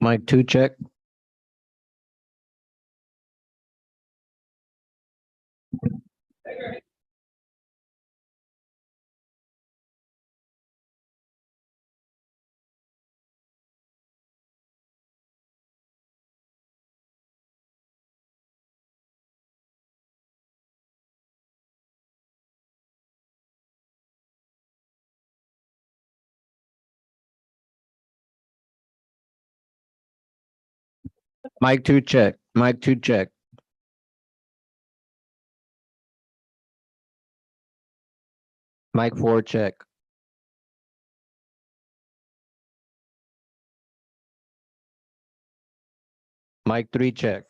Mic two check. Mic two check. Mic two check. Mic four check. Mic three check.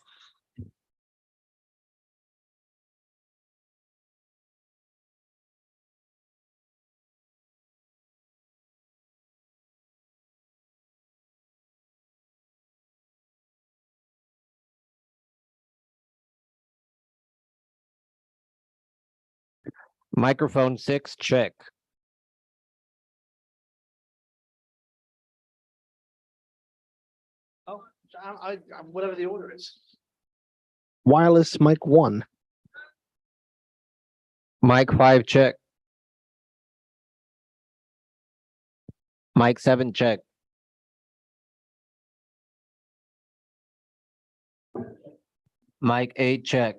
Microphone six check. Oh, whatever the order is. Wireless mic one. Mic five check. Mic seven check. Mic eight check.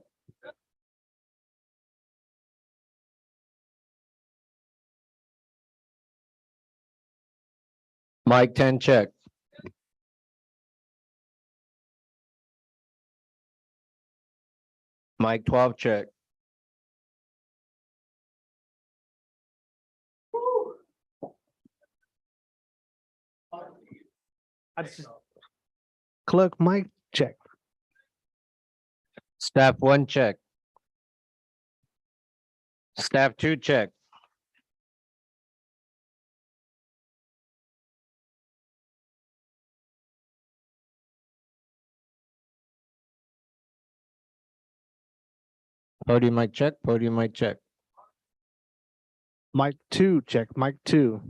Mic 10 check. Mic 12 check. I just, Clerk mic check. Staff one check. Staff two check. Podium mic check. Podium mic check. Mic two check. Mic two.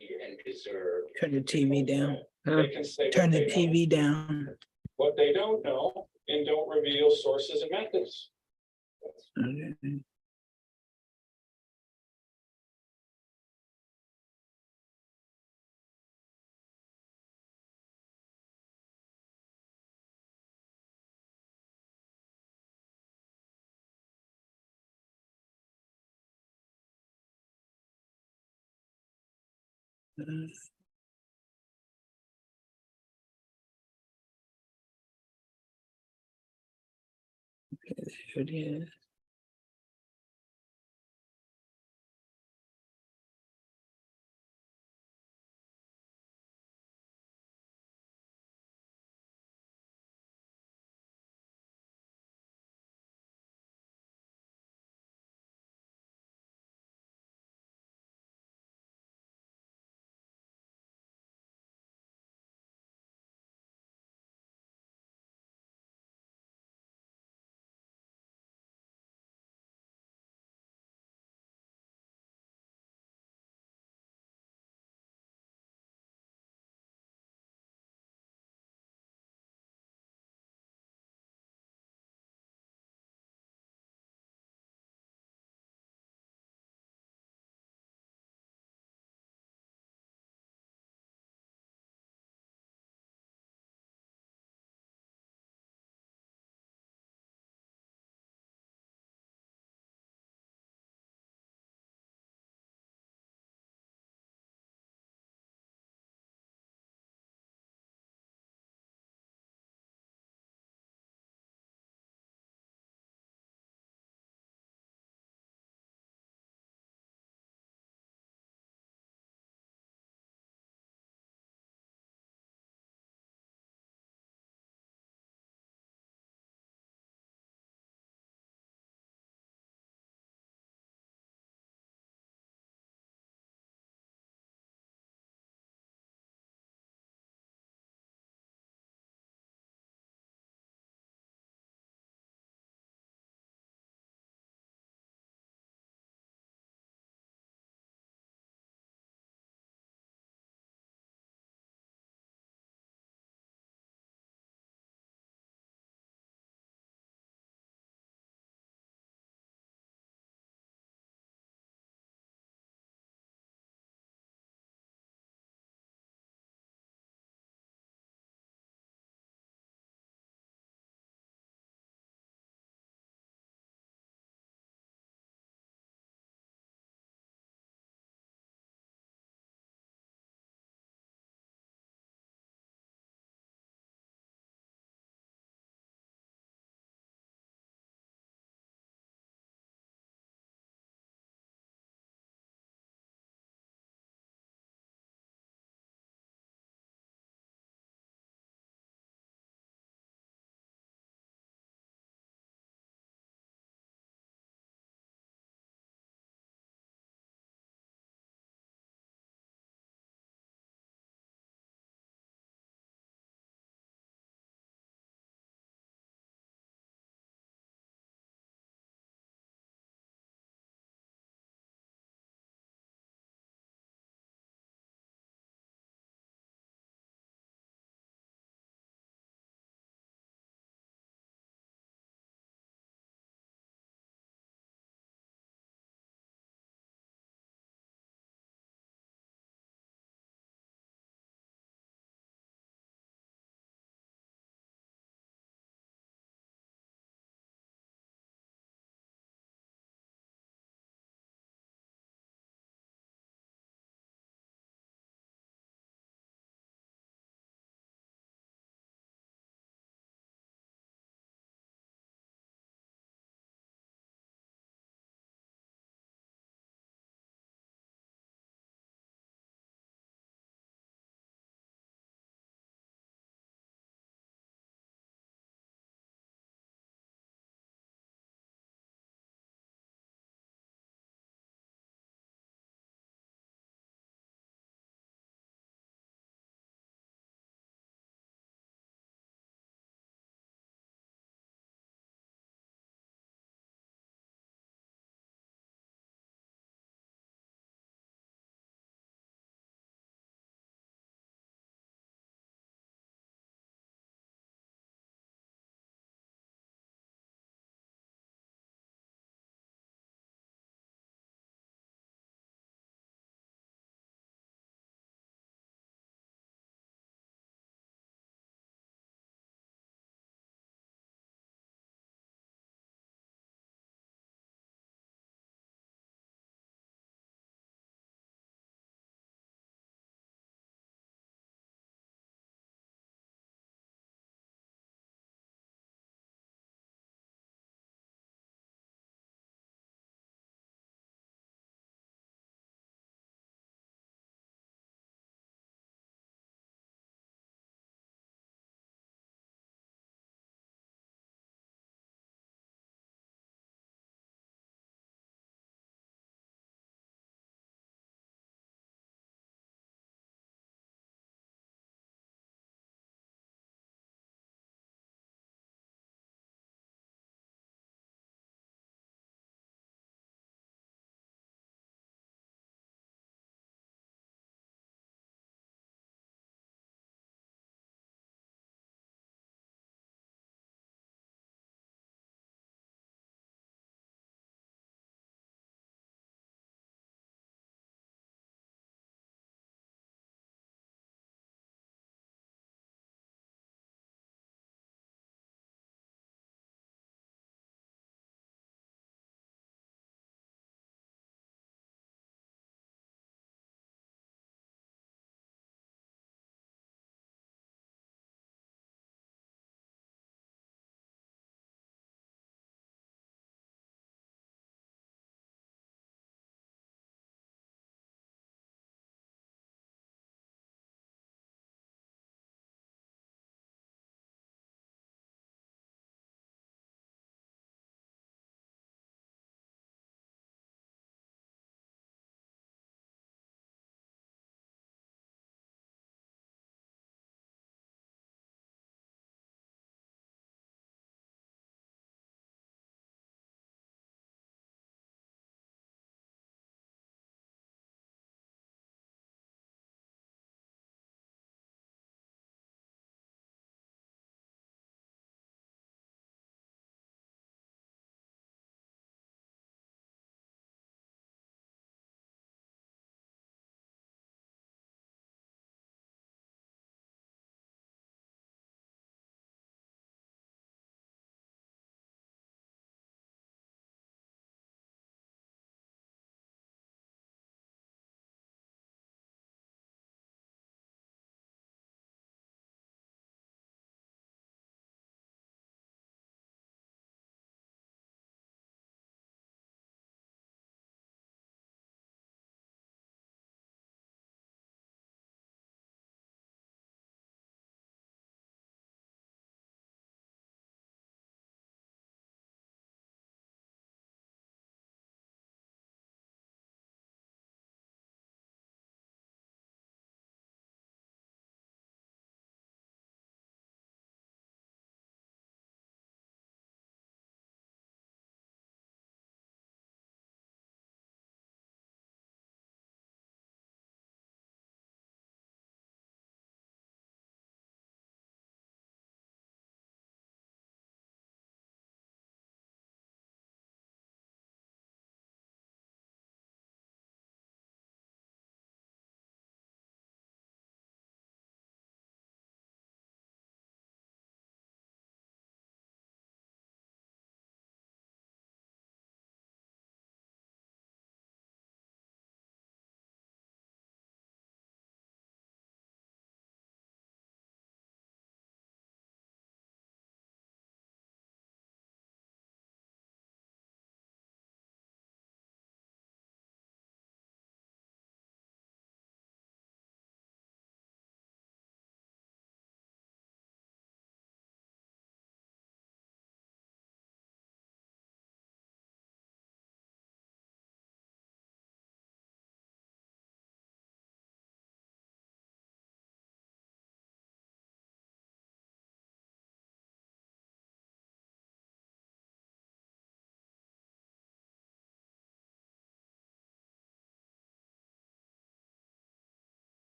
And deserve. Turn the TV down. They can say Turn what the they know, TV down. what they don't know, and don't reveal sources and methods. Okay. There it is.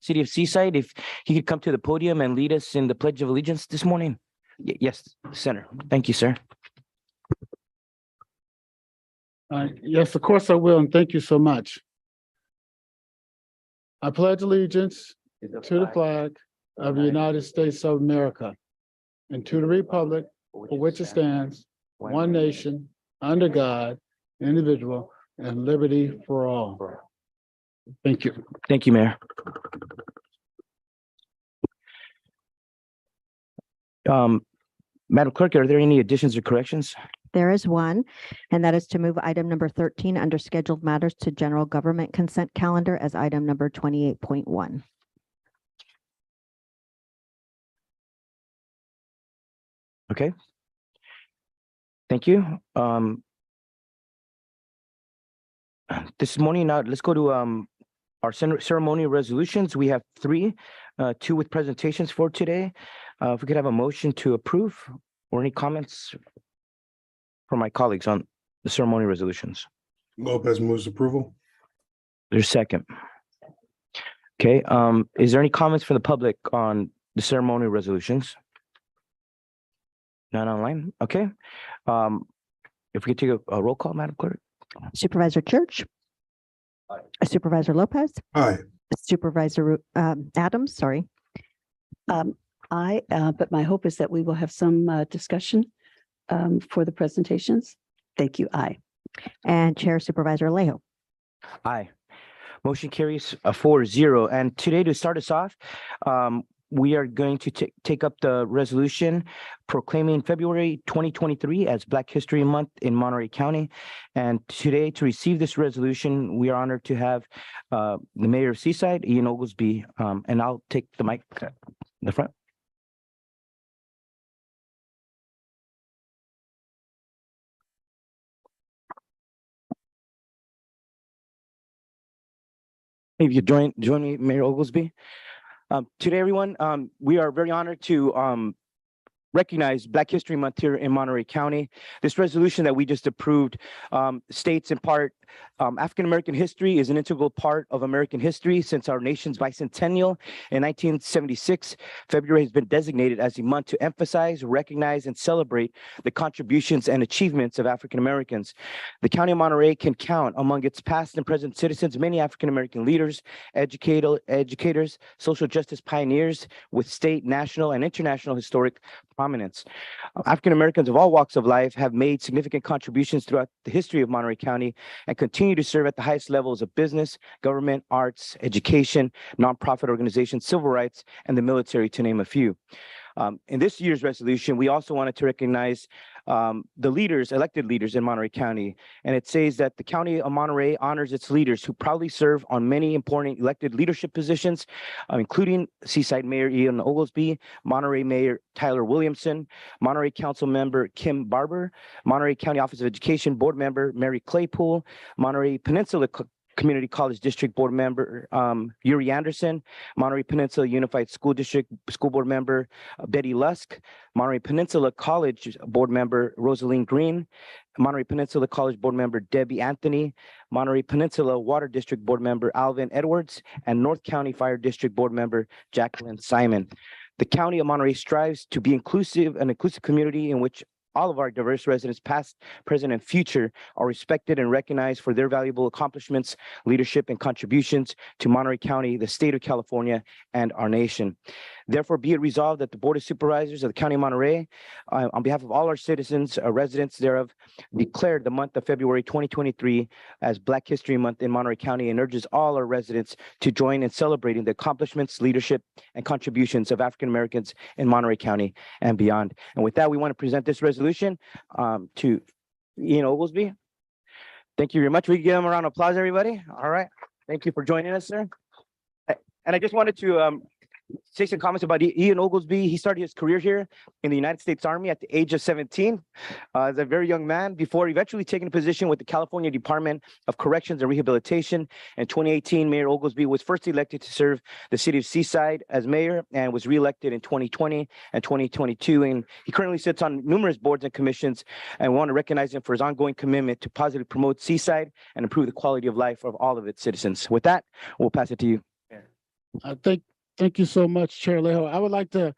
City of Seaside, if he could come to the podium and lead us in the Pledge of Allegiance this morning. Yes, Senator. Thank you, sir. Yes, of course I will, and thank you so much. I pledge allegiance to the flag of the United States of America and to the republic for which it stands, one nation, under God, individual, and liberty for all. Thank you. Thank you, Mayor. Madam Clerk, are there any additions or corrections? There is one, and that is to move item number 13 under scheduled matters to general government consent calendar as item number 28.1. Okay. Thank you. This morning, now let's go to our ceremonial resolutions. We have three, two with presentations for today. If we could have a motion to approve or any comments from my colleagues on the ceremonial resolutions. Lopez moves approval. There's a second. Okay, is there any comments from the public on the ceremonial resolutions? Not online, okay. If we could take a roll call, Madam Clerk. Supervisor Church. Supervisor Lopez. Aye. Supervisor Adams, sorry. But my hope is that we will have some discussion for the presentations. Thank you. Aye. And Chair Supervisor Alejo. Aye. Motion carries 4-0. And today, to start us off, we are going to take up the resolution proclaiming February 2023 as Black History Month in Monterey County. And today, to receive this resolution, we are honored to have the Mayor of Seaside, Ian Oglesby, and I'll take the mic in the front. If you join me, Mayor Oglesby. Today, everyone, we are very honored to recognize Black History Month here in Monterey County. This resolution that we just approved states in part, African-American history is an integral part of American history since our nation's bicentennial in 1976. February has been designated as a month to emphasize, recognize, and celebrate the contributions and achievements of African-Americans. The County of Monterey can count among its past and present citizens many African-American leaders, educators, social justice pioneers with state, national, and international historic prominence. African Americans of all walks of life have made significant contributions throughout the history of Monterey County and continue to serve at the highest levels of business, government, arts, education, nonprofit organizations, civil rights, and the military, to name a few. In this year's resolution, we also wanted to recognize the leaders, elected leaders in Monterey County. And it says that the County of Monterey honors its leaders who proudly serve on many important elected leadership positions, including Seaside Mayor Ian Oglesby, Monterey Mayor Tyler Williamson, Monterey Council Member Kim Barber, Monterey County Office of Education Board Member Mary Claypool, Monterey Peninsula Community College District Board Member Yuri Anderson, Monterey Peninsula Unified School District School Board Member Betty Lusk, Monterey Peninsula College Board Member Rosaline Green, Monterey Peninsula College Board Member Debbie Anthony, Monterey Peninsula Water District Board Member Alvin Edwards, and North County Fire District Board Member Jacqueline Simon. The County of Monterey strives to be an inclusive community in which all of our diverse residents, past, present, and future, are respected and recognized for their valuable accomplishments, leadership, and contributions to Monterey County, the state of California, and our nation. Therefore, be it resolved that the Board of Supervisors of the County of Monterey, on behalf of all our citizens, residents thereof, declared the month of February 2023 as Black History Month in Monterey County and urges all our residents to join in celebrating the accomplishments, leadership, and contributions of African Americans in Monterey County and beyond. And with that, we want to present this resolution to Ian Oglesby. Thank you very much. We can give him a round of applause, everybody. All right. Thank you for joining us, sir. And I just wanted to say some comments about Ian Oglesby. He started his career here in the United States Army at the age of 17 as a very young man before eventually taking a position with the California Department of Corrections and Rehabilitation. In 2018, Mayor Oglesby was first elected to serve the city of Seaside as mayor and was reelected in 2020 and 2022. And he currently sits on numerous boards and commissions, and we want to recognize him for his ongoing commitment to positively promote Seaside and improve the quality of life of all of its citizens. With that, we'll pass it to you. Thank you so much, Chair Leho. I would like to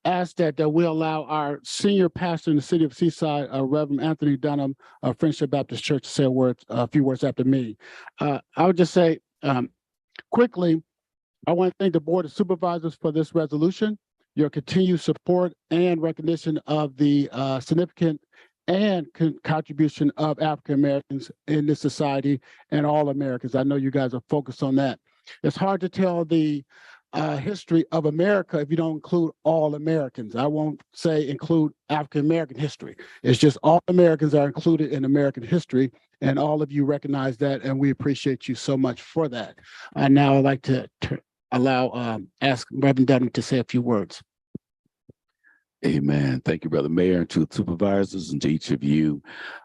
ask that we allow our senior pastor in the city of Seaside, Reverend Anthony Dunham of Friendship Baptist Church, to say a few words after me. I would just say quickly, I want to thank the Board of Supervisors for this resolution, your continued support and recognition of the significant and contribution of African Americans in this society and all Americans. I know you guys are focused on that. It's hard to tell the history of America if you don't include all Americans. I won't say include African American history. It's just all Americans are included in American history, and all of you recognize that, and we appreciate you so much for that. And now I'd like to ask Reverend Dunham to say a few words. Amen. Thank you, Brother Mayor, and to the supervisors and to each of you.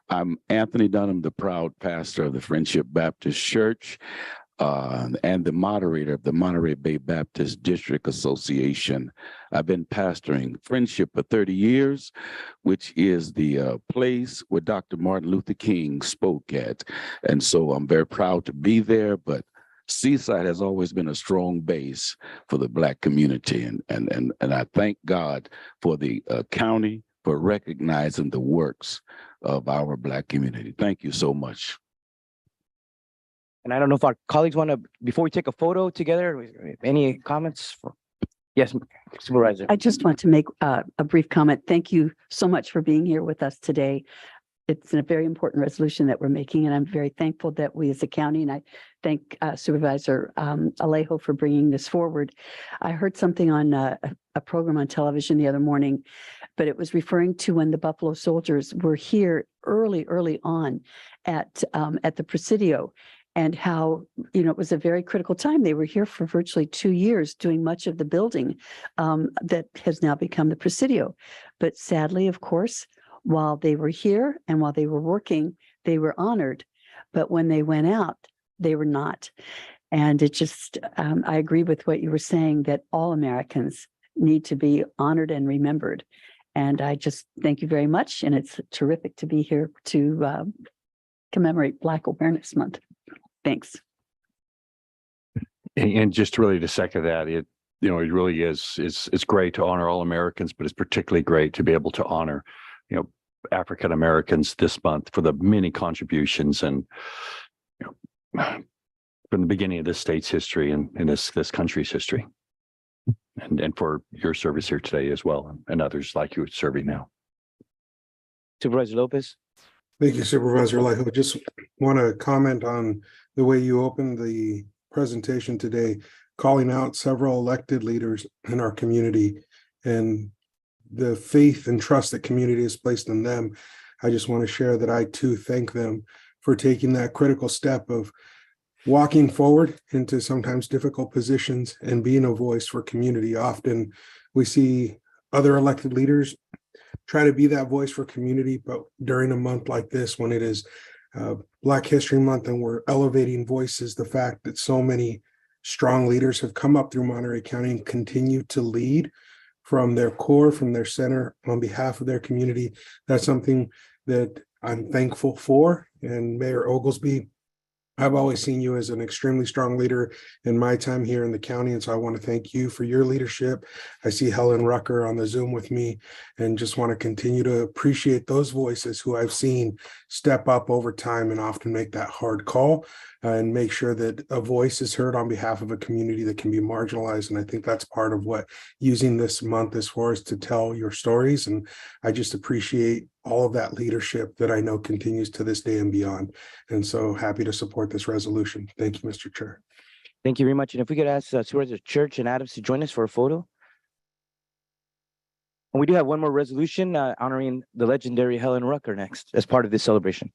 I'm Anthony Dunham, the proud pastor of the Friendship Baptist Church and the moderator of the Monterey Bay Baptist District Association. I've been pastoring Friendship for 30 years, which is the place where Dr. Martin Luther King spoke at. And so I'm very proud to be there, but Seaside has always been a strong base for the Black community, and I thank God for the county for recognizing the works of our Black community. Thank you so much. And I don't know if our colleagues want to, before we take a photo together, any comments? Yes, Supervisor. I just want to make a brief comment. Thank you so much for being here with us today. It's a very important resolution that we're making, and I'm very thankful that we as a county, and I thank Supervisor Alejo for bringing this forward. I heard something on a program on television the other morning, but it was referring to when the Buffalo Soldiers were here early on at the Presidio, and how, it was a very critical time. They were here for virtually 2 years doing much of the building that has now become the Presidio. But sadly, of course, while they were here and while they were working, they were honored. But when they went out, they were not. And it just, I agree with what you were saying, that all Americans need to be honored and remembered. And I just thank you very much. And it's terrific to be here to commemorate Black Awareness Month. Thanks. And just really to second that, it really is, it's great to honor all Americans, but it's particularly great to be able to honor African Americans this month for the many contributions and from the beginning of this state's history and this country's history, and for your service here today as well, and others like you serving now. Supervisor Lopez. Thank you, Supervisor Alejo. Just want to comment on the way you opened the presentation today, calling out several elected leaders in our community and the faith and trust that community has placed in them. I just want to share that I too thank them for taking that critical step of walking forward into sometimes difficult positions and being a voice for community. Often we see other elected leaders try to be that voice for community, but during a month like this, when it is Black History Month and we're elevating voices, the fact that so many strong leaders have come up through Monterey County and continue to lead from their core, from their center on behalf of their community. That's something that I'm thankful for. And Mayor Oglesby, I've always seen you as an extremely strong leader in my time here in the county. And so I want to thank you for your leadership. I see Helen Rucker on the Zoom with me and just want to continue to appreciate those voices who I've seen step up over time and often make that hard call and make sure that a voice is heard on behalf of a community that can be marginalized. And I think that's part of what using this month is for, is to tell your stories. And I just appreciate all of that leadership that I know continues to this day and beyond. And so happy to support this resolution. Thank you, Mr. Chair. Thank you very much. And if we could ask Supervisor Church and Adams to join us for a photo. And we do have one more resolution honoring the legendary Helen Rucker next as part of this celebration.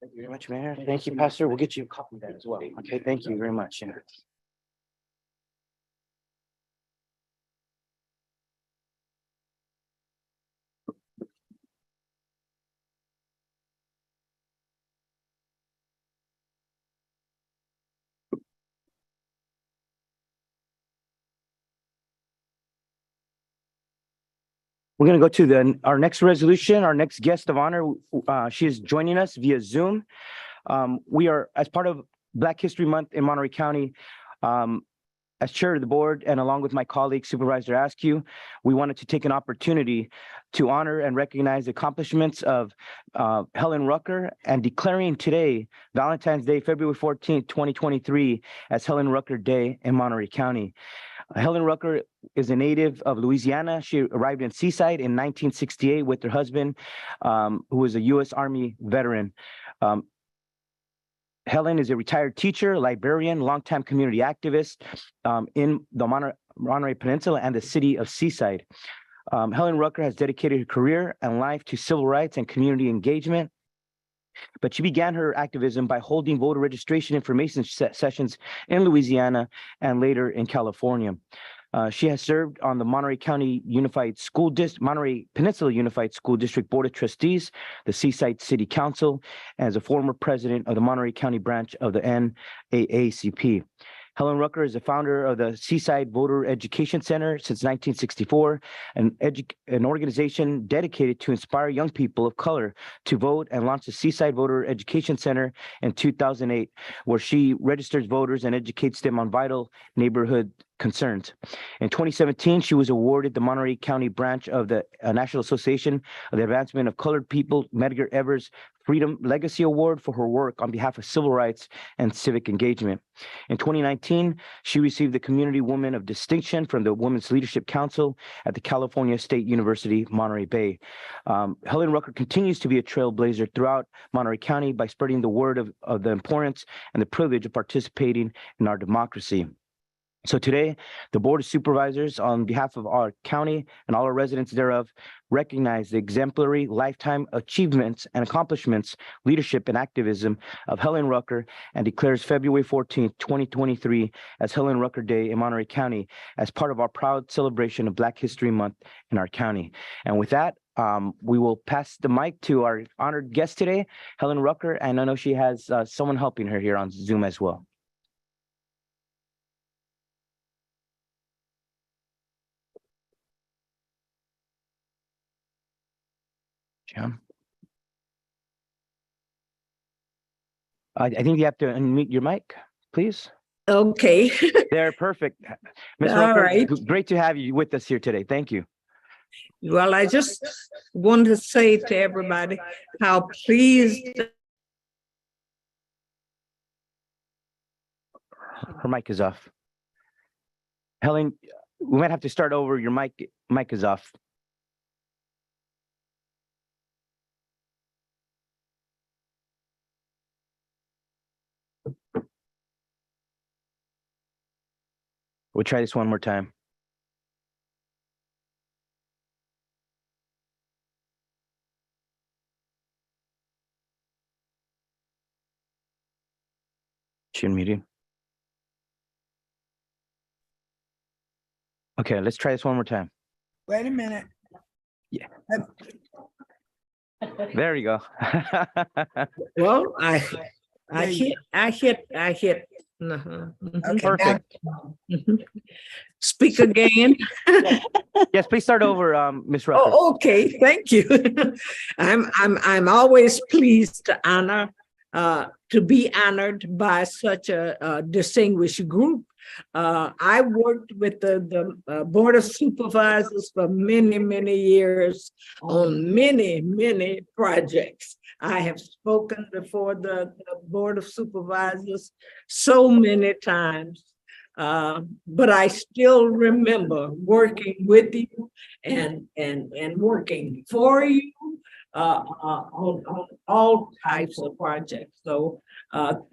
Thank you very much, Mayor. Thank you, Pastor. We'll get you a copy of that as well. Okay, thank you very much. Yeah. We're going to go to our next resolution, our next guest of honor. She is joining us via Zoom. We are, as part of Black History Month in Monterey County, as chair of the board and along with my colleague Supervisor Askew, we wanted to take an opportunity to honor and recognize the accomplishments of Helen Rucker and declaring today, Valentine's Day, February 14th, 2023, as Helen Rucker Day in Monterey County. Helen Rucker is a native of Louisiana. She arrived in Seaside in 1968 with her husband, who was a U.S. Army veteran. Helen is a retired teacher, librarian, longtime community activist in the Monterey Peninsula and the city of Seaside. Helen Rucker has dedicated her career and life to civil rights and community engagement. But she began her activism by holding voter registration information sessions in Louisiana and later in California. She has served on the Monterey Peninsula Unified School District Board of Trustees, the Seaside City Council, and as a former president of the Monterey County branch of the NAACP. Helen Rucker is the founder of the Seaside Voter Education Center since 1964, an organization dedicated to inspire young people of color to vote, and launched the Seaside Voter Education Center in 2008, where she registers voters and educates them on vital neighborhood concerns. In 2017, she was awarded the Monterey County branch of the National Association of the Advancement of Colored People Medgar Evers Freedom Legacy Award for her work on behalf of civil rights and civic engagement. In 2019, she received the Community Woman of Distinction from the Women's Leadership Council at the California State University, Monterey Bay. Helen Rucker continues to be a trailblazer throughout Monterey County by spreading the word of the importance and the privilege of participating in our democracy. So today, the Board of Supervisors, on behalf of our county and all our residents thereof, recognize the exemplary lifetime achievements and accomplishments, leadership, and activism of Helen Rucker, and declares February 14th, 2023 as Helen Rucker Day in Monterey County as part of our proud celebration of Black History Month in our county. And with that, we will pass the mic to our honored guest today, Helen Rucker, and I know she has someone helping her here on Zoom as well. John. I think you have to unmute your mic, please. Okay. They're perfect. Ms. All Rucker, right. great to have you with us here today. Thank you. Well, I just wanted to say to everybody how pleased. Her mic is off. Helen, we might have to start over. Your mic is off. We'll try this one more time. She unmuted. Okay, let's try this one more time. Wait a minute. Yeah. There you go. Well, I hit. Uh-huh. Okay, Perfect. now- Speak again. Yes, please start over, Ms. Rucker. Oh, okay, thank you. I'm always pleased to be honored by such a distinguished group. I worked with the Board of Supervisors for many years on many projects. I have spoken before the Board of Supervisors so many times. But I still remember working with you and working for you on all types of projects. So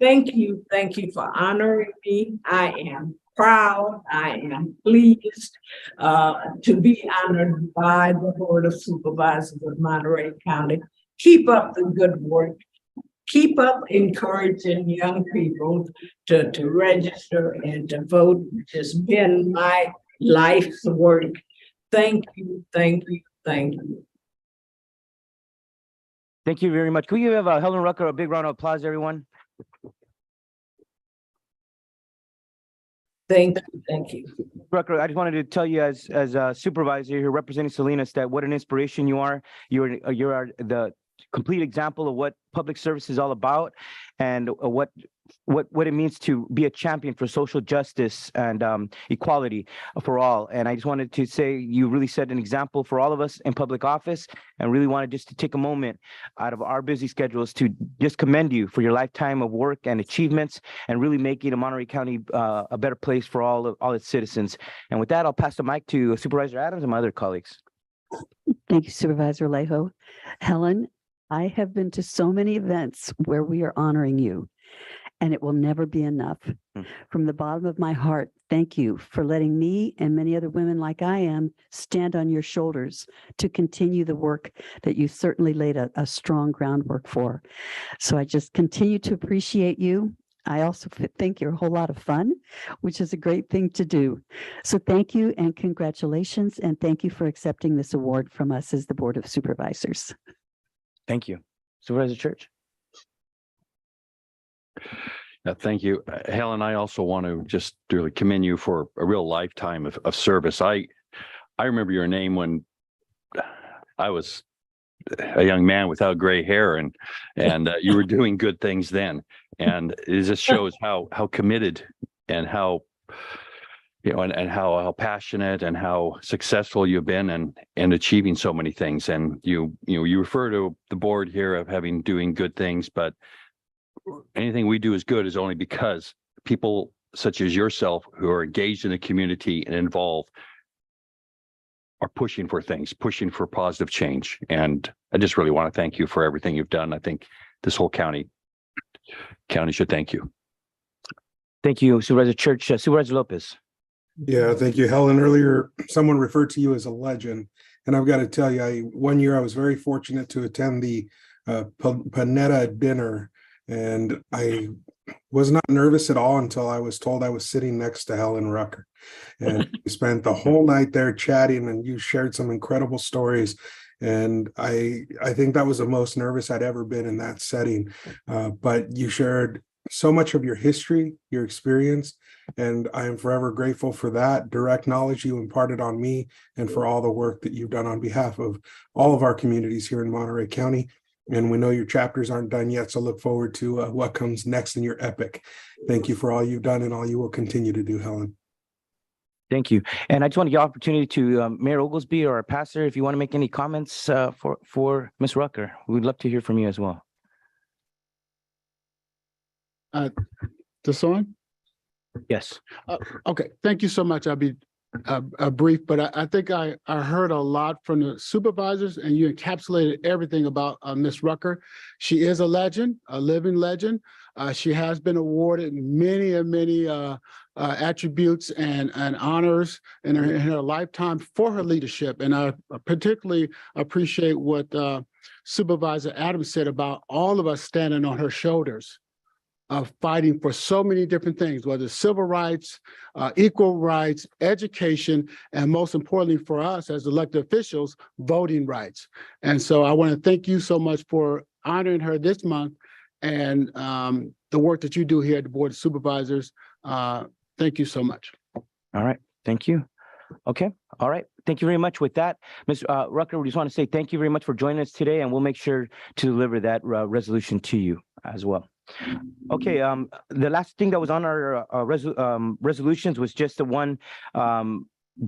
thank you for honoring me. I am proud, I am pleased to be honored by the Board of Supervisors of Monterey County. Keep up the good work. Keep up encouraging young people to register and to vote, which has been my life's work. Thank you. Thank you very much. Can we give Helen Rucker a big round of applause, everyone? Thank you, thank you. Rucker, I just wanted to tell you as a supervisor here representing Salinas that what an inspiration you are. You are the complete example of what public service is all about and what it means to be a champion for social justice and equality for all. And I just wanted to say you really set an example for all of us in public office, and really wanted just to take a moment out of our busy schedules to just commend you for your lifetime of work and achievements and really making Monterey County a better place for all its citizens. And with that, I'll pass the mic to Supervisor Adams and my other colleagues. Thank you, Supervisor Alejo. Helen, I have been to so many events where we are honoring you, and it will never be enough. From the bottom of my heart, thank you for letting me and many other women like I am stand on your shoulders to continue the work that you certainly laid a strong groundwork for. So I just continue to appreciate you. I also think you're a whole lot of fun, which is a great thing to do. So thank you and congratulations, and thank you for accepting this award from us as the Board of Supervisors. Thank you. Supervisor Church. Thank you. Helen, I also want to just really commend you for a real lifetime of service. I remember your name when I was a young man without gray hair, and you were doing good things then. And it just shows how committed and how, and how passionate and how successful you've been and achieving so many things. And you refer to the board here of doing good things, but anything we do is good is only because people such as yourself who are engaged in the community and involved are pushing for things, pushing for positive change. And I just really want to thank you for everything you've done. I think this whole county should thank you. Thank you, Supervisor Church. Supervisor Lopez. Yeah, thank you, Helen. Earlier, someone referred to you as a legend. And I've got to tell you, one year I was very fortunate to attend the Panetta dinner. And I was not nervous at all until I was told I was sitting next to Helen Rucker. And we spent the whole night there chatting, and you shared some incredible stories. And I think that was the most nervous I'd ever been in that setting. But you shared so much of your history, your experience, and I am forever grateful for that direct knowledge you imparted on me and for all the work that you've done on behalf of all of our communities here in Monterey County. And we know your chapters aren't done yet, so look forward to what comes next in your epic. Thank you for all you've done and all you will continue to do, Helen. Thank you. And I just want to give opportunity to Mayor Oglesby or our pastor, if you want to make any comments for Ms. Rucker. We'd love to hear from you as well. This on? Yes. Okay, thank you so much. I'll be brief, but I think I heard a lot from the supervisors, and you encapsulated everything about Ms. Rucker. She is a legend, a living legend. She has been awarded many attributes and honors in her lifetime for her leadership. And I particularly appreciate what Supervisor Adams said about all of us standing on her shoulders, fighting for so many different things, whether it's civil rights, equal rights, education, and most importantly for us as elected officials, voting rights. And so I want to thank you so much for honoring her this month and the work that you do here at the Board of Supervisors. Thank you so much. All right. Thank you. Okay. All right. Thank you very much. With that, Ms. Rucker, we just want to say thank you very much for joining us today, and we'll make sure to deliver that resolution to you as well. Okay, the last thing that was on our resolutions was just the one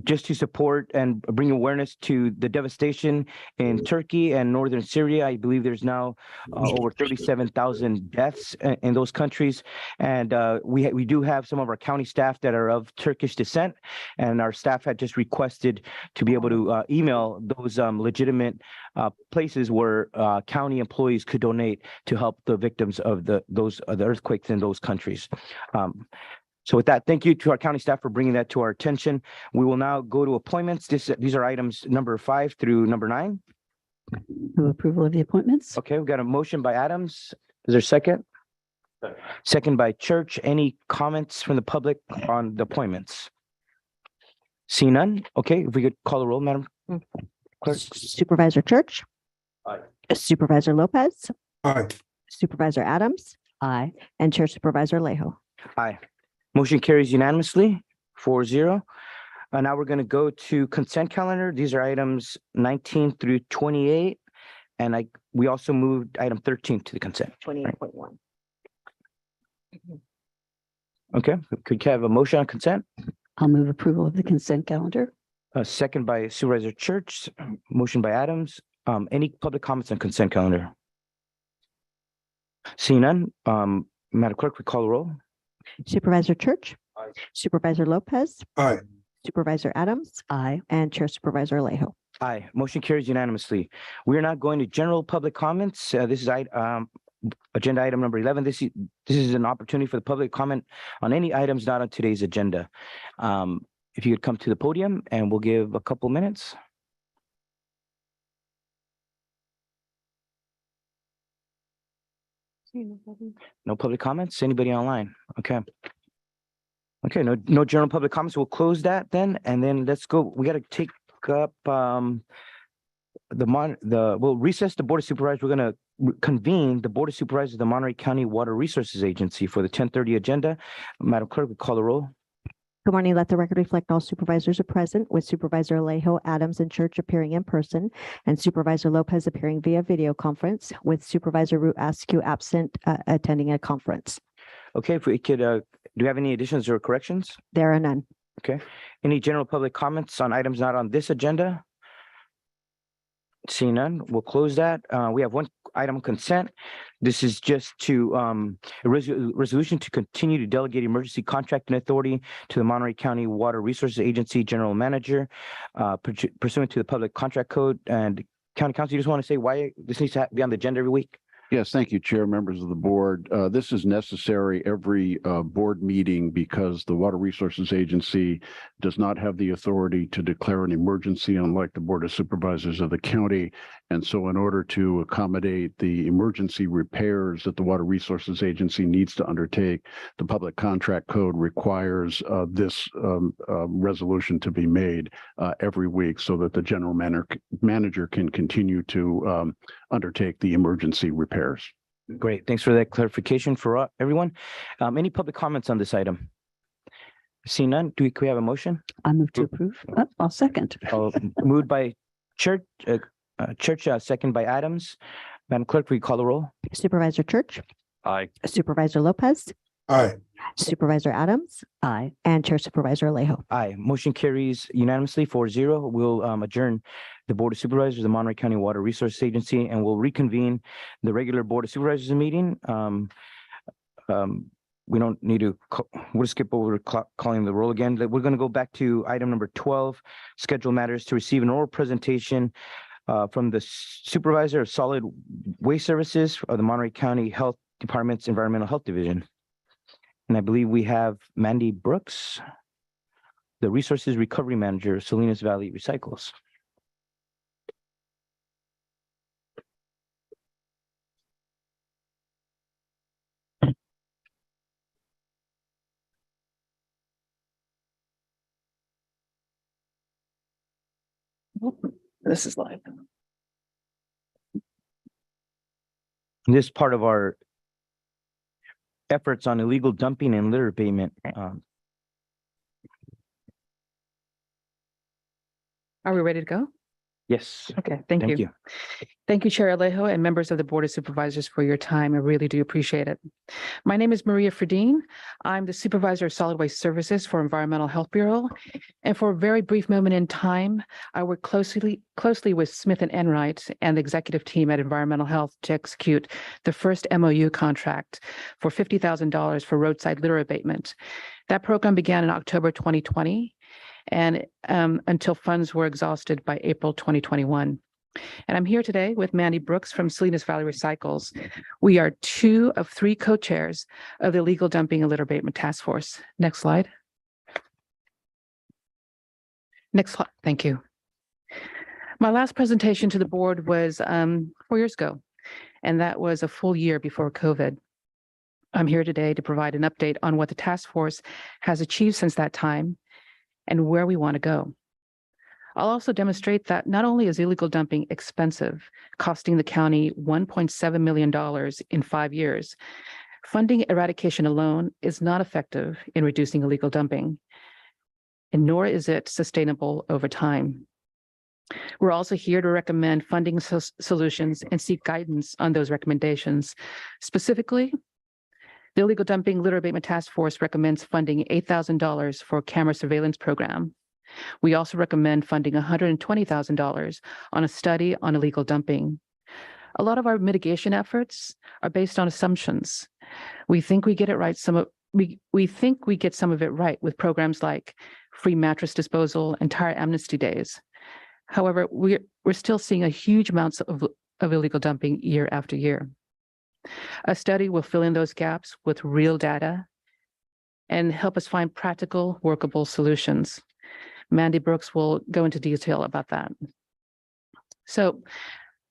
just to support and bring awareness to the devastation in Turkey and northern Syria. I believe there's now over 37,000 deaths in those countries. And we do have some of our county staff that are of Turkish descent, and our staff had just requested to be able to email those legitimate places where county employees could donate to help the victims of the earthquakes in those countries. So with that, thank you to our county staff for bringing that to our attention. We will now go to appointments. These are items number 5 through number 9. Move approval of the appointments. Okay, we've got a motion by Adams. Is there a second? Second by Church. Any comments from the public on the appointments? See none? Okay, if we could call the roll, Madam Clerk. Supervisor Church. Aye. Supervisor Lopez. Aye. Supervisor Adams. Aye. And Chair Supervisor Alejo. Aye. Motion carries unanimously. 4-0. Now we're going to go to consent calendar. These are items 19 through 28. And we also moved item 13 to the consent. 28.1. Okay, could I have a motion on consent? I'll move approval of the consent calendar. A second by Supervisor Church, motion by Adams. Any public comments on consent calendar? Seeing none, Madam Clerk, we call the roll. Supervisor Church. Supervisor Lopez. Aye. Supervisor Adams. Aye. And Chair Supervisor Alejo. Aye, motion carries unanimously. We are now going to general public comments. This is agenda item number 11. This is an opportunity for the public to comment on any items not on today's agenda. If you could come to the podium and we'll give a couple minutes. No public comments? Anybody online? Okay. Okay, no general public comments. We'll close that then, and then let's go. We got to take up we'll recess the Board of Supervisors. We're going to convene the Board of Supervisors of the Monterey County Water Resources Agency for the 10:30 agenda. Madam Clerk, we call the roll. Good morning. Let the record reflect all supervisors are present, with Supervisor Alejo, Adams, and Church appearing in person, and Supervisor Lopez appearing via video conference, with Supervisor Root Askew absent, attending a conference. Okay, if we could, do you have any additions or corrections? There are none. Okay. Any general public comments on items not on this agenda? Seeing none, we'll close that. We have one item consent. This is just to a resolution to continue to delegate emergency contracting authority to the Monterey County Water Resources Agency General Manager pursuant to the Public Contract Code. And County Council, you just want to say why this needs to be on the agenda every week? Yes, thank you, Chair, members of the board. This is necessary every board meeting because the Water Resources Agency does not have the authority to declare an emergency, unlike the Board of Supervisors of the county. And so in order to accommodate the emergency repairs that the Water Resources Agency needs to undertake, the Public Contract Code requires this resolution to be made every week so that the general manager can continue to undertake the emergency repairs. Great. Thanks for that clarification for everyone. Any public comments on this item? Seeing none, can we have a motion? I move to approve. I'll second. Moved by Church, second by Adams. Madam Clerk, will you call the roll? Supervisor Church. Aye. Supervisor Lopez. Aye. Supervisor Adams. Aye. And Chair Supervisor Alejo. Aye. Motion carries unanimously 4-0. We'll adjourn the Board of Supervisors of the Monterey County Water Resources Agency, and we'll reconvene the regular Board of Supervisors meeting. We don't need to, we'll skip over calling the roll again. We're going to go back to item number 12, schedule matters to receive an oral presentation from the Supervisor of Solid Waste Services of the Monterey County Health Department's Environmental Health Division. And I believe we have Mandy Brooks, the Resources Recovery Manager, Salinas Valley Recycles. This is live. This part of our efforts on illegal dumping and litter abatement. Are we ready to go? Yes. Okay, thank you. Thank you, Chair Alejo and members of the Board of Supervisors for your time. I really do appreciate it. My name is Maria Fredine. I'm the Supervisor of Solid Waste Services for Environmental Health Bureau. And for a very brief moment in time, I work closely with Smith and Enright and the executive team at Environmental Health to execute the first MOU contract for $50,000 for roadside litter abatement. That program began in October 2020. And until funds were exhausted by April 2021. And I'm here today with Mandy Brooks from Salinas Valley Recycles. We are 2 of 3 co-chairs of the Illegal Dumping and Litter Abatement Task Force. Next slide. Next slide. Thank you. My last presentation to the board was 4 years ago, and that was a full year before COVID. I'm here today to provide an update on what the task force has achieved since that time and where we want to go. I'll also demonstrate that not only is illegal dumping expensive, costing the county $1.7 million in 5 years, funding eradication alone is not effective in reducing illegal dumping. and nor is it sustainable over time. We're also here to recommend funding solutions and seek guidance on those recommendations. Specifically, the Illegal Dumping Litter Abatement Task Force recommends funding $8,000 for a camera surveillance program. We also recommend funding $120,000 on a study on illegal dumping. A lot of our mitigation efforts are based on assumptions. We think we get it right. We think we get some of it right with programs like free mattress disposal and tire amnesty days. However, we're still seeing a huge amounts of illegal dumping year after year. A study will fill in those gaps with real data and help us find practical, workable solutions. Mandy Brooks will go into detail about that. So,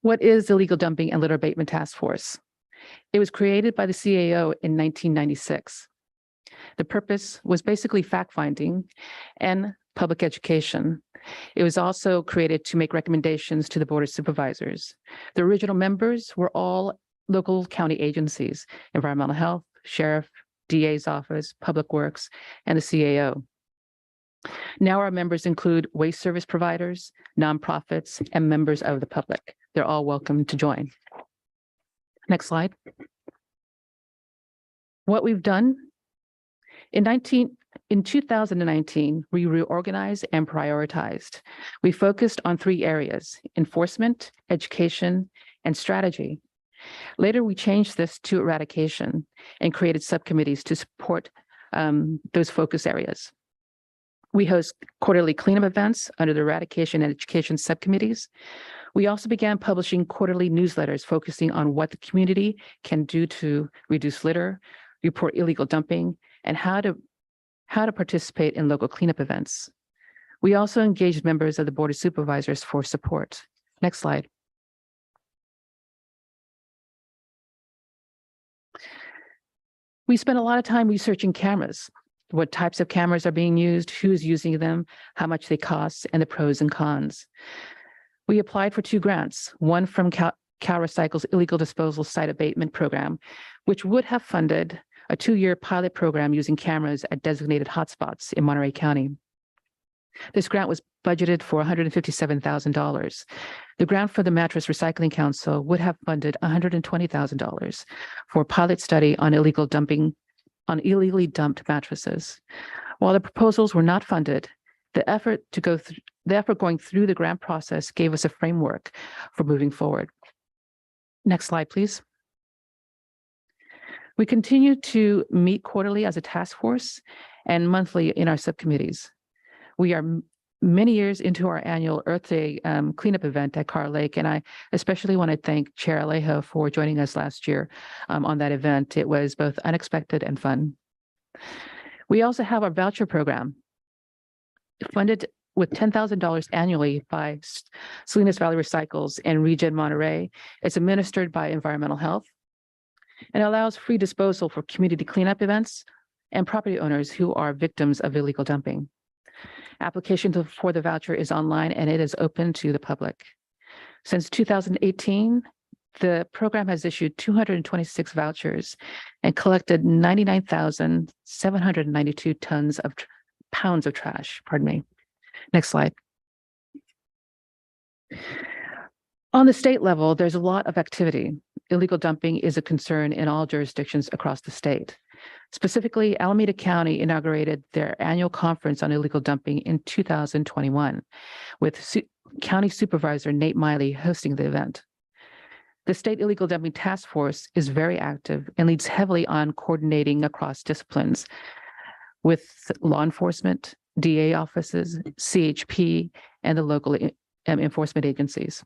what is the Illegal Dumping and Litter Abatement Task Force? It was created by the CAO in 1996. The purpose was basically fact-finding and public education. It was also created to make recommendations to the Board of Supervisors. The original members were all local county agencies, environmental health, sheriff, DA's office, public works, and the CAO. Now our members include waste service providers, nonprofits, and members of the public. They're all welcome to join. Next slide. What we've done in 2019, we reorganized and prioritized. We focused on 3 areas: enforcement, education, and strategy. Later, we changed this to eradication and created subcommittees to support those focus areas. We host quarterly cleanup events under the eradication and education subcommittees. We also began publishing quarterly newsletters focusing on what the community can do to reduce litter, report illegal dumping, and how to participate in local cleanup events. We also engaged members of the Board of Supervisors for support. Next slide. We spent a lot of time researching cameras, what types of cameras are being used, who's using them, how much they cost, and the pros and cons. We applied for 2 grants, one from CalRecycle's Illegal Disposal Site Abatement Program, which would have funded a 2-year pilot program using cameras at designated hotspots in Monterey County. This grant was budgeted for $157,000. The grant for the Mattress Recycling Council would have funded $120,000 for a pilot study on illegally dumped mattresses. While the proposals were not funded, the effort going through the grant process gave us a framework for moving forward. Next slide, please. We continue to meet quarterly as a task force and monthly in our subcommittees. We are many years into our annual Earth Day cleanup event at Carr Lake, and I especially want to thank Chair Alejo for joining us last year on that event. It was both unexpected and fun. We also have our voucher program, funded with $10,000 annually by Salinas Valley Recycles and Regen Monterey. It's administered by Environmental Health and allows free disposal for community cleanup events and property owners who are victims of illegal dumping. Application for the voucher is online and it is open to the public. Since 2018, the program has issued 226 vouchers and collected 99,792 pounds of trash, pardon me. Next slide. On the state level, there's a lot of activity. Illegal dumping is a concern in all jurisdictions across the state. Specifically, Alameda County inaugurated their annual conference on illegal dumping in 2021, with County Supervisor Nate Miley hosting the event. The State Illegal Dumping Task Force is very active and leads heavily on coordinating across disciplines with law enforcement, DA offices, CHP, and the local enforcement agencies.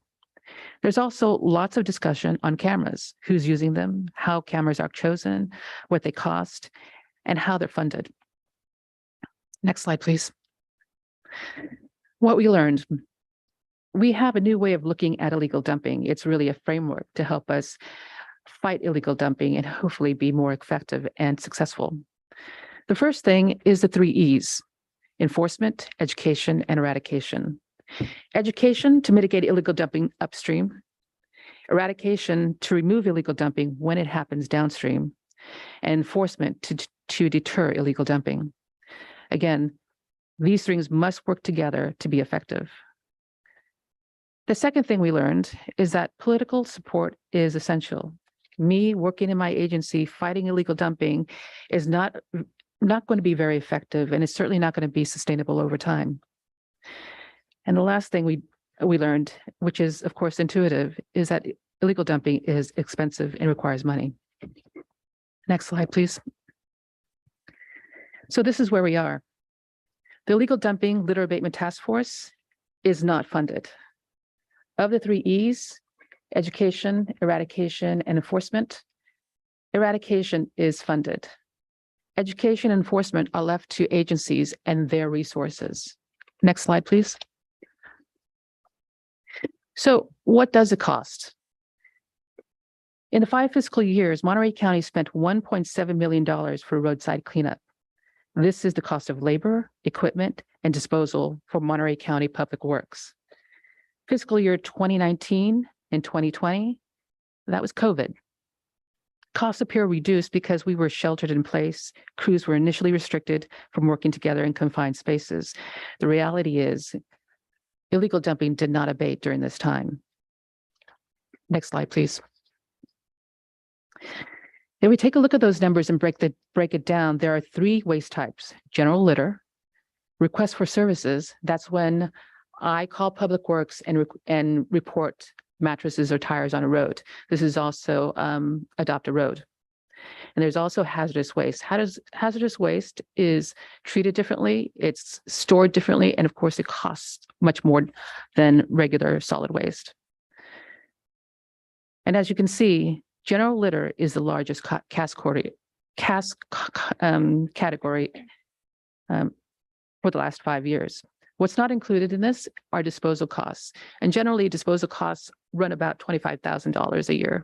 There's also lots of discussion on cameras, who's using them, how cameras are chosen, what they cost, and how they're funded. Next slide, please. What we learned. We have a new way of looking at illegal dumping. It's really a framework to help us fight illegal dumping and hopefully be more effective and successful. The first thing is the 3 E's: enforcement, education, and eradication. Education to mitigate illegal dumping upstream, eradication to remove illegal dumping when it happens downstream, and enforcement to deter illegal dumping. Again, These things must work together to be effective. The second thing we learned is that political support is essential. Me working in my agency fighting illegal dumping is not going to be very effective, and it's certainly not going to be sustainable over time. And the last thing we learned, which is of course intuitive, is that illegal dumping is expensive and requires money. Next slide, please. So this is where we are. The Illegal Dumping Litter Abatement Task Force is not funded. Of the 3 E's, education, eradication, and enforcement, eradication is funded. Education and enforcement are left to agencies and their resources. Next slide, please. So what does it cost? In the 5 fiscal years, Monterey County spent $1.7 million for roadside cleanup. This is the cost of labor, equipment, and disposal for Monterey County Public Works. Fiscal year 2019 and 2020, that was COVID. Costs appear reduced because we were sheltered in place. Crews were initially restricted from working together in confined spaces. The reality is, illegal dumping did not abate during this time. Next slide, please. If we take a look at those numbers and break it down, there are 3 waste types: general litter, request for services. That's when I call Public Works and report mattresses or tires on a road. This is also adopt a road. And there's also hazardous waste. Hazardous waste is treated differently, it's stored differently, and of course it costs much more than regular solid waste. And as you can see, general litter is the largest category for the last 5 years. What's not included in this are disposal costs. And generally, disposal costs run about $25,000 a year.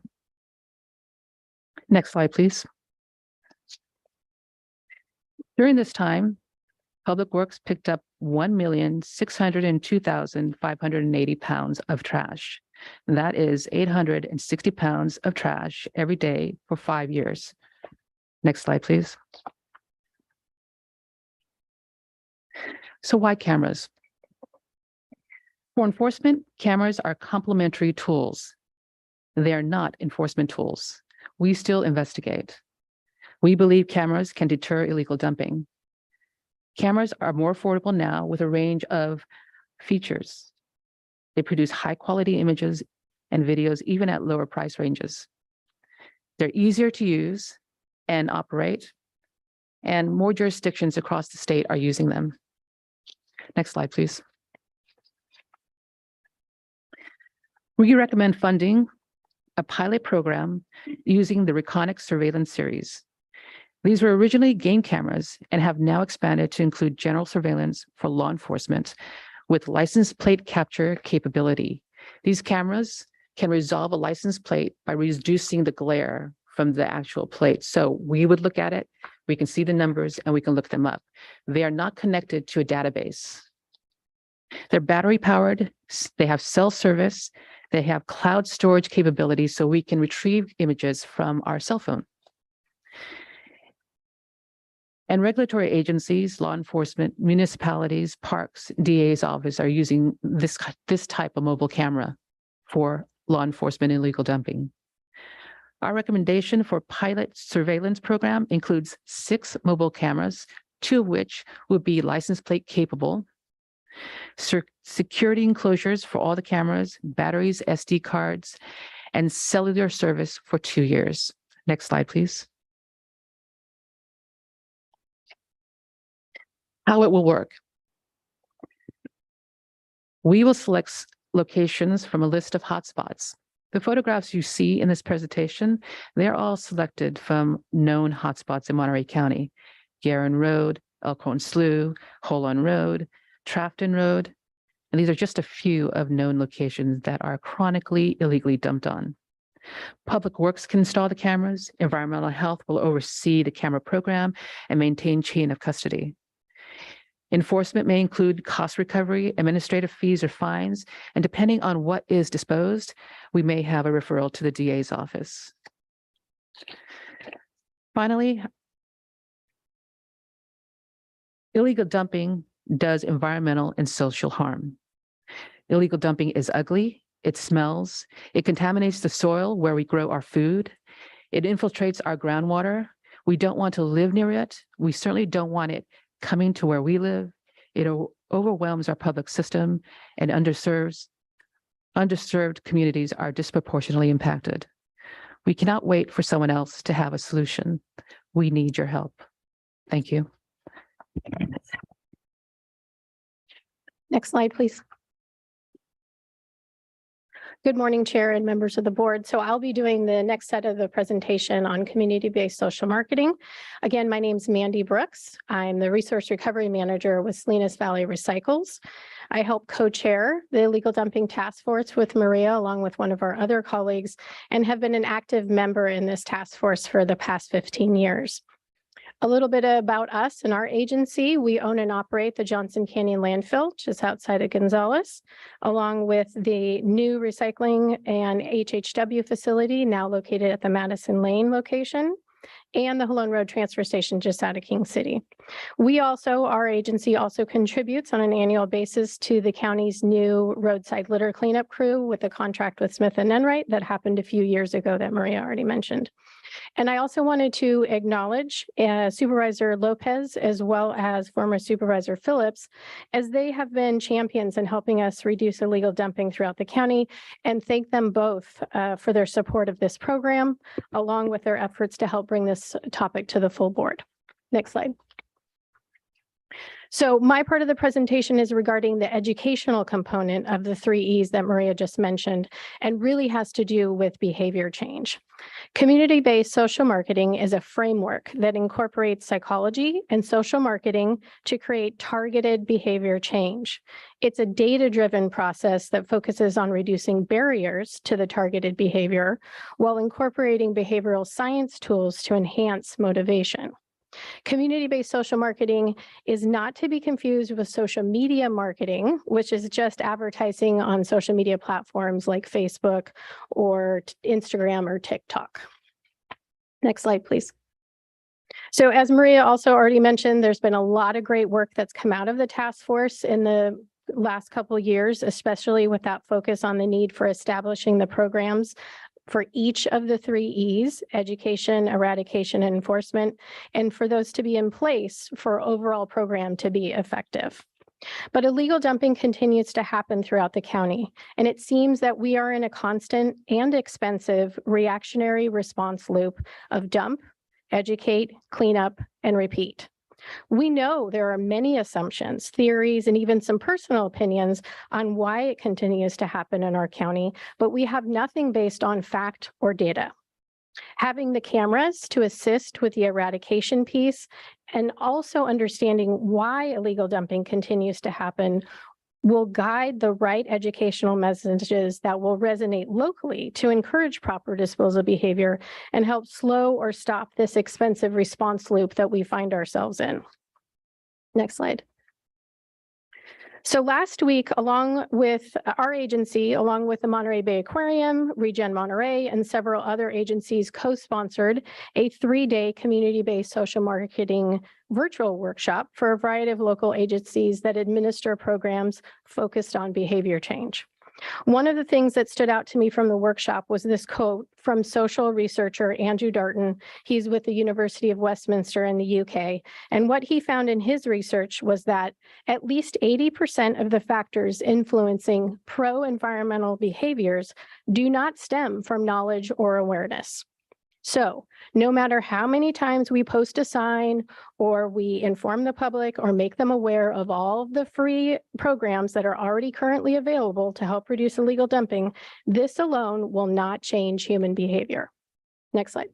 Next slide, please. During this time, Public Works picked up 1,602,580 pounds of trash. And that is 860 pounds of trash every day for 5 years. Next slide, please. So why cameras? For enforcement, cameras are complementary tools. They are not enforcement tools. We still investigate. We believe cameras can deter illegal dumping. Cameras are more affordable now with a range of features. They produce high quality images and videos even at lower price ranges. They're easier to use and operate, and more jurisdictions across the state are using them. Next slide, please. We recommend funding a pilot program using the Reconic surveillance series. These were originally game cameras and have now expanded to include general surveillance for law enforcement with license plate capture capability. These cameras can resolve a license plate by reducing the glare from the actual plate. So we would look at it, we can see the numbers, and we can look them up. They are not connected to a database. They're battery powered, they have self-service, they have cloud storage capabilities so we can retrieve images from our cell phone. And regulatory agencies, law enforcement, municipalities, parks, DA's office are using this type of mobile camera for law enforcement and illegal dumping. Our recommendation for pilot surveillance program includes 6 mobile cameras, 2 of which will be license plate capable, security enclosures for all the cameras, batteries, SD cards, and cellular service for 2 years. Next slide, please. How it will work. We will select locations from a list of hotspots. The photographs you see in this presentation, they're all selected from known hotspots in Monterey County: Garin Road, Elkhorn Slough, Holon Road, Trafton Road, and these are just a few of known locations that are chronically illegally dumped on. Public Works can install the cameras, Environmental Health will oversee the camera program and maintain chain of custody. Enforcement may include cost recovery, administrative fees or fines, and depending on what is disposed, we may have a referral to the DA's office. Finally, illegal dumping does environmental and social harm. Illegal dumping is ugly. It smells. It contaminates the soil where we grow our food. It infiltrates our groundwater. We don't want to live near it. We certainly don't want it coming to where we live. It overwhelms our public system, and underserved communities are disproportionately impacted. We cannot wait for someone else to have a solution. We need your help. Thank you. Next slide, please. Good morning, Chair and members of the board. So I'll be doing the next set of the presentation on community-based social marketing. Again, my name's Mandy Brooks. I'm the Resource Recovery Manager with Salinas Valley Recycles. I help co-chair the Illegal Dumping Task Force with Maria, along with one of our other colleagues, and have been an active member in this task force for the past 15 years. A little bit about us and our agency. We own and operate the Johnson Canyon landfill, just outside of Gonzales, along with the new recycling and HHW facility now located at the Madison Lane location, and the Halone Road transfer station just out of King City. Our agency also contributes on an annual basis to the county's new roadside litter cleanup crew with a contract with Smith and Enright that happened a few years ago that Maria already mentioned. And I also wanted to acknowledge Supervisor Lopez as well as former Supervisor Phillips, as they have been champions in helping us reduce illegal dumping throughout the county, and thank them both for their support of this program, along with their efforts to help bring this topic to the full board. Next slide. So my part of the presentation is regarding the educational component of the 3 E's that Maria just mentioned, and really has to do with behavior change. Community-based social marketing is a framework that incorporates psychology and social marketing to create targeted behavior change. It's a data-driven process that focuses on reducing barriers to the targeted behavior while incorporating behavioral science tools to enhance motivation. Community-based social marketing is not to be confused with social media marketing, which is just advertising on social media platforms like Facebook or Instagram or TikTok. Next slide, please. So as Maria also already mentioned, there's been a lot of great work that's come out of the task force in the last couple of years, especially with that focus on the need for establishing the programs for each of the 3 E's, education, eradication, and enforcement, and for those to be in place for overall program to be effective. But illegal dumping continues to happen throughout the county, and it seems that we are in a constant and expensive reactionary response loop of dump, educate, clean up, and repeat. We know there are many assumptions, theories, and even some personal opinions on why it continues to happen in our county, but we have nothing based on fact or data. Having the cameras to assist with the eradication piece and also understanding why illegal dumping continues to happen will guide the right educational messages that will resonate locally to encourage proper disposal behavior and help slow or stop this expensive response loop that we find ourselves in. Next slide. So last week, along with our agency, along with the Monterey Bay Aquarium, Regen Monterey, and several other agencies co-sponsored a 3-day community-based social marketing virtual workshop for a variety of local agencies that administer programs focused on behavior change. One of the things that stood out to me from the workshop was this quote from social researcher Andrew Darton. He's with the University of Westminster in the UK. And what he found in his research was that at least 80% of the factors influencing pro-environmental behaviors do not stem from knowledge or awareness. So no matter how many times we post a sign or we inform the public or make them aware of all of the free programs that are already currently available to help reduce illegal dumping, this alone will not change human behavior. Next slide.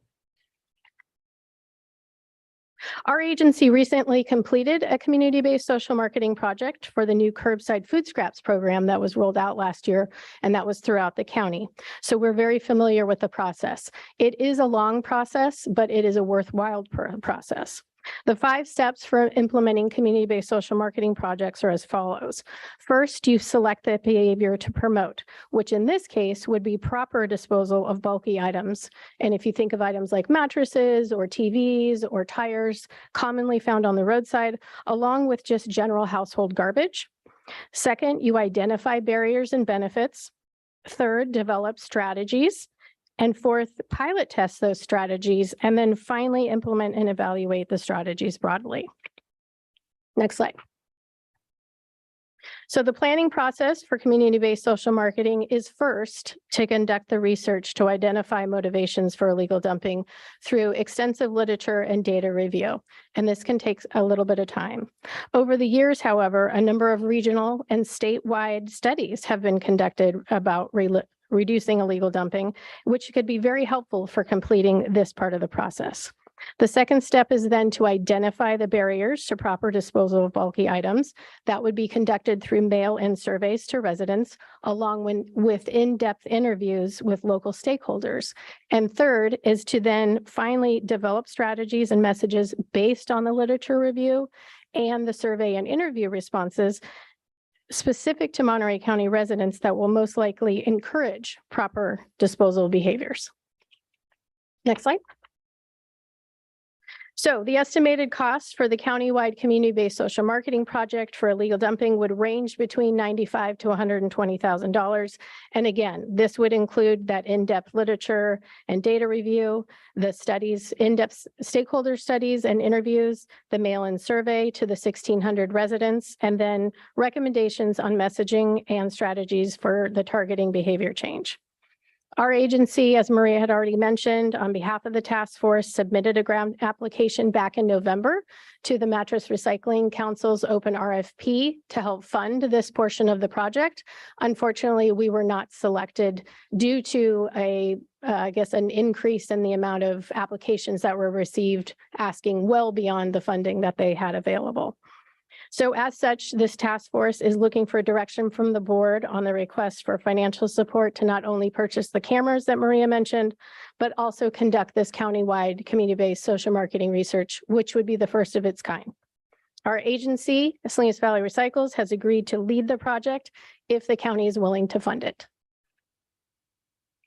Our agency recently completed a community-based social marketing project for the new curbside food scraps program that was rolled out last year, and that was throughout the county. So we're very familiar with the process. It is a long process, but it is a worthwhile process. The 5 steps for implementing community-based social marketing projects are as follows. First, you select the behavior to promote, which in this case would be proper disposal of bulky items. And if you think of items like mattresses or TVs or tires commonly found on the roadside, along with just general household garbage. Second, you identify barriers and benefits. Third, develop strategies. And fourth, pilot test those strategies, and then finally implement and evaluate the strategies broadly. Next slide. So the planning process for community-based social marketing is first to conduct the research to identify motivations for illegal dumping through extensive literature and data review. And this can take a little bit of time. Over the years, however, a number of regional and statewide studies have been conducted about reducing illegal dumping, which could be very helpful for completing this part of the process. The second step is then to identify the barriers to proper disposal of bulky items. That would be conducted through mail-in surveys to residents, along with in-depth interviews with local stakeholders. And third is to then finally develop strategies and messages based on the literature review and the survey and interview responses specific to Monterey County residents that will most likely encourage proper disposal behaviors. Next slide. So the estimated cost for the countywide community-based social marketing project for illegal dumping would range between $95,000 to $120,000. And again, this would include that in-depth literature and data review, the studies, in-depth stakeholder studies and interviews, the mail-in survey to the 1,600 residents, and then recommendations on messaging and strategies for the targeting behavior change. Our agency, as Maria had already mentioned, on behalf of the task force, submitted a grant application back in November to the Mattress Recycling Council's open RFP to help fund this portion of the project. Unfortunately, we were not selected due to an increase in the amount of applications that were received, asking well beyond the funding that they had available. So as such, this task force is looking for direction from the board on the request for financial support to not only purchase the cameras that Maria mentioned, but also conduct this countywide community-based social marketing research, which would be the first of its kind. Our agency, Salinas Valley Recycles, has agreed to lead the project if the county is willing to fund it.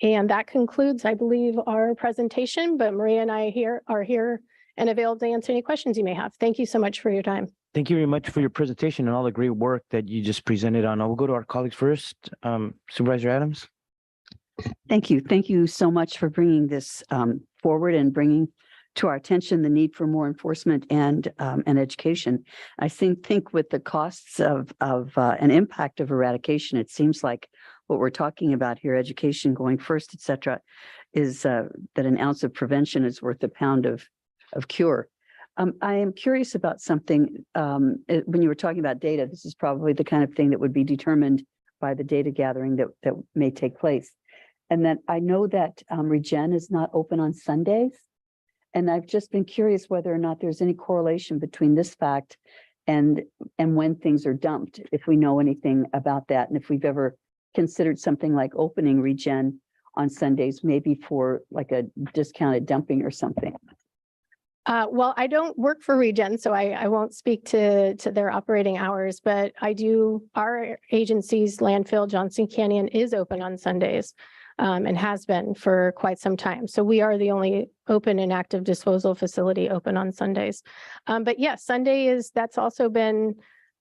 And that concludes, I believe, our presentation, but Maria and I are here and available to answer any questions you may have. Thank you so much for your time. Thank you very much for your presentation and all the great work that you just presented on. We'll go to our colleagues first. Supervisor Adams. Thank you. Thank you so much for bringing this forward and bringing to our attention the need for more enforcement and education. I think with the costs of an impact of eradication, it seems like what we're talking about here, education going first, et cetera, is that an ounce of prevention is worth a pound of cure. I am curious about something. When you were talking about data, this is probably the kind of thing that would be determined by the data gathering that may take place. And that I know that Regen is not open on Sundays. And I've just been curious whether or not there's any correlation between this fact and when things are dumped, if we know anything about that. And if we've ever considered something like opening Regen on Sundays, maybe for like a discounted dumping or something. Well, I don't work for Regen, so I won't speak to their operating hours, but our agency's landfill, Johnson Canyon, is open on Sundays and has been for quite some time. So we are the only open and active disposal facility open on Sundays. But yes, that's also been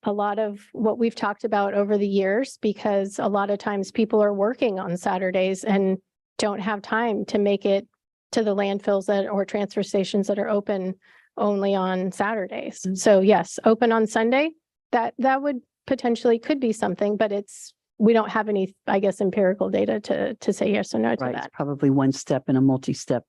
a lot of what we've talked about over the years, because a lot of times people are working on Saturdays and don't have time to make it to the landfills or transfer stations that are open only on Saturdays. So yes, open on Sunday, that would potentially could be something, but we don't have any, I guess, empirical data to say yes or no to Right, that. it's probably one step in a multi-step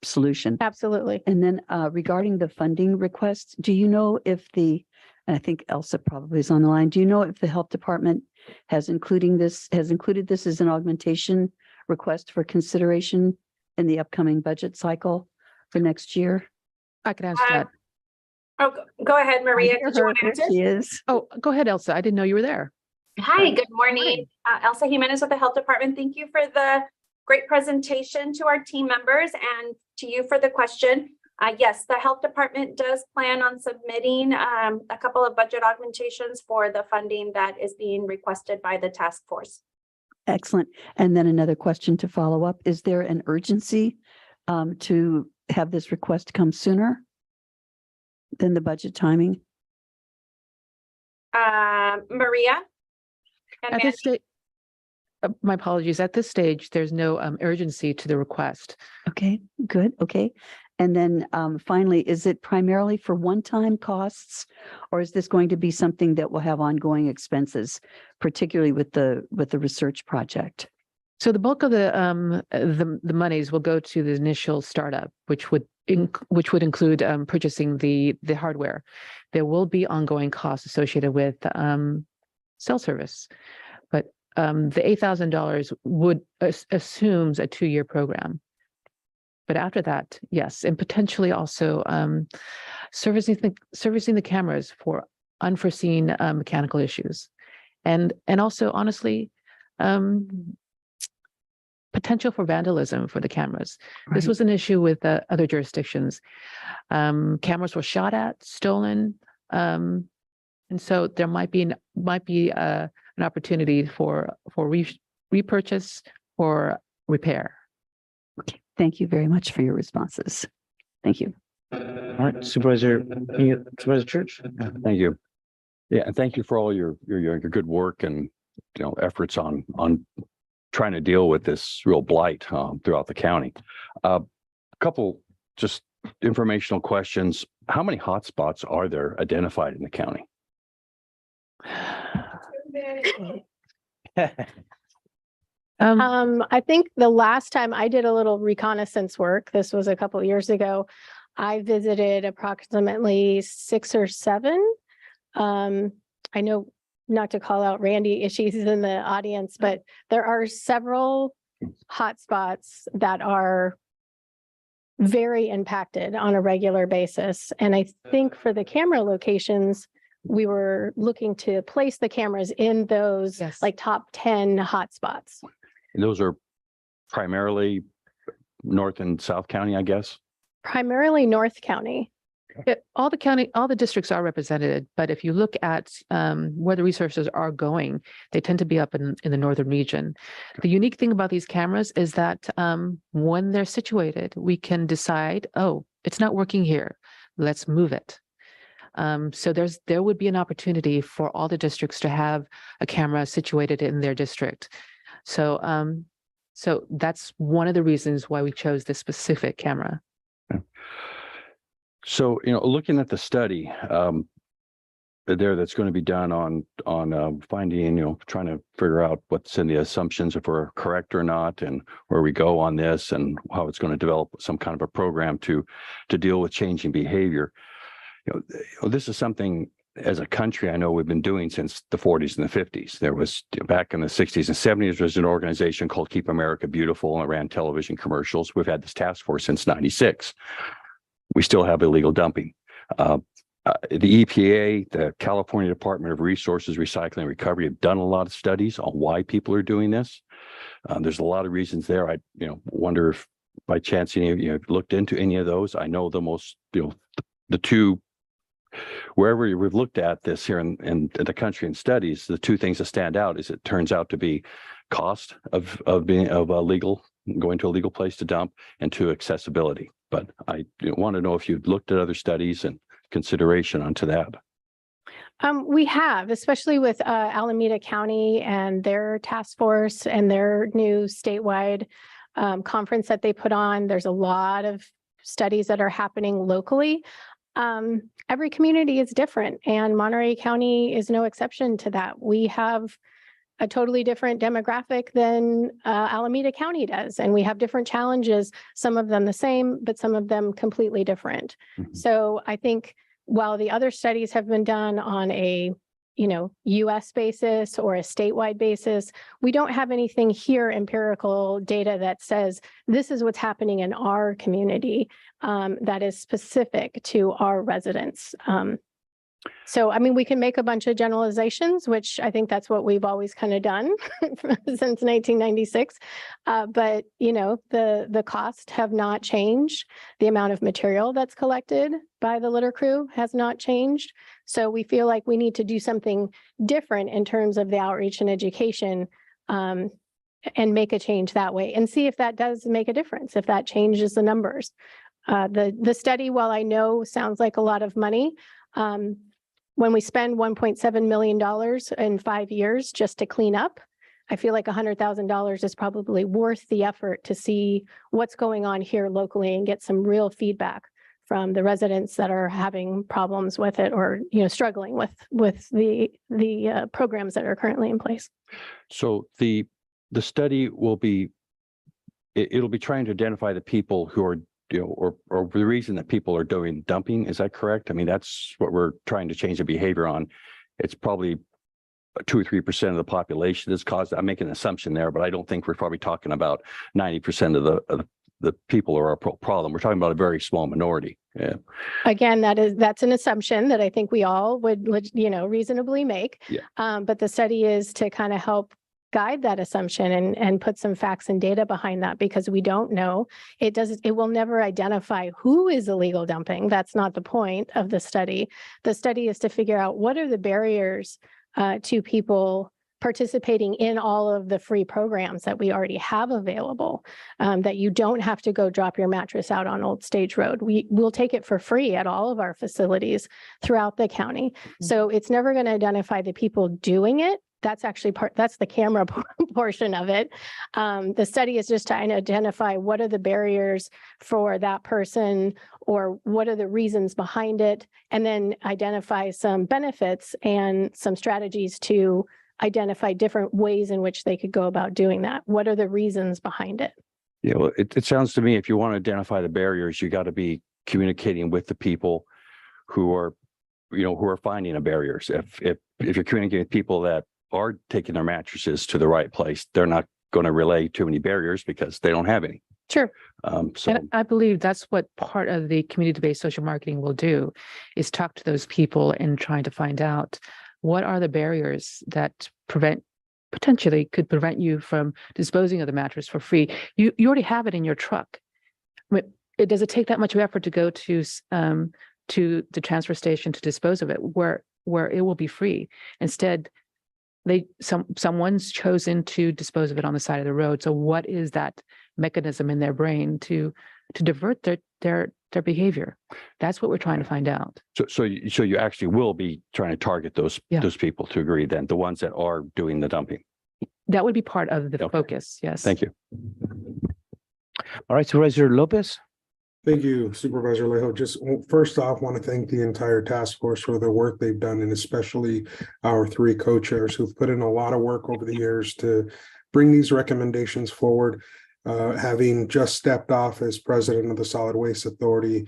solution. Absolutely. And then regarding the funding request, do you know if and I think Elsa probably is on the line, do you know if the health department has included this as an augmentation request for consideration in the upcoming budget cycle for next year? I can answer that. Oh, go ahead, Maria. Did you want to answer? She is. Oh, go ahead, Elsa. I didn't know you were there. Hi, good morning. Elsa Jimenez with the Health Department. Thank you for the great presentation to our team members and to you for the question. Yes, the health department does plan on submitting a couple of budget augmentations for the funding that is being requested by the task force. Excellent. And then another question to follow up. Is there an urgency to have this request come sooner than the budget timing? Maria? And At this stage, my apologies. At this stage, there's no urgency to the request. Okay, good. Okay. And then finally, is it primarily for one-time costs, or is this going to be something that will have ongoing expenses, particularly with the research project? So the bulk of the monies will go to the initial startup, which would include purchasing the hardware. There will be ongoing costs associated with cell service, but the $8,000 would assumes a 2-year program. But after that, yes, and potentially also servicing the cameras for unforeseen mechanical issues, and also honestly, potential for vandalism for the cameras. Right. This was an issue with other jurisdictions. Cameras were shot at, stolen, and so there might be an opportunity for repurchase or repair. Okay, thank you very much for your responses. Thank you. All right, Supervisor Church. Thank you. Yeah, and thank you for all your good work and efforts on trying to deal with this real blight throughout the county. A couple just informational questions. How many hotspots are there identified in the county? I think the last time I did a little reconnaissance work, this was a couple of years ago, I visited approximately 6 or 7. I know not to call out Randy if she's in the audience, but there are several hotspots that are very impacted on a regular basis. And I think for the camera locations, we were looking to place the cameras in those like top 10 hotspots. And those are primarily North and South County, I guess? Primarily North County. All the districts are represented, but if you look at where the resources are going, they tend to be up in the northern region. The unique thing about these cameras is that when they're situated, we can decide, oh, it's not working here, let's move it. So there would be an opportunity for all the districts to have a camera situated in their district. So so that's one of the reasons why we chose this specific camera. So, looking at the study that's going to be done on finding, trying to figure out what's in the assumptions, if we're correct or not, and where we go on this, and how it's going to develop some kind of a program to deal with changing behavior. This is something as a country I know we've been doing since the 40s and the 50s. There was back in the 60s and 70s, there was an organization called Keep America Beautiful and ran television commercials. We've had this task force since '96. We still have illegal dumping. The EPA, the California Department of Resources, Recycling and Recovery have done a lot of studies on why people are doing this. There's a lot of reasons there. I wonder if by chance any of you have looked into any of those. I know the most, the two, wherever we've looked at this here in the country in studies, the two things that stand out is it turns out to be cost of going to a legal place to dump, and to accessibility. But I want to know if you've looked at other studies and consideration onto that. We have, especially with Alameda County and their task force and their new statewide conference that they put on. There's a lot of studies that are happening locally. Every community is different, and Monterey County is no exception to that. We have a totally different demographic than Alameda County does, and we have different challenges, some of them the same, but some of them completely different. Mm-hmm. So I think while the other studies have been done on a US basis or a statewide basis, we don't have anything here, empirical data that says this is what's happening in our community that is specific to our residents. So, I mean, we can make a bunch of generalizations, which I think that's what we've always kind of done since 1996. But, you know, the costs have not changed. The amount of material that's collected by the litter crew has not changed. So we feel like we need to do something different in terms of the outreach and education, and make a change that way and see if that does make a difference, if that changes the numbers. The study, while I know sounds like a lot of money, when we spend $1.7 million in 5 years just to clean up, I feel like $100,000 is probably worth the effort to see what's going on here locally and get some real feedback from the residents that are having problems with it, or, you know, struggling with the programs that are currently in place. So the study will be, it'll be trying to identify the people who are, you know, or the reason that people are doing dumping. Is that correct? I mean, that's what we're trying to change the behavior on. It's probably 2 or 3% of the population that's caused. I'm making an assumption there, but I don't think we're probably talking about 90% of the people who are a problem. We're talking about a very small minority. Yeah. Again, that's an assumption that I think we all would, you know, reasonably make. Yeah. But the study is to kind of help guide that assumption and put some facts and data behind that, because we don't know. It will never identify who is illegal dumping. That's not the point of the study. The study is to figure out what are the barriers to people participating in all of the free programs that we already have available, that you don't have to go drop your mattress out on Old Stage Road. We'll take it for free at all of our facilities throughout the county. So it's never going to identify the people doing it. That's actually that's the camera portion of it. The study is just trying to identify what are the barriers for that person, or what are the reasons behind it, and then identify some benefits and some strategies to identify different ways in which they could go about doing that. What are the reasons behind it? Yeah, well, it sounds to me, if you want to identify the barriers, you got to be communicating with the people who are, you know, who are finding the barriers. If you're communicating with people that are taking their mattresses to the right place, they're not going to relay too many barriers because they don't have any. Sure. So And I believe that's what part of the community-based social marketing will do, is talk to those people and trying to find out what are the barriers that potentially could prevent you from disposing of the mattress for free. You already have it in your truck. I mean, does it take that much effort to go to the transfer station to dispose of it, where it will be free? Instead, someone's chosen to dispose of it on the side of the road. So what is that mechanism in their brain to divert their behavior? That's what we're trying to find out. So you actually will be trying to target those people to agree, then, the ones that are doing the dumping. That would be part of the focus. Yes. Thank you. All right, Supervisor Lopez. Thank you, Supervisor Alejo. Just first off, want to thank the entire task force for the work they've done, and especially our 3 co-chairs who've put in a lot of work over the years to bring these recommendations forward. Having just stepped off as president of the Solid Waste Authority,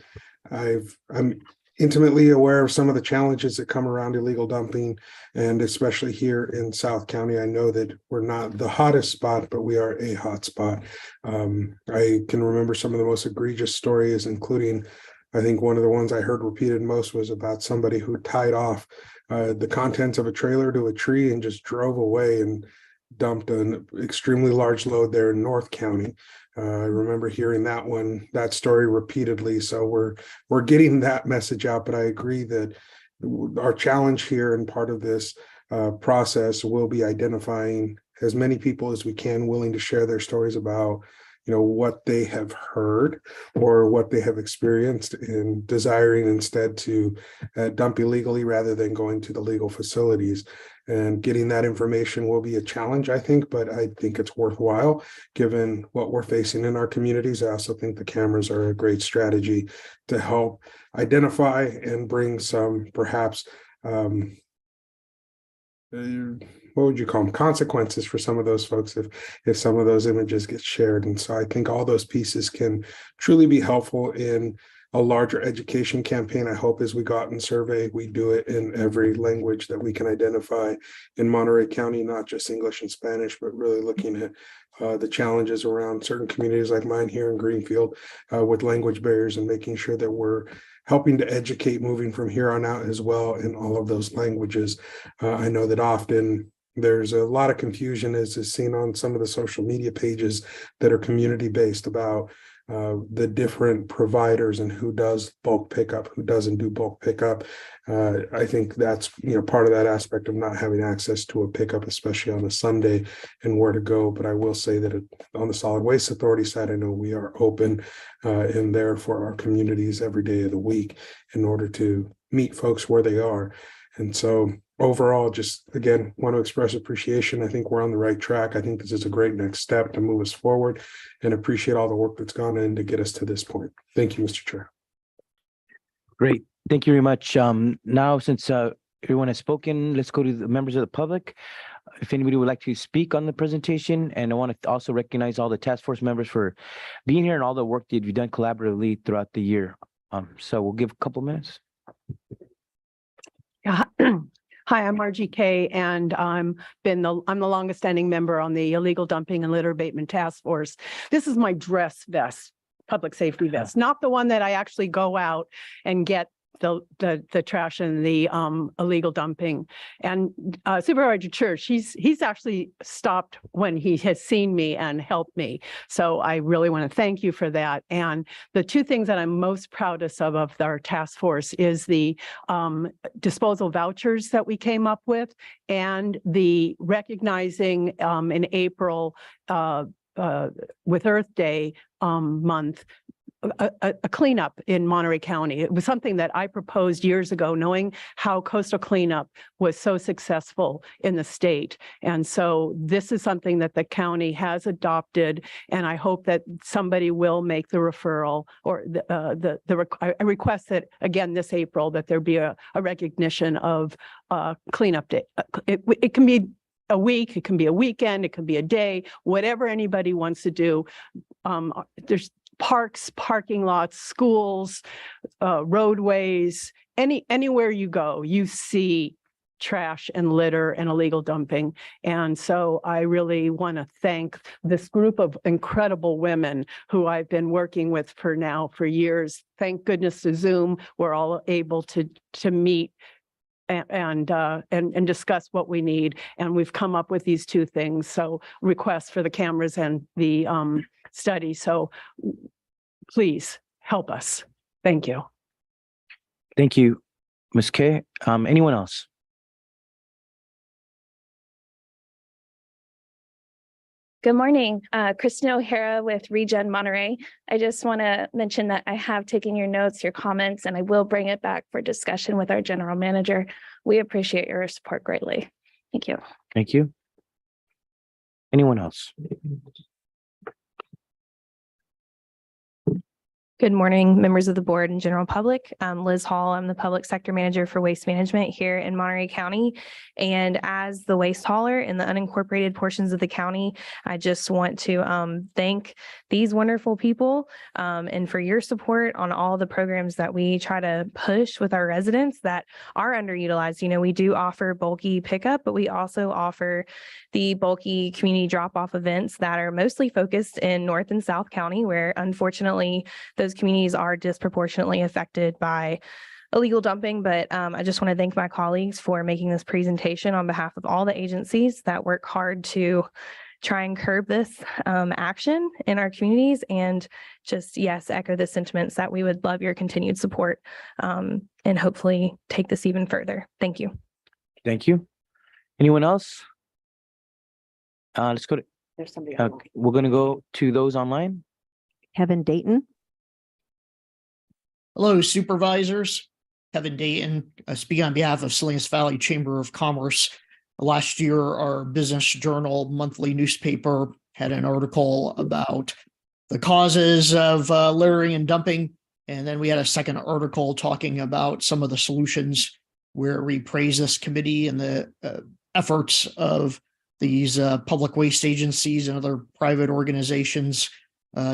I'm intimately aware of some of the challenges that come around illegal dumping, and especially here in South County. I know that we're not the hottest spot, but we are a hot spot. I can remember some of the most egregious stories, including, I think one of the ones I heard repeated most was about somebody who tied off the contents of a trailer to a tree and just drove away and dumped an extremely large load there in North County. I remember hearing that story repeatedly. So we're getting that message out, but I agree that our challenge here and part of this process will be identifying as many people as we can willing to share their stories about, you know, what they have heard or what they have experienced, and desiring instead to dump illegally rather than going to the legal facilities. And getting that information will be a challenge, I think, but I think it's worthwhile given what we're facing in our communities. I also think the cameras are a great strategy to help identify and bring some, perhaps, what would you call them, consequences for some of those folks if some of those images get shared. And so I think all those pieces can truly be helpful in a larger education campaign. I hope as we go out and survey, we do it in every language that we can identify in Monterey County, not just English and Spanish, but really looking at the challenges around certain communities like mine here in Greenfield with language barriers, and making sure that we're helping to educate moving from here on out as well in all of those languages. I know that often there's a lot of confusion, as is seen on some of the social media pages that are community-based, about the different providers and who does bulk pickup, who doesn't do bulk pickup. I think that's part of that aspect of not having access to a pickup, especially on a Sunday, and where to go. But I will say that on the Solid Waste Authority side, I know we are open in there for our communities every day of the week in order to meet folks where they are. And so overall, just again, want to express appreciation. I think we're on the right track. I think this is a great next step to move us forward, and appreciate all the work that's gone in to get us to this point. Thank you, Mr. Chair. Great. Thank you very much. Now, since everyone has spoken, let's go to the members of the public. If anybody would like to speak on the presentation, and I want to also recognize all the task force members for being here and all the work that you've done collaboratively throughout the year. So we'll give a couple minutes. Yeah. Hi, I'm RGK, and I'm the longest standing member on the Illegal Dumping and Litter Abatement Task Force. This is my dress vest, public safety vest, not the one that I actually go out and get the trash and the illegal dumping. And Supervisor Church, he's actually stopped when he has seen me and helped me. So I really want to thank you for that. And the two things that I'm most proudest of our task force is the disposal vouchers that we came up with, and the recognizing in April with Earth Day month, a cleanup in Monterey County. It was something that I proposed years ago, knowing how coastal cleanup was so successful in the state. And so this is something that the county has adopted, and I hope that somebody will make the referral, or I request that again this April that there be a recognition of cleanup day. It can be a week, it can be a weekend, it can be a day, whatever anybody wants to do. There's parks, parking lots, schools, roadways, anywhere you go, you see trash and litter and illegal dumping. And so I really want to thank this group of incredible women who I've been working with for years. Thank goodness to Zoom, we're all able to meet and discuss what we need. And we've come up with these two things. So requests for the cameras and the study. So please help us. Thank you. Thank you, Ms. Kay. Anyone else? Good morning, Kristen O'Hara with Regen Monterey. I just want to mention that I have taken your notes, your comments, and I will bring it back for discussion with our general manager. We appreciate your support greatly. Thank you. Thank you. Anyone else? Good morning, members of the board and general public. I'm Liz Hall. I'm the public sector manager for waste management here in Monterey County. And as the waste hauler in the unincorporated portions of the county, I just want to thank these wonderful people and for your support on all the programs that we try to push with our residents that are underutilized. You know, we do offer bulky pickup, but we also offer the bulky community drop-off events that are mostly focused in North and South County, where unfortunately those communities are disproportionately affected by illegal dumping. But I just want to thank my colleagues for making this presentation on behalf of all the agencies that work hard to try and curb this action in our communities, and just, yes, echo the sentiments that we would love your continued support and hopefully take this even further. Thank you. Thank you. Anyone else? Let's go to, There's somebody. we're going to go to those online. Kevin Dayton. Hello, supervisors. Kevin Dayton, speaking on behalf of Salinas Valley Chamber of Commerce. Last year, our Business Journal monthly newspaper had an article about the causes of littering and dumping. And then we had a second article talking about some of the solutions, where we praise this committee and the efforts of these public waste agencies and other private organizations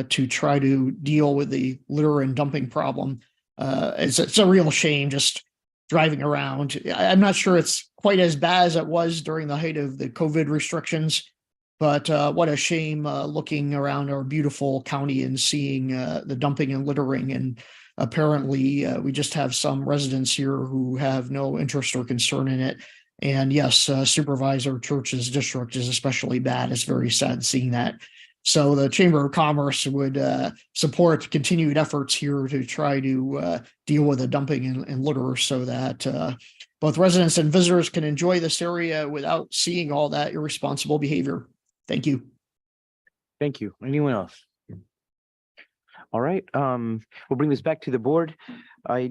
to try to deal with the litter and dumping problem. It's a real shame just driving around. I'm not sure it's quite as bad as it was during the height of the COVID restrictions, but what a shame looking around our beautiful county and seeing the dumping and littering. And apparently we just have some residents here who have no interest or concern in it. And yes, Supervisor Church's district is especially bad. It's very sad seeing that. So the Chamber of Commerce would support continued efforts here to try to deal with the dumping and litter so that both residents and visitors can enjoy this area without seeing all that irresponsible behavior. Thank you. Thank you. Anyone else? All right, we'll bring this back to the board. I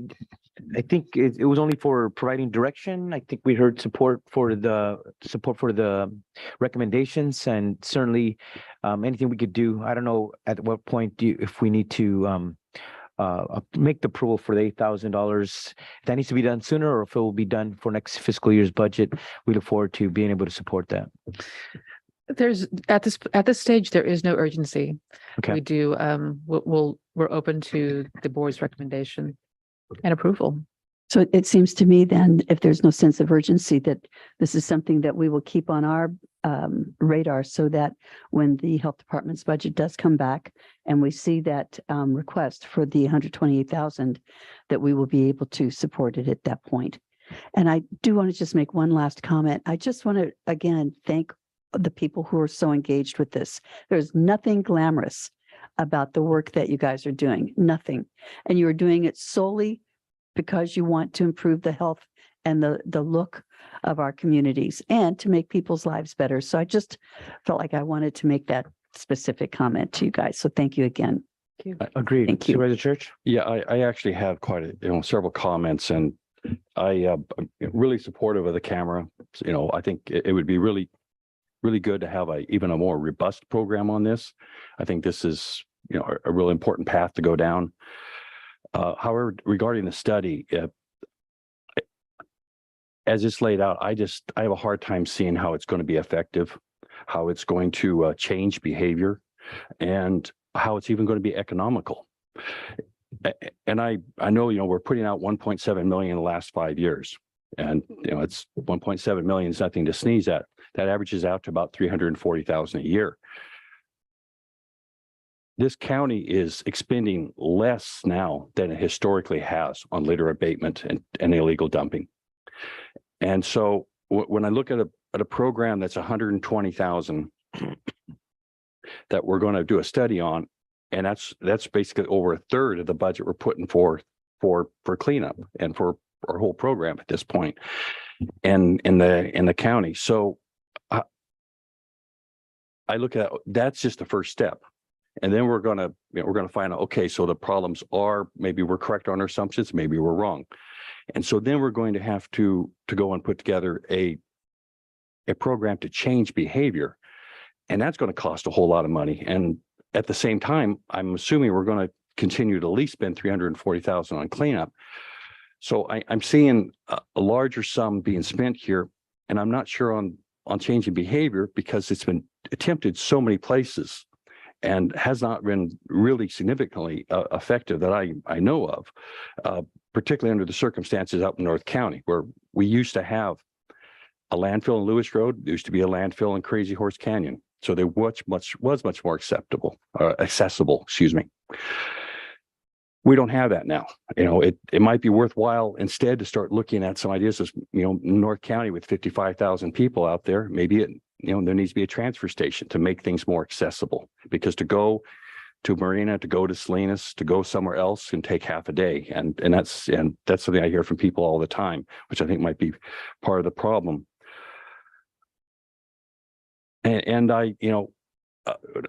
think it was only for providing direction. I think we heard support for the recommendations, and certainly anything we could do. I don't know at what point if we need to make the approval for the $8,000. If that needs to be done sooner, or if it will be done for next fiscal year's budget. We look forward to being able to support that. There's at this stage, there is no urgency. Okay. We do, we're open to the board's recommendation and approval. So it seems to me then, if there's no sense of urgency, that this is something that we will keep on our radar, so that when the health department's budget does come back and we see that request for the 128,000, that we will be able to support it at that point. And I do want to just make one last comment. I just want to again thank the people who are so engaged with this. There's nothing glamorous about the work that you guys are doing, nothing. And you are doing it solely because you want to improve the health and the look of our communities and to make people's lives better. So I just felt like I wanted to make that specific comment to you guys. So thank you again. Agreed. Thank you. Supervisor Church? Yeah, I actually have quite several comments, and I'm really supportive of the camera. I think it would be really good to have even a more robust program on this. I think this is, a really important path to go down. However, regarding the study, as it's laid out, I have a hard time seeing how it's going to be effective, how it's going to change behavior, and how it's even going to be economical. And I know, we're putting out 1.7 million in the last 5 years, and it's 1.7 million is nothing to sneeze at. That averages out to about 340,000 a year. This county is expending less now than it historically has on litter abatement and illegal dumping. And so when I look at a program that's 120,000 that we're going to do a study on, and that's basically over a third of the budget we're putting for cleanup and for our whole program at this point, and in the county. So I look at that's just the first step. And then we're gonna find out, okay, so the problems are, maybe we're correct on our assumptions, maybe we're wrong. And so then we're going to have to go and put together a program to change behavior. And that's going to cost a whole lot of money. And at the same time, I'm assuming we're going to continue to at least spend 340,000 on cleanup. So I'm seeing a larger sum being spent here, and I'm not sure on changing behavior because it's been attempted so many places and has not been really significantly effective that I know of, particularly under the circumstances out in North County, where we used to have a landfill in Lewis Road. There used to be a landfill in Crazy Horse Canyon. So there was much more accessible, excuse me. We don't have that now. It might be worthwhile instead to start looking at some ideas of, North County with 55,000 people out there. Maybe there needs to be a transfer station to make things more accessible, because to go to Marina, to go to Salinas, to go somewhere else can take half a day. And that's something I hear from people all the time, which I think might be part of the problem. And I,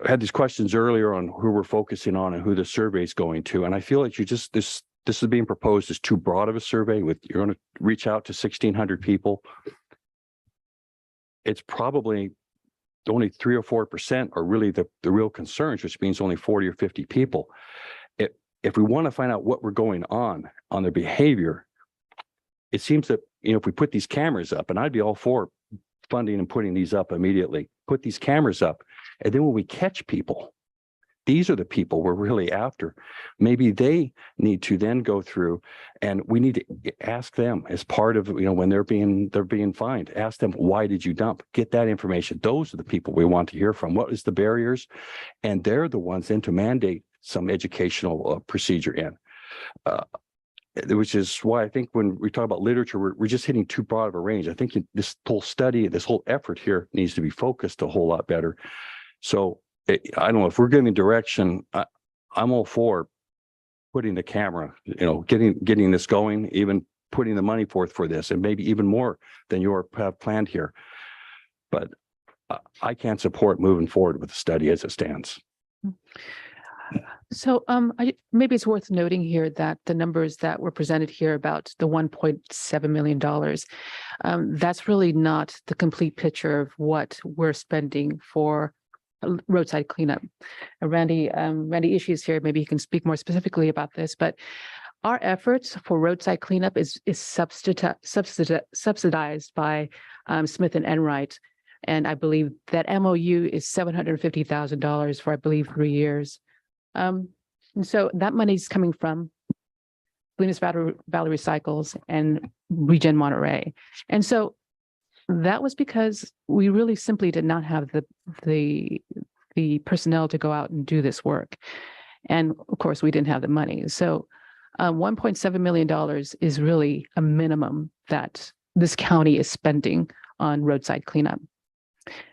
had these questions earlier on who we're focusing on and who the survey is going to. And I feel like this is being proposed as too broad of a survey. You're going to reach out to 1,600 people. It's probably only 3 or 4% are really the real concerns, which means only 40 or 50 people. If we want to find out what we're going on their behavior, it seems that, if we put these cameras up, and I'd be all for funding and putting these up immediately, put these cameras up. And then when we catch people, these are the people we're really after. Maybe they need to then go through, and we need to ask them as part of, when they're being fined, ask them, why did you dump? Get that information. Those are the people we want to hear from. What is the barriers? And they're the ones then to mandate some educational procedure in. Which is why I think when we talk about literature, we're just hitting too broad of a range. I think this whole study, this whole effort here needs to be focused a whole lot better. So I don't know if we're getting direction. I'm all for putting the camera, getting this going, even putting the money forth for this, and maybe even more than you have planned here. But I can't support moving forward with the study as it stands. So maybe it's worth noting here that the numbers that were presented here about the $1.7 million, that's really not the complete picture of what we're spending for roadside cleanup. Randy Issues here, maybe he can speak more specifically about this, but our efforts for roadside cleanup is subsidized by Smith and Enright. And I believe that MOU is $750,000 for, I believe, 3 years. And so that money is coming from Salinas Valley Recycles and Regen Monterey. And so that was because we really simply did not have the personnel to go out and do this work. And of course, we didn't have the money. So $1.7 million is really a minimum that this county is spending on roadside cleanup.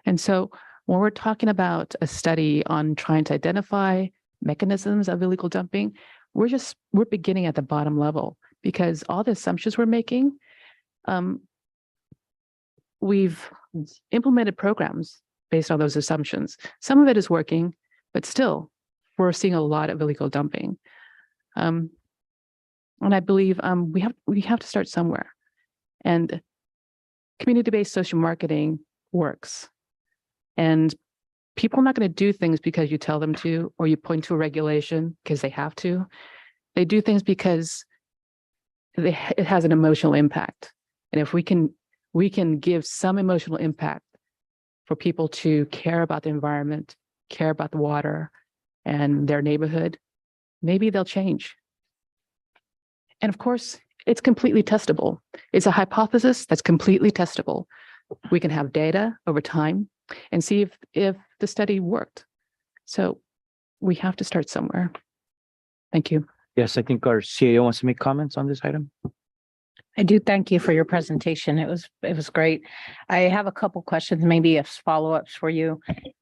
And so when we're talking about a study on trying to identify mechanisms of illegal dumping, we're beginning at the bottom level, because all the assumptions we're making, we've implemented programs based on those assumptions. Some of it is working, but still we're seeing a lot of illegal dumping. And I believe we have to start somewhere. And community-based social marketing works. And people are not going to do things because you tell them to, or you point to a regulation because they have to. They do things because it has an emotional impact. And if we can give some emotional impact for people to care about the environment, care about the water and their neighborhood, maybe they'll change. And of course, it's completely testable. It's a hypothesis that's completely testable. We can have data over time and see if the study worked. So we have to start somewhere. Thank you. Yes, I think our CAO wants to make comments on this item. I do thank you for your presentation. It was great. I have a couple questions, maybe as follow-ups for you.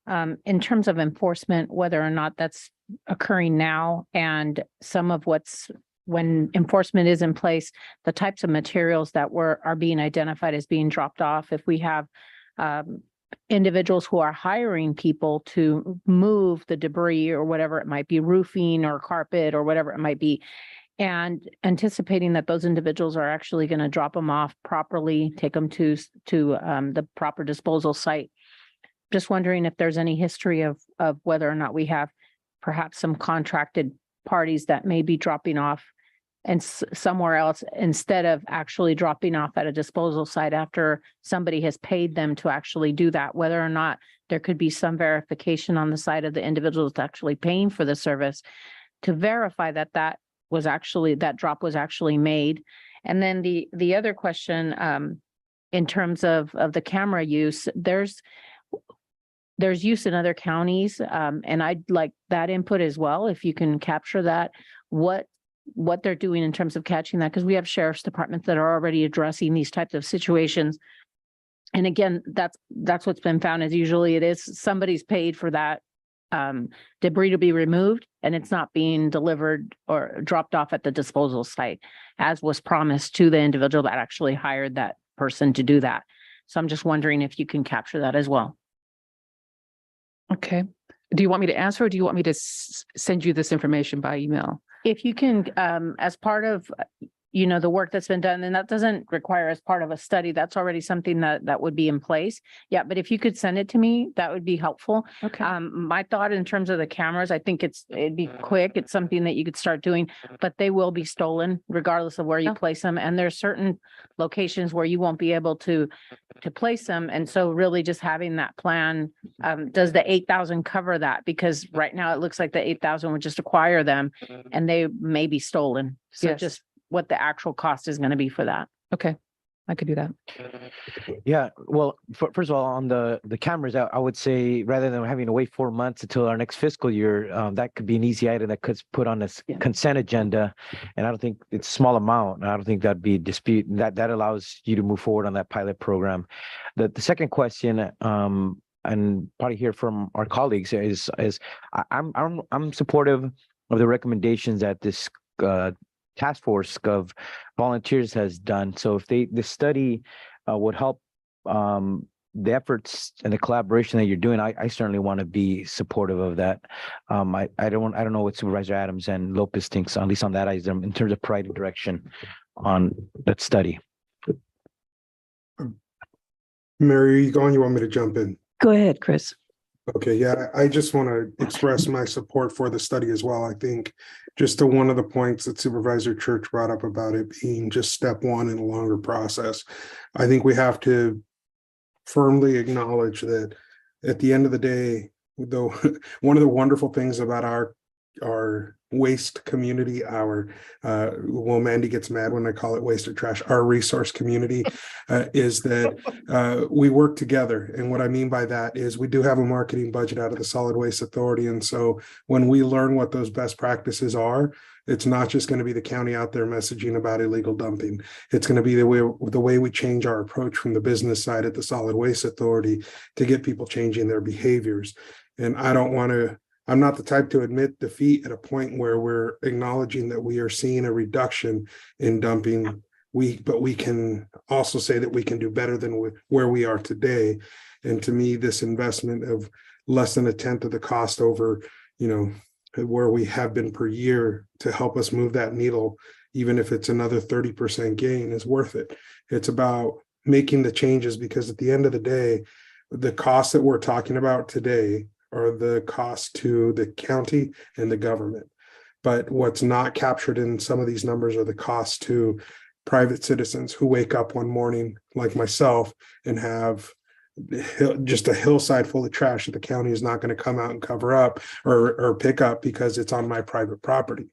In terms of enforcement, whether or not that's occurring now, and some of when enforcement is in place, the types of materials that are being identified as being dropped off. If we have individuals who are hiring people to move the debris or whatever it might be, roofing or carpet or whatever it might be, and anticipating that those individuals are actually going to drop them off properly, take them to the proper disposal site. Just wondering if there's any history of whether or not we have perhaps some contracted parties that may be dropping off and somewhere else instead of actually dropping off at a disposal site after somebody has paid them to actually do that, whether or not there could be some verification on the side of the individuals that's actually paying for the service to verify that that drop was actually made. And then the other question, in terms of the camera use, there's use in other counties, and I'd like that input as well, if you can capture that, what they're doing in terms of catching that, because we have sheriff's departments that are already addressing these types of situations. And again, that's what's been found, is usually it is somebody's paid for that debris to be removed, and it's not being delivered or dropped off at the disposal site as was promised to the individual that actually hired that person to do that. So I'm just wondering if you can capture that as well. Okay. Do you want me to answer, or do you want me to send you this information by email? If you can, as part of, the work that's been done, and that doesn't require as part of a study, that's already something that would be in place. Yeah, but if you could send it to me, that would be helpful. Okay. My thought in terms of the cameras, I think it'd be quick. It's something that you could start doing, but they will be stolen regardless of where you place them. And there's certain locations where you won't be able to place them. And so really just having that plan, does the 8,000 cover that? Because right now it looks like the 8,000 would just acquire them and they may be stolen. So Yes. just what the actual cost is going to be for that. Okay. I could do that. Yeah, well, first of all, on the cameras, I would say rather than having to wait 4 months until our next fiscal year, that could be an easy item that could put on this consent agenda. And I don't think it's a small amount. And I don't think that'd be a dispute. That allows you to move forward on that pilot program. The second question, and probably hear from our colleagues is I'm supportive of the recommendations that this task force of volunteers has done. So if the study would help the efforts and the collaboration that you're doing, I certainly want to be supportive of that. I don't know what Supervisor Adams and Lopez thinks, at least on that item, in terms of providing direction on that study. Mary, are you going? You want me to jump in? Go ahead, Chris. Okay, yeah, I just want to express my support for the study as well. I think just to one of the points that Supervisor Church brought up about it being just step one in a longer process. I think we have to firmly acknowledge that at the end of the day, though, one of the wonderful things about our waste community, well, Mandy gets mad when I call it waste or trash, our resource community, is that we work together. And what I mean by that is we do have a marketing budget out of the Solid Waste Authority. And so when we learn what those best practices are, it's not just going to be the county out there messaging about illegal dumping. It's going to be the way we change our approach from the business side at the Solid Waste Authority to get people changing their behaviors. And I'm not the type to admit defeat at a point where we're acknowledging that we are seeing a reduction in dumping. But we can also say that we can do better than where we are today. And to me, this investment of less than a tenth of the cost over, where we have been per year to help us move that needle, even if it's another 30% gain, is worth it. It's about making the changes, because at the end of the day, the costs that we're talking about today are the cost to the county and the government. But what's not captured in some of these numbers are the costs to private citizens who wake up one morning like myself and have just a hillside full of trash that the county is not going to come out and cover up or pick up because it's on my private property.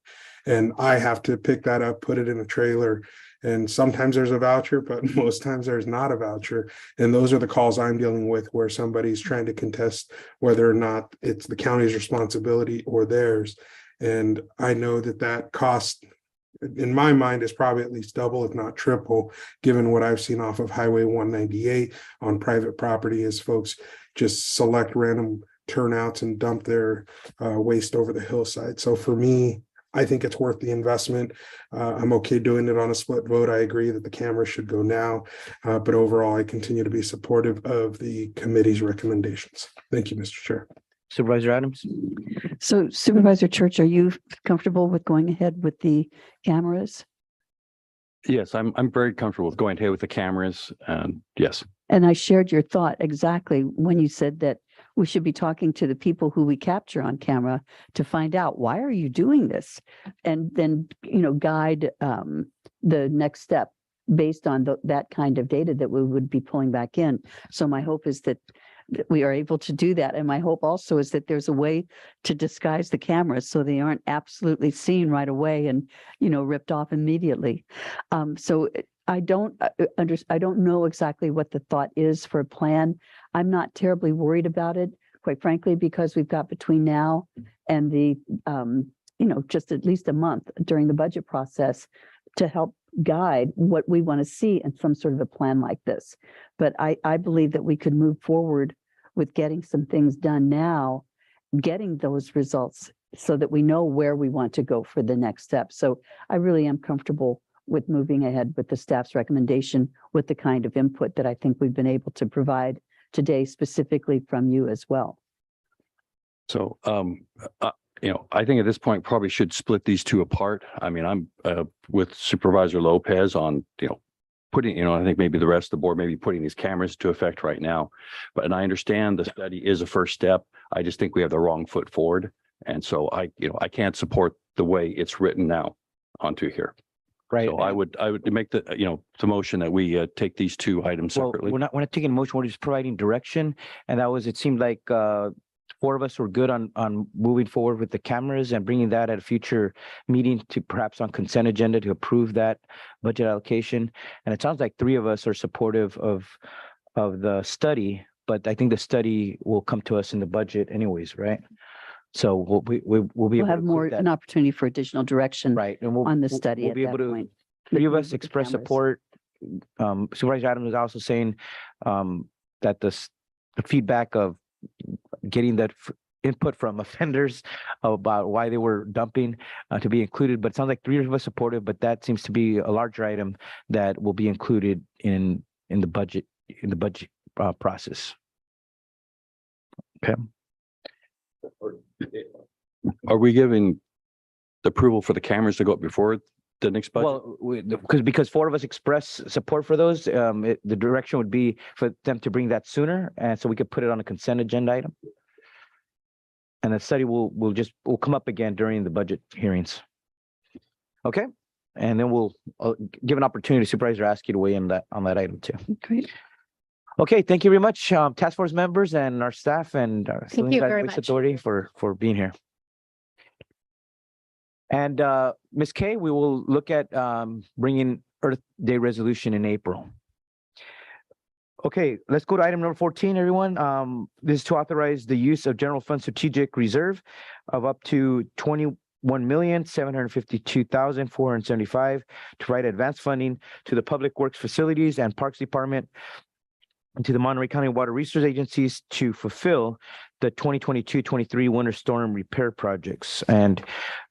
And I have to pick that up, put it in a trailer. And sometimes there's a voucher, but most times there's not a voucher. And those are the calls I'm dealing with, where somebody's trying to contest whether or not it's the county's responsibility or theirs. And I know that cost, in my mind, is probably at least double, if not triple, given what I've seen off of Highway 198 on private property, as folks just select random turnouts and dump their waste over the hillside. So for me, I think it's worth the investment. I'm okay doing it on a split vote. I agree that the camera should go now, but overall, I continue to be supportive of the committee's recommendations. Thank you, Mr. Chair. Supervisor Adams? So Supervisor Church, are you comfortable with going ahead with the cameras? Yes, I'm very comfortable with going ahead with the cameras. Yes. And I shared your thought exactly when you said that we should be talking to the people who we capture on camera to find out, why are you doing this? And then, guide the next step based on that kind of data that we would be pulling back in. So my hope is that we are able to do that. And my hope also is that there's a way to disguise the cameras so they aren't absolutely seen right away and, ripped off immediately. So I don't know exactly what the thought is for a plan. I'm not terribly worried about it, quite frankly, because we've got between now and the, just at least a month during the budget process to help guide what we want to see in some sort of a plan like this. But I believe that we could move forward with getting some things done now, getting those results so that we know where we want to go for the next step. So I really am comfortable with moving ahead with the staff's recommendation with the kind of input that I think we've been able to provide today, specifically from you as well. So, I think at this point probably should split these two apart. I mean, I'm with Supervisor Lopez on, putting, I think maybe the rest of the board may be putting these cameras to effect right now. And I understand the study is a first step. I just think we have the wrong foot forward. And so I can't support the way it's written now onto here. Right. So I would make the, the motion that we take these two items separately. We're not taking a motion, we're just providing direction. And it seemed like four of us were good on moving forward with the cameras and bringing that at a future meeting to perhaps on consent agenda to approve that budget allocation. And it sounds like three of us are supportive of the study, but I think the study will come to us in the budget anyways, right? So we'll be We'll able have to more, include that. an opportunity for additional direction Right, and on the study we'll at be able that to. point. Three of With us the express cameras. support. Supervisor Adams was also saying that the feedback of getting that input from offenders about why they were dumping to be included, but it sounds like three of us supportive, but that seems to be a larger item that will be included in the budget process. Okay. Are we giving approval for the cameras to go up before the next budget? Well, because four of us express support for those, the direction would be for them to bring that sooner, and so we could put it on a consent agenda item. And the study will come up again during the budget hearings. Okay, and then we'll give an opportunity to Supervisor Askew to weigh in on that item too. Great. Okay, thank you very much, task force members and our staff and Thank you very Waste much. Authority for being here. And Ms. Kay, we will look at bringing Earth Day resolution in April. Okay, let's go to item number 14, everyone. This is to authorize the use of general fund strategic reserve of up to 21,752,475 to provide advance funding to the Public Works Facilities and Parks Department and to the Monterey County Water Resource Agencies to fulfill the 2022-23 winter storm repair projects. And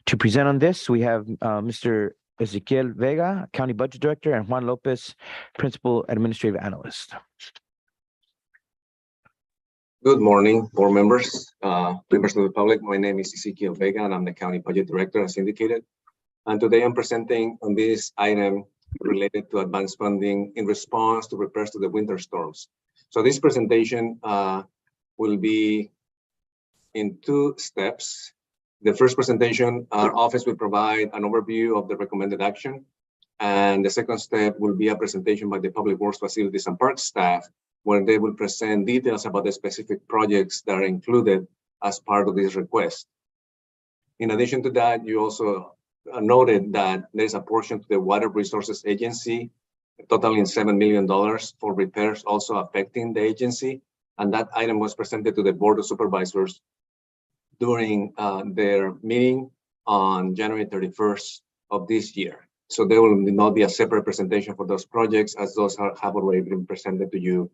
to present on this, we have Mr. Ezequiel Vega, County Budget Director, and Juan Lopez, Principal Administrative Analyst. Good morning, board members, members of the public. My name is Ezequiel Vega, and I'm the County Budget Director, as indicated. And today I'm presenting on this item related to advanced funding in response to repairs to the winter storms. So this presentation will be in two steps. The first presentation, our office will provide an overview of the recommended action. And the second step will be a presentation by the Public Works Facilities and Parks staff, where they will present details about the specific projects that are included as part of this request. In addition to that, you also noted that there's a portion to the Water Resources Agency, totaling $7 million for repairs also affecting the agency. And that item was presented to the Board of Supervisors during their meeting on January 31st of this year. So there will not be a separate presentation for those projects, as those have already been presented to you.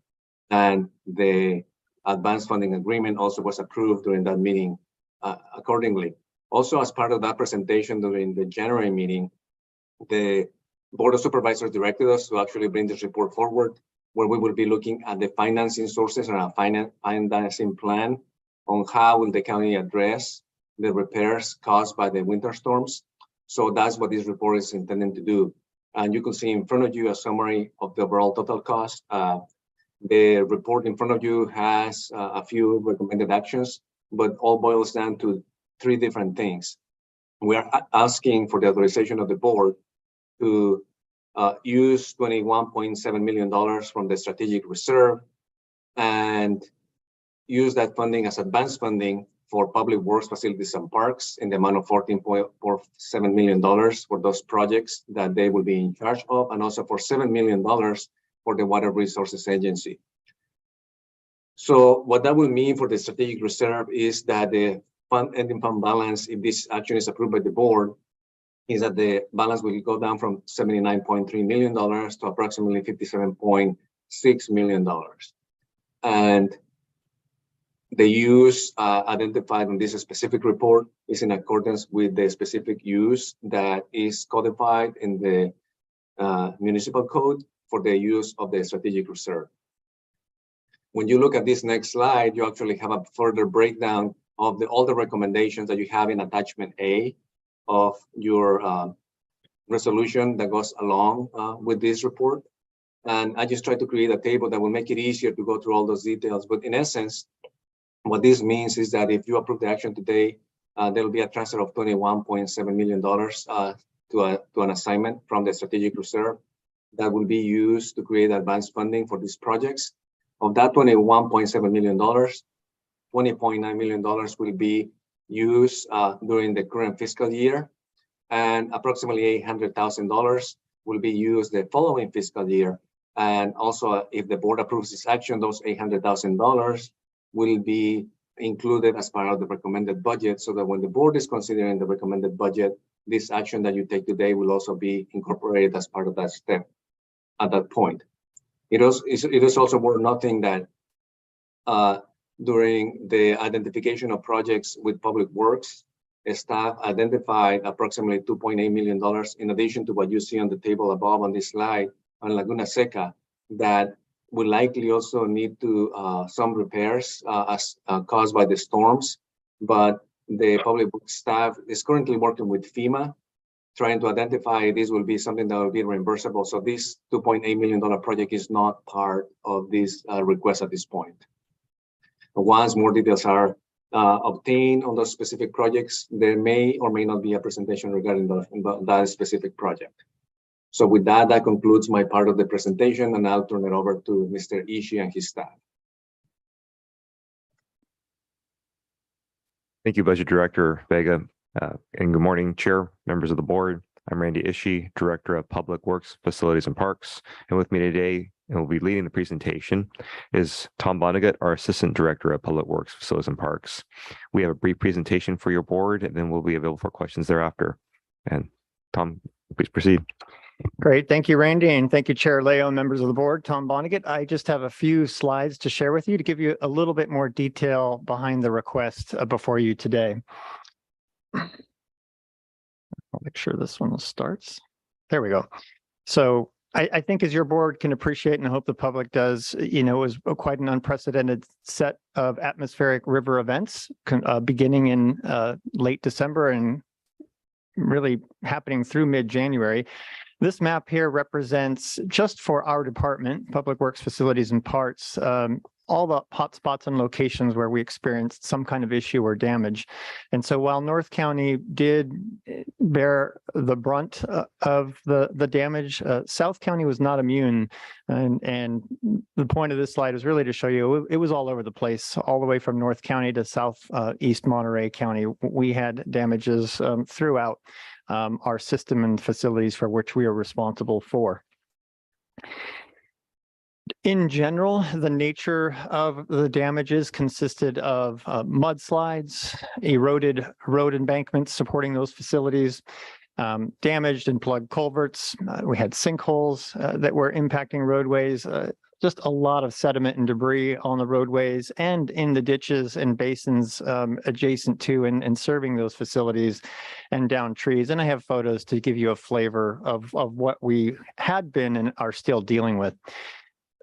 And the advanced funding agreement also was approved during that meeting accordingly. Also, as part of that presentation during the January meeting, the Board of Supervisors directed us to actually bring this report forward, where we will be looking at the financing sources and a financing plan on how will the county address the repairs caused by the winter storms. So that's what this report is intended to do. And you can see in front of you a summary of the overall total cost. The report in front of you has a few recommended actions, but all boils down to three different things. We are asking for the authorization of the board to use $21.7 million from the strategic reserve and use that funding as advanced funding for Public Works, Facilities, and Parks in the amount of $14.47 million for those projects that they will be in charge of, and also for $7 million for the Water Resources Agency. So what that will mean for the strategic reserve is that the ending fund balance, if this action is approved by the board, is that the balance will go down from $79.3 million to approximately $57.6 million. And the use identified in this specific report is in accordance with the specific use that is codified in the municipal code for the use of the strategic reserve. When you look at this next slide, you actually have a further breakdown of all the recommendations that you have in attachment A of your resolution that goes along with this report. And I just tried to create a table that will make it easier to go through all those details. But in essence, what this means is that if you approve the action today, there will be a transfer of $21.7 million to an assignment from the strategic reserve that will be used to create advanced funding for these projects. Of that $21.7 million, $20.9 million will be used during the current fiscal year, and approximately $800,000 will be used the following fiscal year. And also, if the board approves this action, those $800,000 will be included as part of the recommended budget, so that when the board is considering the recommended budget, this action that you take today will also be incorporated as part of that step at that point. It is also worth noting that during the identification of projects with Public Works, staff identified approximately $2.8 million in addition to what you see on the table above on this slide on Laguna Seca, that will likely also need to some repairs as caused by the storms. But the Public Works staff is currently working with FEMA, trying to identify this will be something that will be reimbursable. So this $2.8 million project is not part of this request at this point. Once more details are obtained on those specific projects, there may or may not be a presentation regarding that specific project. So with that, that concludes my part of the presentation, and I'll turn it over to Mr. Ishii and his staff. Thank you, Budget Director Vega, and good morning, Chair, members of the board. I'm Randy Ishii, Director of Public Works, Facilities and Parks, and with me today, and will be leading the presentation, is Tom Vonnegut, our Assistant Director of Public Works, Facilities and Parks. We have a brief presentation for your board, and then we'll be available for questions thereafter. And Tom, please proceed. Great. Thank you, Randy. And thank you, Chair Leo and members of the board. Tom Vonnegut. I just have a few slides to share with you to give you a little bit more detail behind the request before you today. I'll make sure this one starts. There we go. So I think as your board can appreciate, and I hope the public does, you know, it was quite an unprecedented set of atmospheric river events beginning in late December and really happening through mid-January. This map here represents, just for our department, Public Works, Facilities and Parks, all the hot spots and locations where we experienced some kind of issue or damage. And so while North County did bear the brunt of the damage, South County was not immune. And the point of this slide is really to show you it was all over the place, all the way from North County to Southeast Monterey County. We had damages throughout our system and facilities for which we are responsible for. In general, the nature of the damages consisted of mudslides, eroded road embankments supporting those facilities, damaged and plugged culverts. We had sinkholes that were impacting roadways, just a lot of sediment and debris on the roadways and in the ditches and basins adjacent to and serving those facilities, and down trees. And I have photos to give you a flavor of what we had been and are still dealing with.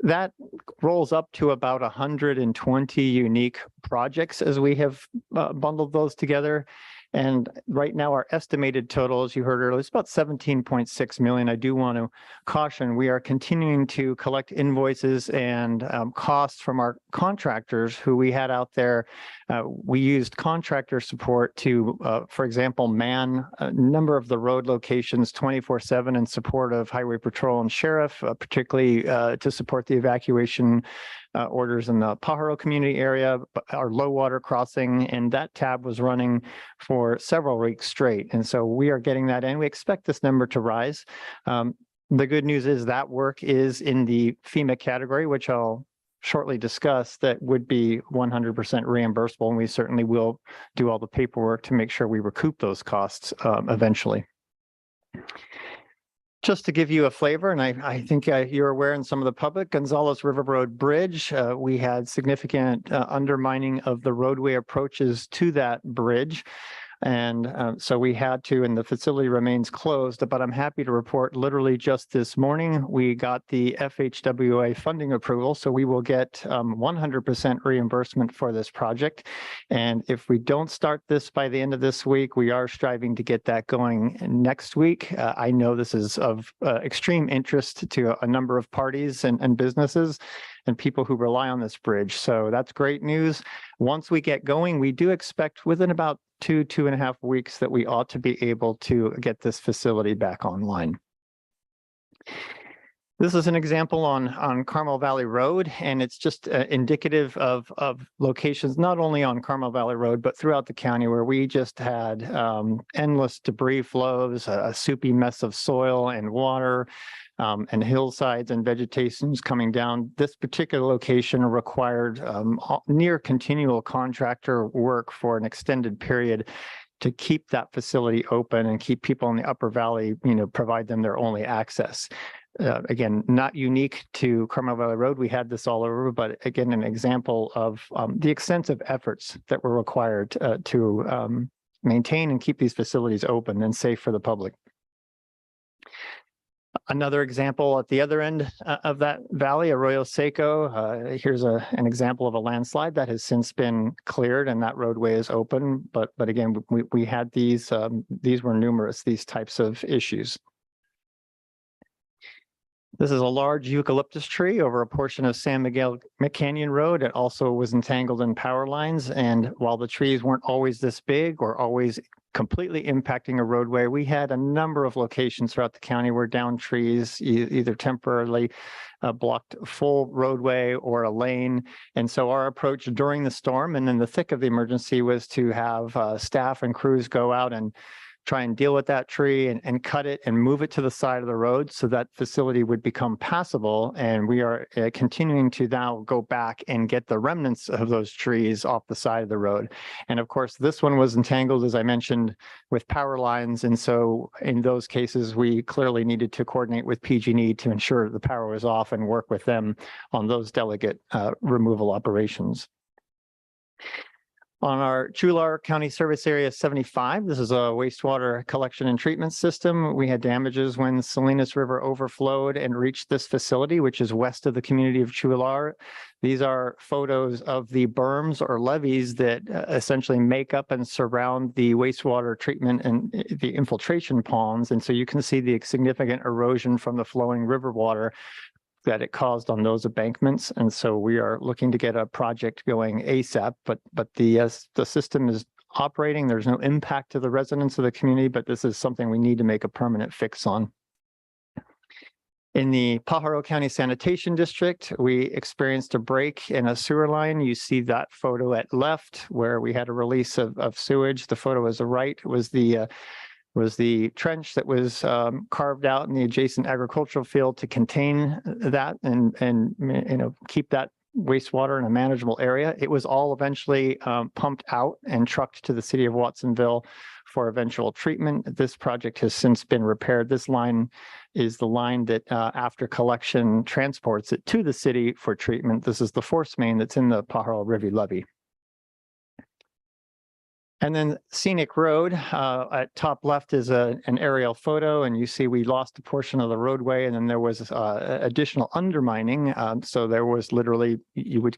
That rolls up to about 120 unique projects as we have bundled those together. And right now, our estimated total, as you heard earlier, is about 17.6 million. I do want to caution, we are continuing to collect invoices and costs from our contractors who we had out there. We used contractor support to, for example, man a number of the road locations 24/7 in support of Highway Patrol and Sheriff, particularly to support the evacuation orders in the Pajaro community area, our low water crossing, and that tab was running for several weeks straight. And so we are getting that in. We expect this number to rise. The good news is that work is in the FEMA category, which I'll shortly discuss, that would be 100% reimbursable, and we certainly will do all the paperwork to make sure we recoup those costs eventually. Just to give you a flavor, and I think you're aware in some of the public, Gonzales River Road Bridge, we had significant undermining of the roadway approaches to that bridge. And so we had to, and the facility remains closed, but I'm happy to report literally just this morning, we got the FHWA funding approval. So we will get 100% reimbursement for this project. And if we don't start this by the end of this week, we are striving to get that going next week. I know this is of extreme interest to a number of parties and businesses and people who rely on this bridge. So that's great news. Once we get going, we do expect within about 2.5 weeks that we ought to be able to get this facility back online. This is an example on Carmel Valley Road, and it's just indicative of locations not only on Carmel Valley Road, but throughout the county where we just had endless debris flows, a soupy mess of soil and water, and hillsides and vegetations coming down. This particular location required near continual contractor work for an extended period to keep that facility open and keep people in the upper valley, provide them their only access. Again, not unique to Carmel Valley Road. We had this all over, but again, an example of the extensive efforts that were required to maintain and keep these facilities open and safe for the public. Another example at the other end of that valley, Arroyo Seco. Here's an example of a landslide that has since been cleared and that roadway is open. But again, we had these were numerous, these types of issues. This is a large eucalyptus tree over a portion of San Miguel Canyon Road. It also was entangled in power lines. And while the trees weren't always this big or always completely impacting a roadway, we had a number of locations throughout the county where downed trees either temporarily blocked a full roadway or a lane. And so our approach during the storm and in the thick of the emergency was to have staff and crews go out and try and deal with that tree and cut it and move it to the side of the road so that facility would become passable. And we are continuing to now go back and get the remnants of those trees off the side of the road. And of course, this one was entangled, as I mentioned, with power lines. And so in those cases, we clearly needed to coordinate with PG&E to ensure the power was off and work with them on those delicate removal operations. On our Chular County Service Area 75, this is a wastewater collection and treatment system. We had damages when Salinas River overflowed and reached this facility, which is west of the community of Chular. These are photos of the berms or levees that essentially make up and surround the wastewater treatment and the infiltration ponds. And so you can see the significant erosion from the flowing river water that it caused on those embankments. And so we are looking to get a project going ASAP, but the system is operating. There's no impact to the residents of the community, but this is something we need to make a permanent fix on. In the Pajaro County Sanitation District, we experienced a break in a sewer line. You see that photo at left where we had a release of sewage. The photo at the right was the trench that was carved out in the adjacent agricultural field to contain that and keep that wastewater in a manageable area. It was all eventually pumped out and trucked to the city of Watsonville for eventual treatment. This project has since been repaired. This line is the line that after collection transports it to the city for treatment. This is the force main that's in the Pajaro River levee. And then Scenic Road, at top left is an aerial photo, and you see we lost a portion of the roadway, and then there was additional undermining. So there was literally,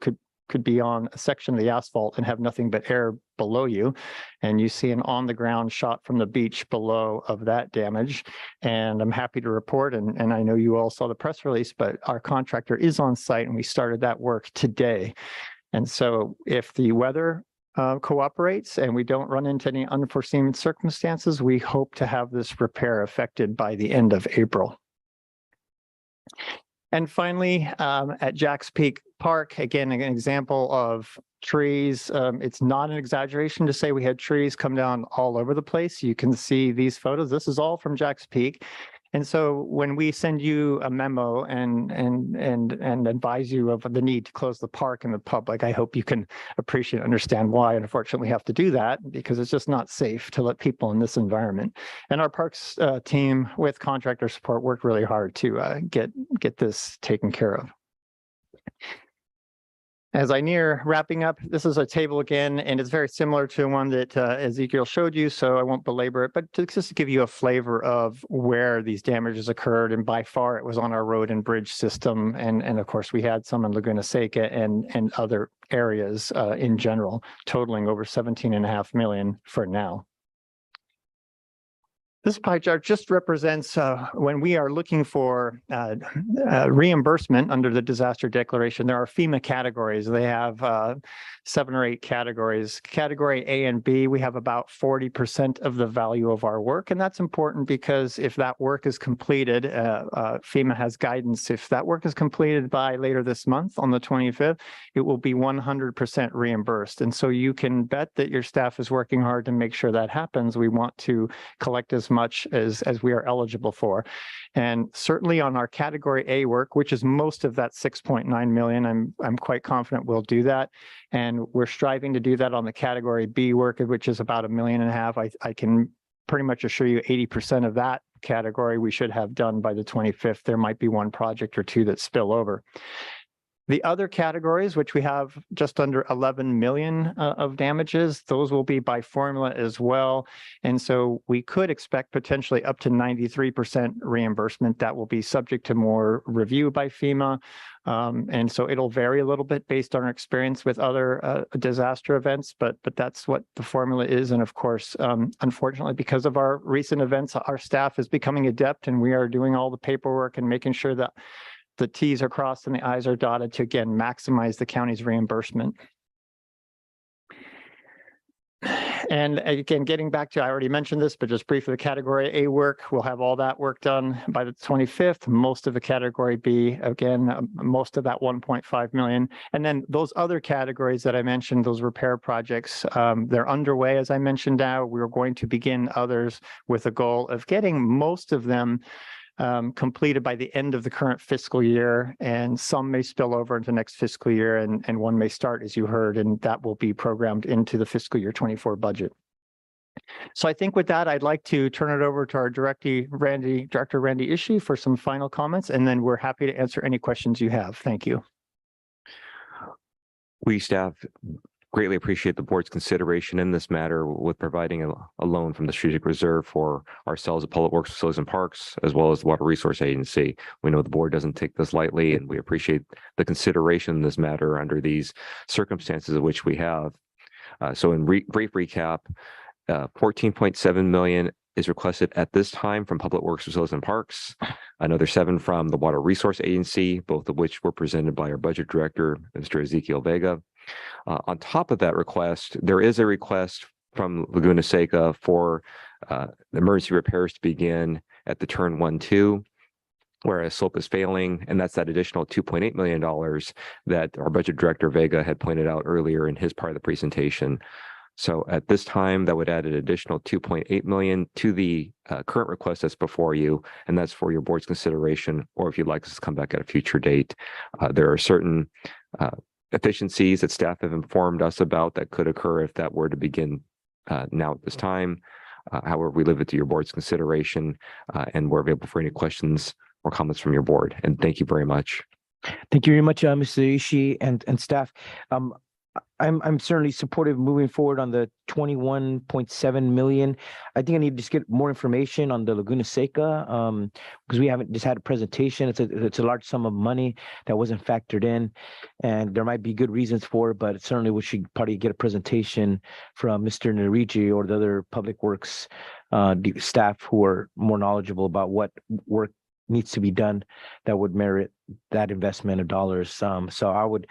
could be on a section of the asphalt and have nothing but air below you. And you see an on-the-ground shot from the beach below of that damage. And I'm happy to report, and I know you all saw the press release, but our contractor is on site, and we started that work today. And so if the weather cooperates and we don't run into any unforeseen circumstances, we hope to have this repair effected by the end of April. And finally, at Jack's Peak Park, again, an example of trees. It's not an exaggeration to say we had trees come down all over the place. You can see these photos. This is all from Jack's Peak. And so when we send you a memo and advise you of the need to close the park and the public, I hope you can appreciate and understand why. And unfortunately, we have to do that because it's just not safe to let people in this environment. And our parks team with contractor support worked really hard to get this taken care of. As I near wrapping up, this is a table again, and it's very similar to one that Ezekiel showed you, so I won't belabor it, but just to give you a flavor of where these damages occurred, and by far it was on our road and bridge system, and of course we had some in Laguna Seca and other areas in general, totaling over 17.5 million for now. This pie chart just represents when we are looking for reimbursement under the disaster declaration. There are FEMA categories. They have 7 or 8 categories. Category A and B, we have about 40% of the value of our work. And that's important because if that work is completed, FEMA has guidance. If that work is completed by later this month on the 25th, it will be 100% reimbursed. And so you can bet that your staff is working hard to make sure that happens. We want to collect as much as we are eligible for. And certainly on our category A work, which is most of that 6.9 million, I'm quite confident we'll do that. And we're striving to do that on the category B work, which is about $1.5 million. I can pretty much assure you 80% of that category we should have done by the 25th. There might be one project or two that spill over. The other categories, which we have just under 11 million of damages, those will be by formula as well. And so we could expect potentially up to 93% reimbursement. That will be subject to more review by FEMA. And so it'll vary a little bit based on our experience with other disaster events, but that's what the formula is. And of course, unfortunately, because of our recent events, our staff is becoming adept and we are doing all the paperwork and making sure that the T's are crossed and the I's are dotted to, again, maximize the county's reimbursement. And again, getting back to, I already mentioned this, but just briefly, the category A work, we'll have all that work done by the 25th. Most of the category B, again, most of that 1.5 million. And then those other categories that I mentioned, those repair projects, they're underway, as I mentioned now. We're going to begin others with a goal of getting most of them completed by the end of the current fiscal year, and some may spill over into next fiscal year, and one may start, as you heard, and that will be programmed into the fiscal year 24 budget. So I think with that, I'd like to turn it over to our Director Randy Ishii for some final comments, and then we're happy to answer any questions you have. Thank you. We staff greatly appreciate the board's consideration in this matter with providing a loan from the strategic reserve for ourselves at Public Works Facilities and Parks, as well as the Water Resource Agency. We know the board doesn't take this lightly, and we appreciate the consideration in this matter under these circumstances of which we have. So in brief recap, 14.7 million is requested at this time from Public Works Facilities and Parks, another 7 from the Water Resource Agency, both of which were presented by our budget director, Mr. Ezekiel Vega. On top of that request, there is a request from Laguna Seca for emergency repairs to begin at the turn 1-2, where a slope is failing, and that's that additional $2.8 million that our budget director Vega had pointed out earlier in his part of the presentation. So at this time, that would add an additional 2.8 million to the current request that's before you, and that's for your board's consideration, or if you'd like us to come back at a future date. There are certain efficiencies that staff have informed us about that could occur if that were to begin now at this time. However, we leave it to your board's consideration, and we're available for any questions or comments from your board. And thank you very much. Thank you very much, Mr. Ishii and staff. I'm certainly supportive moving forward on the 21.7 million. I think I need to just get more information on the Laguna Seca because we haven't just had a presentation. It's a large sum of money that wasn't factored in, and there might be good reasons for it, but certainly we should probably get a presentation from Mr. Nariji or the other Public Works staff who are more knowledgeable about what work needs to be done that would merit that investment of dollars. So I would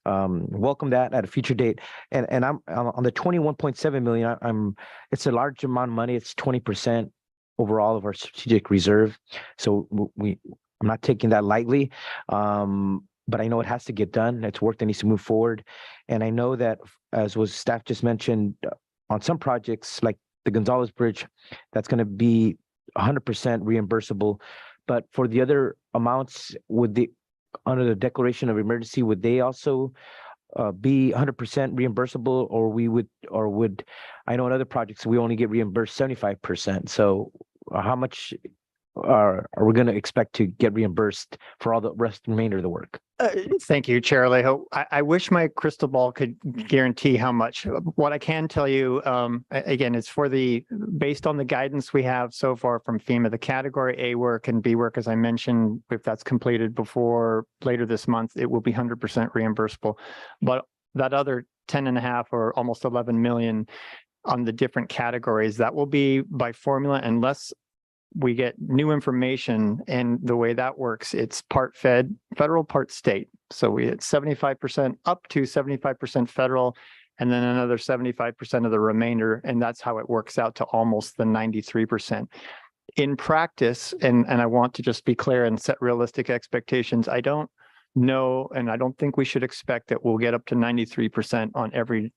welcome that at a future date. And I'm on the 21.7 million. It's a large amount of money. It's 20% overall of our strategic reserve. So I'm not taking that lightly. But I know it has to get done. It's work that needs to move forward. And I know that, as was staff just mentioned, on some projects like the Gonzalez Bridge, that's going to be 100% reimbursable. But for the other amounts, under the declaration of emergency, would they also be 100% reimbursable, or would I know in other projects we only get reimbursed 75%? So how much are we going to expect to get reimbursed for all the remainder of the work? Thank you, Chair Alejo. I wish my crystal ball could guarantee how much. What I can tell you, again, it's based on the guidance we have so far from FEMA, the category A work and B work, as I mentioned, if that's completed before later this month, it will be 100% reimbursable. But that other 10.5 or almost 11 million on the different categories. That will be by formula unless we get new information, and the way that works, it's part federal, part state. So we had 75% up to 75% federal, and then another 75% of the remainder. And that's how it works out to almost the 93%. In practice, and I want to just be clear and set realistic expectations, I don't know, and I don't think we should expect that we'll get up to 93% on every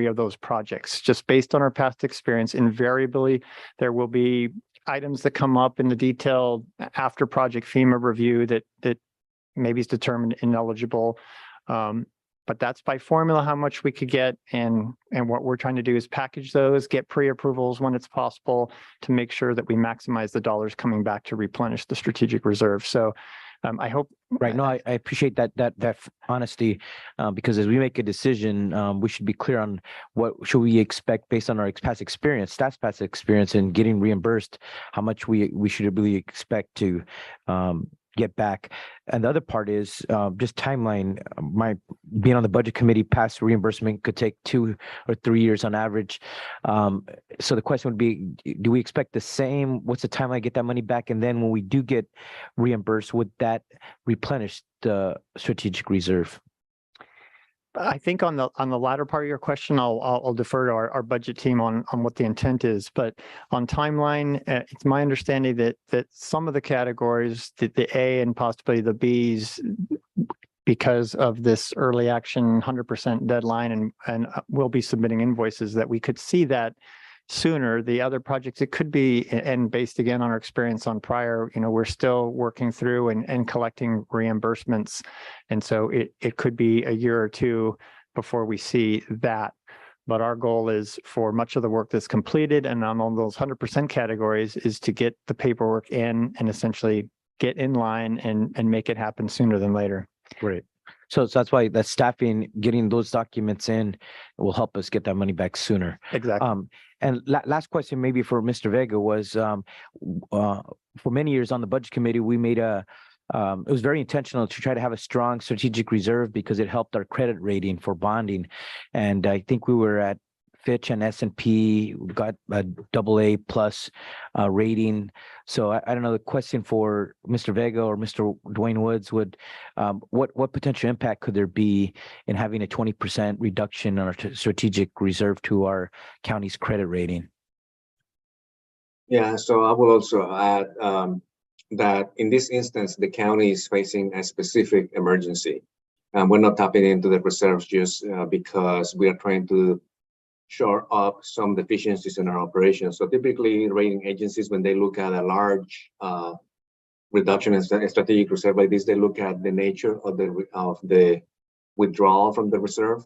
of those projects. Just based on our past experience, invariably, there will be items that come up in the detailed after project FEMA review that maybe is determined ineligible. But that's by formula how much we could get. And what we're trying to do is package those, get pre-approvals when it's possible to make sure that we maximize the dollars coming back to replenish the strategic reserve. So I hope. Right. No, I appreciate that honesty, because as we make a decision, we should be clear on what should we expect based on our past experience, staff's past experience in getting reimbursed, how much we should really expect to get back. And the other part is just timeline. My being on the budget committee, past reimbursement could take 2 or 3 years on average. So the question would be, do we expect the same? What's the timeline to get that money back? And then when we do get reimbursed, would that replenish the strategic reserve? I think on the latter part of your question, I'll defer to our budget team on what the intent is. But on timeline, it's my understanding that some of the categories, the A and possibly the Bs, because of this early action 100% deadline, and we'll be submitting invoices, that we could see that sooner. The other projects, it could be, and based again on our experience on prior, we're still working through and collecting reimbursements. And so it could be a year or two before we see that. But our goal is for much of the work that's completed and on all those 100% categories is to get the paperwork in and essentially get in line and make it happen sooner than later. Great. So that's why that staffing, getting those documents in will help us get that money back sooner. Exactly. And last question, maybe for Mr. Vega, was for many years on the budget committee, we made it was very intentional to try to have a strong strategic reserve because it helped our credit rating for bonding. And I think we were at Fitch and S&P got a AA plus rating. So I don't know, the question for Mr. Vega or Mr. Dwayne Woods would, what potential impact could there be in having a 20% reduction on our strategic reserve to our county's credit rating? Yeah, so I will also add that in this instance, the county is facing a specific emergency. We're not tapping into the reserves just because we are trying to shore up some deficiencies in our operations. So typically rating agencies, when they look at a large reduction in strategic reserve like this, they look at the nature of the withdrawal from the reserve.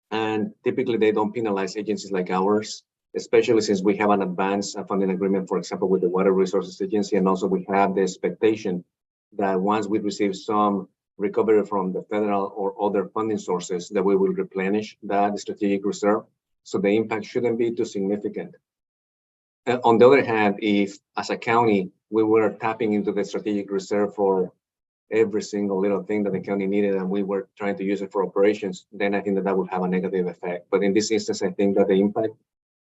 And typically they don't penalize agencies like ours, especially since we have an advanced funding agreement, for example, with the Water Resources Agency. And also we have the expectation that once we receive some recovery from the federal or other funding sources, that we will replenish that strategic reserve. So the impact shouldn't be too significant. On the other hand, if as a county, we were tapping into the strategic reserve for every single little thing that the county needed and we were trying to use it for operations, then I think that would have a negative effect. But in this instance, I think that the impact,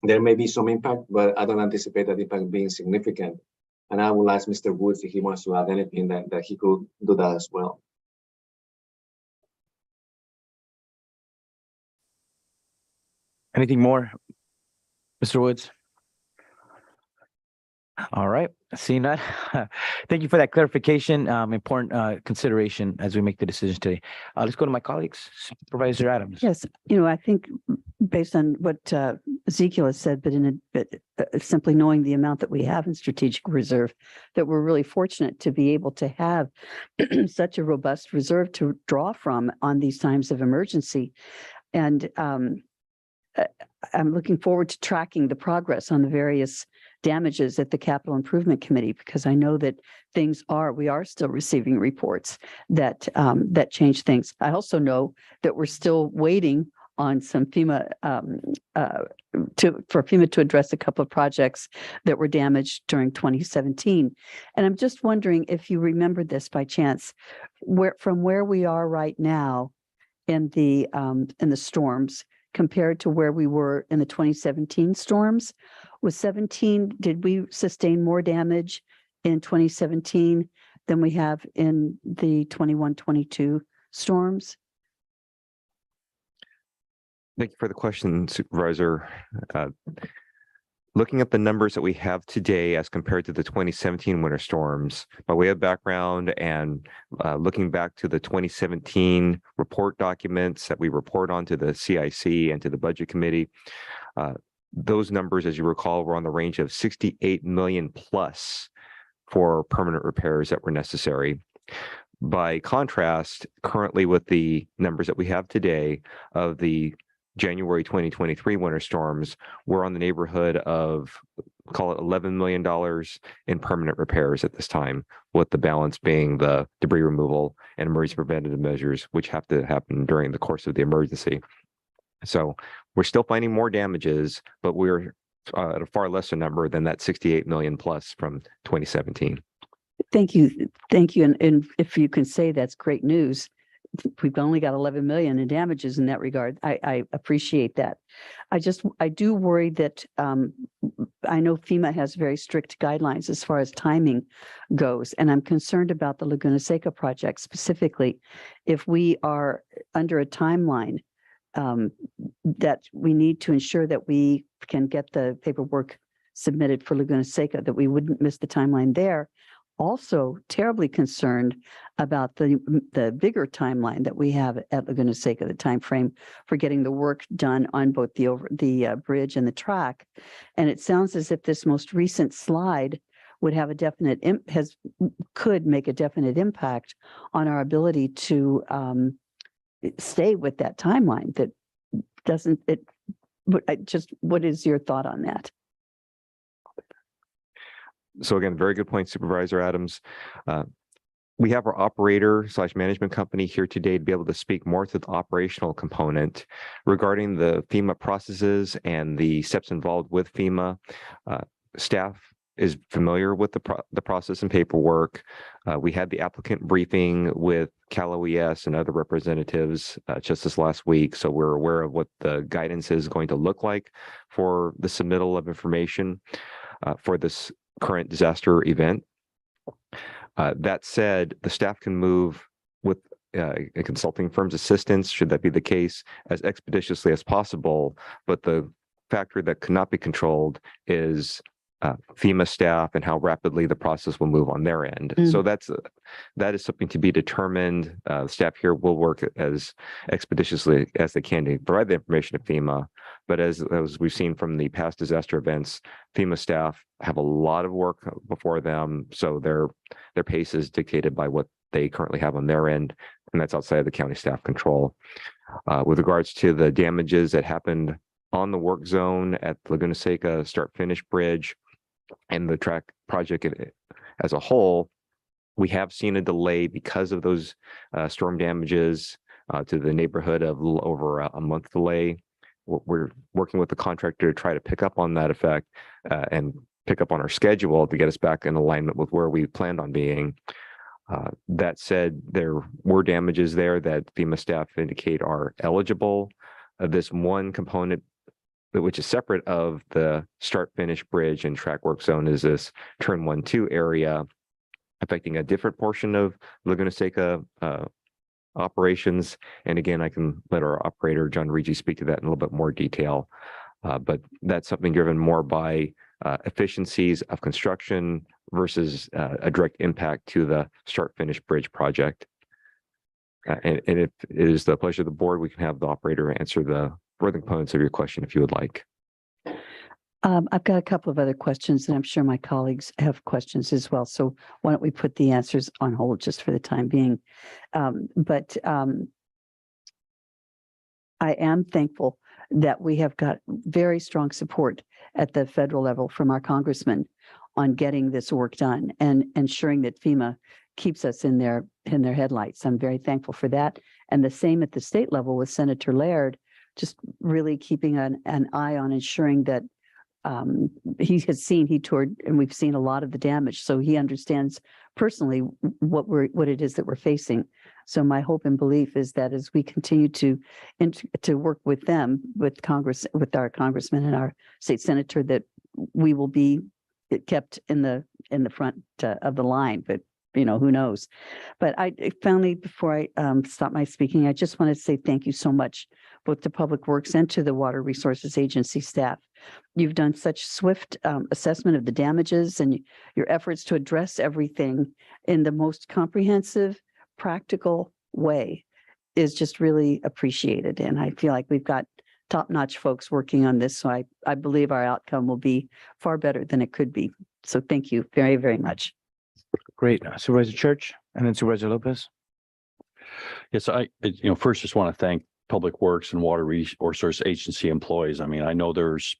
there may be some impact, but I don't anticipate that impact being significant. And I will ask Mr. Woods if he wants to add anything that he could do that as well. Anything more, Mr. Woods? All right, seeing that, thank you for that clarification. Important consideration as we make the decisions today. Let's go to my colleagues, Supervisor Adams. Yes, I think based on what Ezekiel has said, but simply knowing the amount that we have in strategic reserve, that we're really fortunate to be able to have such a robust reserve to draw from on these times of emergency. And I'm looking forward to tracking the progress on the various damages at the Capital Improvement Committee, because I know that we are still receiving reports that change things. I also know that we're still waiting on some FEMA for FEMA to address a couple of projects that were damaged during 2017. And I'm just wondering if you remember this by chance, from where we are right now in the storms. compared to where we were in the 2017 storms. Did we sustain more damage in 2017 than we have in the 21-22 storms? Thank you for the question, Supervisor. Looking at the numbers that we have today as compared to the 2017 winter storms, by way of background and looking back to the 2017 report documents that we report on to the CIC and to the Budget Committee, those numbers, as you recall, were on the range of 68 million plus for permanent repairs that were necessary. By contrast, currently with the numbers that we have today of the January 2023 winter storms, we're on the neighborhood of, call it $11 million in permanent repairs at this time, with the balance being the debris removal and emergency preventative measures, which have to happen during the course of the emergency. So we're still finding more damages, but we're at a far lesser number than that 68 million plus from 2017. Thank you. Thank you. And if you can say that's great news, we've only got 11 million in damages in that regard. I appreciate that. I do worry that I know FEMA has very strict guidelines as far as timing goes, and I'm concerned about the Laguna Seca project specifically. If we are under a timeline that we need to ensure that we can get the paperwork submitted for Laguna Seca, that we wouldn't miss the timeline there. Also terribly concerned about the bigger timeline that we have at Laguna Seca, the time frame for getting the work done on both the bridge and the track. And it sounds as if this most recent slide would have a could make a definite impact on our ability to stay with that timeline. That doesn't it? What is your thought on that? So again, very good point, Supervisor Adams. We have our operator/management company here today to be able to speak more to the operational component regarding the FEMA processes and the steps involved with FEMA. Staff is familiar with the process and paperwork. We had the applicant briefing with Cal OES and other representatives just this last week, so we're aware of what the guidance is going to look like for the submittal of information for this current disaster event. That said, the staff can move with a consulting firm's assistance, should that be the case, as expeditiously as possible. But the factor that cannot be controlled is FEMA staff and how rapidly the process will move on their end. So that is something to be determined. Staff here will work as expeditiously as they can to provide the information to FEMA. But as we've seen from the past disaster events, FEMA staff have a lot of work before them, so their pace is dictated by what they currently have on their end, and that's outside of the county staff control. With regards to the damages that happened on the work zone at Laguna Seca start-finish bridge and the track project as a whole, we have seen a delay because of those storm damages to the neighborhood of a little over a month delay. We're working with the contractor to try to pick up on that effect and pick up on our schedule to get us back in alignment with where we planned on being. That said, there were damages there that FEMA staff indicate are eligible. This one component, which is separate of the start-finish bridge and track work zone, is this turn 1-2 area affecting a different portion of Laguna Seca operations. And again, I can let our operator, John Rigi, speak to that in a little bit more detail. But that's something driven more by efficiencies of construction versus a direct impact to the start-finish bridge project. And if it is the pleasure of the board, we can have the operator answer the further components of your question if you would like. I've got a couple of other questions, and I'm sure my colleagues have questions as well. So why don't we put the answers on hold just for the time being? But I am thankful that we have got very strong support at the federal level from our congressman on getting this work done and ensuring that FEMA keeps us in their headlights. I'm very thankful for that. And the same at the state level with Senator Laird, just really keeping an eye on ensuring that he has seen, he toured, and we've seen a lot of the damage, so he understands personally what it is that we're facing. So my hope and belief is that as we continue to work with them, with Congress, with our congressman and our state senator, that we will be kept in the front of the line. But who knows? But I finally, before I stop my speaking, I just want to say thank you so much, both to Public Works and to the Water Resources Agency staff. You've done such swift assessment of the damages, and your efforts to address everything in the most comprehensive, practical way is just really appreciated. And I feel like we've got top-notch folks working on this. So I believe our outcome will be far better than it could be. So thank you very, very much. Great. Supervisor Church and then Supervisor Lopez. Yes, I first just want to thank Public Works and Water Resource Agency employees. I mean, I know there's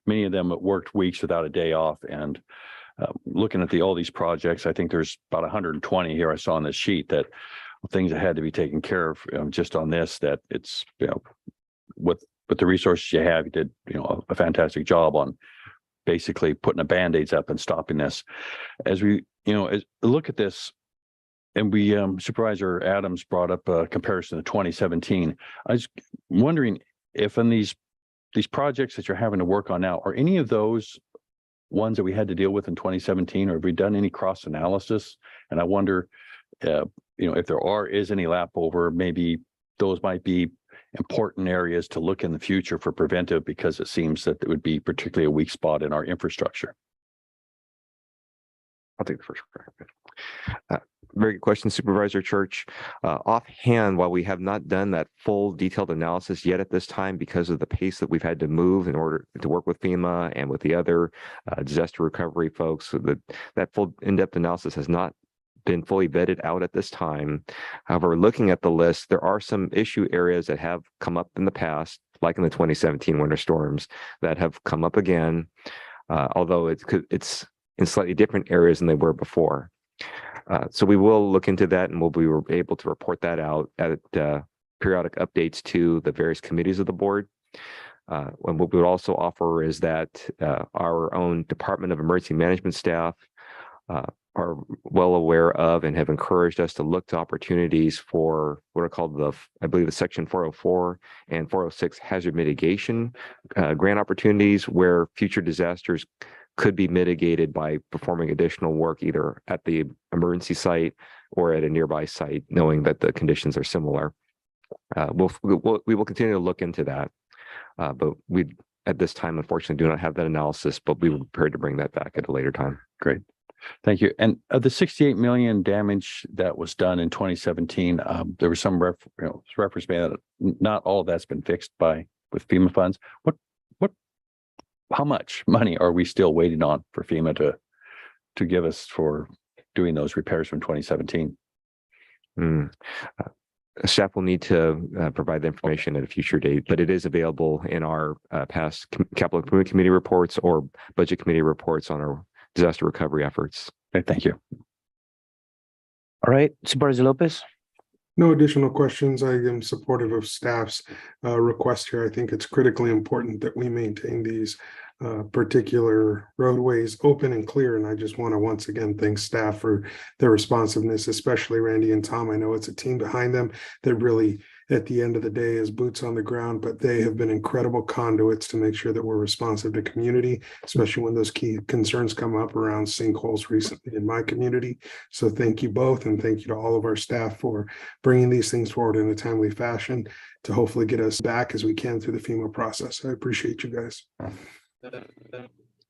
many of them that worked weeks without a day off, and looking at all these projects, I think there's about 120 here I saw on this sheet that things that had to be taken care of just on this, that it's, with the resources you have, you did, a fantastic job on basically putting the Band-Aids up and stopping this. As we, look at this, and we, Supervisor Adams brought up a comparison to 2017. I was wondering if in these projects that you're having to work on now, are any of those ones that we had to deal with in 2017, or have we done any cross analysis? And I wonder, if there is any lap over, maybe those might be important areas to look in the future for preventive, because it seems that it would be particularly a weak spot in our infrastructure. I'll take the first crack. Very good question, Supervisor Church. Offhand, while we have not done that full detailed analysis yet at this time, because of the pace that we've had to move in order to work with FEMA and with the other disaster recovery folks, so that full in-depth analysis has not been fully vetted out at this time. However, looking at the list, there are some issue areas that have come up in the past, like in the 2017 winter storms, that have come up again, although it's in slightly different areas than they were before. So we will look into that, and we'll be able to report that out at periodic updates to the various committees of the board. And what we would also offer is that our own Department of Emergency Management staff are well aware of and have encouraged us to look to opportunities for what are called I believe the Section 404 and 406 hazard mitigation grant opportunities, where future disasters could be mitigated by performing additional work either at the emergency site or at a nearby site, knowing that the conditions are similar. We will continue to look into that, but we at this time unfortunately do not have that analysis, but we were prepared to bring that back at a later time. Great. Thank you. And of the 68 million damage that was done in 2017, there was some reference made that not all of that's been fixed with FEMA funds. How much money are we still waiting on for FEMA to give us for doing those repairs from 2017? Staff will need to provide the information at a future date, but it is available in our past Capital Improvement Committee reports or Budget Committee reports on our disaster recovery efforts. Okay, thank you. All right, Supervisor Lopez. No additional questions. I am supportive of staff's request here. I think it's critically important that we maintain these particular roadways open and clear. And I just want to once again thank staff for their responsiveness, especially Randy and Tom. I know it's a team behind them that really, at the end of the day, is boots on the ground, but they have been incredible conduits to make sure that we're responsive to community, especially when those key concerns come up around sinkholes recently in my community. So thank you both, and thank you to all of our staff for bringing these things forward in a timely fashion to hopefully get us back as we can through the FEMA process. I appreciate you guys.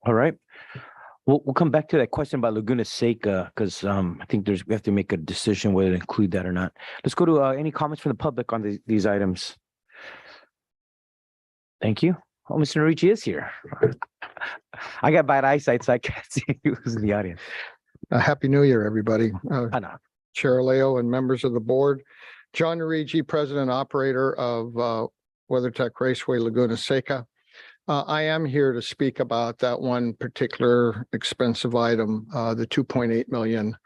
All right. We'll come back to that question about Laguna Seca, because I think we have to make a decision whether to include that or not. Let's go to any comments from the public on these items. Thank you. Oh, Mr. Norici is here. I got bad eyesight, so I can't see who's in the audience. Happy New Year, everybody. Chair Leo and members of the board. John Norici, President Operator of WeatherTech Raceway Laguna Seca. I am here to speak about that one particular expensive item, the 2.8 million,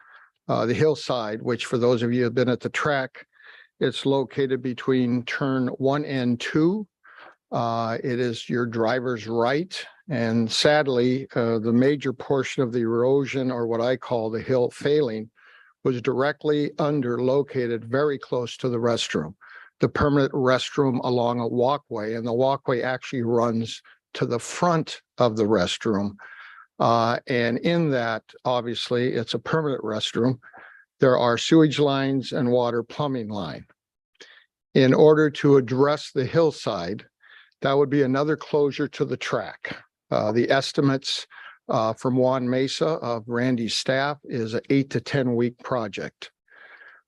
the hillside, which for those of you who have been at the track, it's located between turn 1 and 2. It is your driver's right And sadly, the major portion of the erosion, or what I call the hill failing, was directly located very close to the restroom, the permanent restroom along a walkway, and the walkway actually runs to the front of the restroom. And in that, obviously, it's a permanent restroom. There are sewage lines and water plumbing line. In order to address the hillside, that would be another closure to the track. The estimates from Juan Mesa of Randy's staff is an 8 to 10 week project.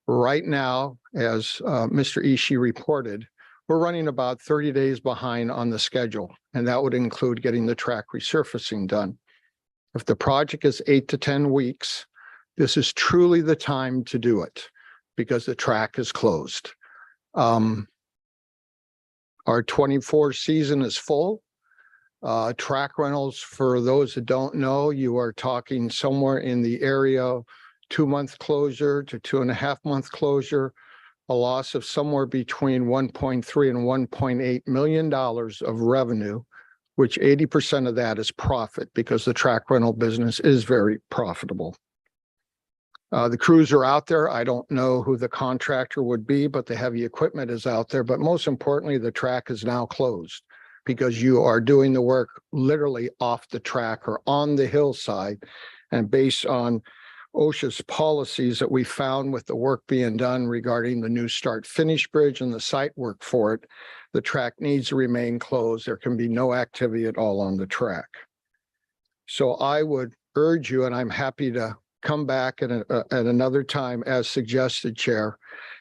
Right now, as Mr. Ishii reported, we're running about 30 days behind on the schedule, and that would include getting the track resurfacing done. If the project is 8 to 10 weeks, this is truly the time to do it because the track is closed. Our 24 season is full. Track rentals, for those that don't know, you are talking somewhere in the area of 2-month closure to 2.5-month closure, a loss of somewhere between 1.3 and 1.8 million of revenue, which 80% of that is profit because the track rental business is very profitable. The crews are out there. I don't know who the contractor would be, but the heavy equipment is out there. But most importantly, the track is now closed because you are doing the work literally off the track or on the hillside. And based on OSHA's policies that we found with the work being done regarding the new start finish bridge and the site work for it, the track needs to remain closed. There can be no activity at all on the track. So I would urge you, and I'm happy to come back at another time as suggested, Chair,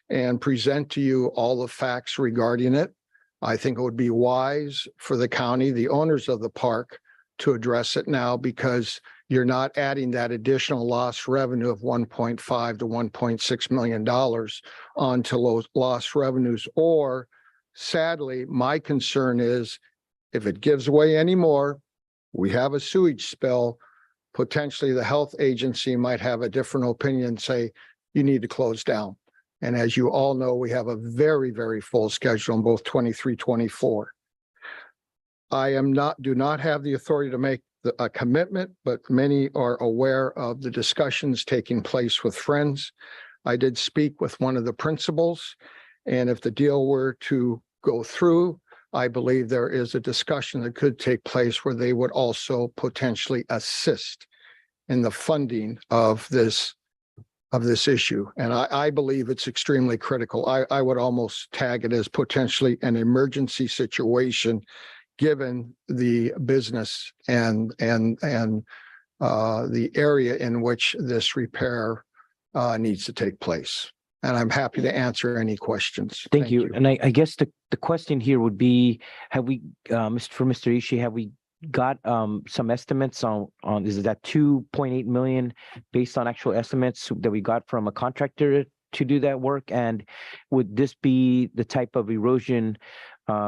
and present to you all the facts regarding it. I think it would be wise for the county, the owners of the park, to address it now because you're not adding that additional lost revenue of $1.5 to $1.6 million onto lost revenues. Or sadly, my concern is if it gives away anymore, we have a sewage spill, potentially the health agency might have a different opinion, say you need to close down. And as you all know, we have a very, very full schedule in both 23, 24. I do not have the authority to make a commitment, but many are aware of the discussions taking place with friends. I did speak with one of the principals, and if the deal were to go through, I believe there is a discussion that could take place where they would also potentially assist in the funding of this issue. And I believe it's extremely critical. I would almost tag it as potentially an emergency situation, given the business and the area in which this repair needs to take place. And I'm happy to answer any questions. Thank you. And I guess the question here would be, have we, for Mr. Ishii, have we got some estimates on is that 2.8 million based on actual estimates that we got from a contractor to do that work? And would this be the type of erosion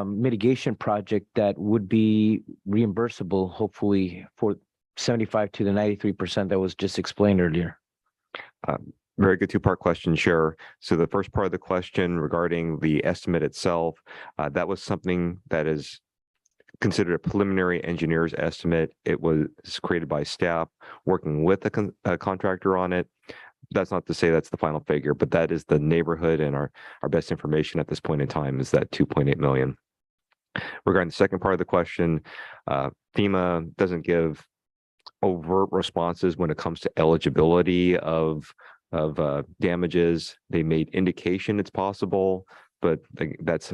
mitigation project that would be reimbursable, hopefully, for 75 to the 93% that was just explained earlier? Very good two-part question, Chair. So the first part of the question regarding the estimate itself, that was something that is considered a preliminary engineer's estimate. It was created by staff working with a contractor on it. That's not to say that's the final figure, but that is the neighborhood, and our best information at this point in time is that 2.8 million. Regarding the second part of the question, FEMA doesn't give overt responses when it comes to eligibility of damages. They made indication it's possible, but that's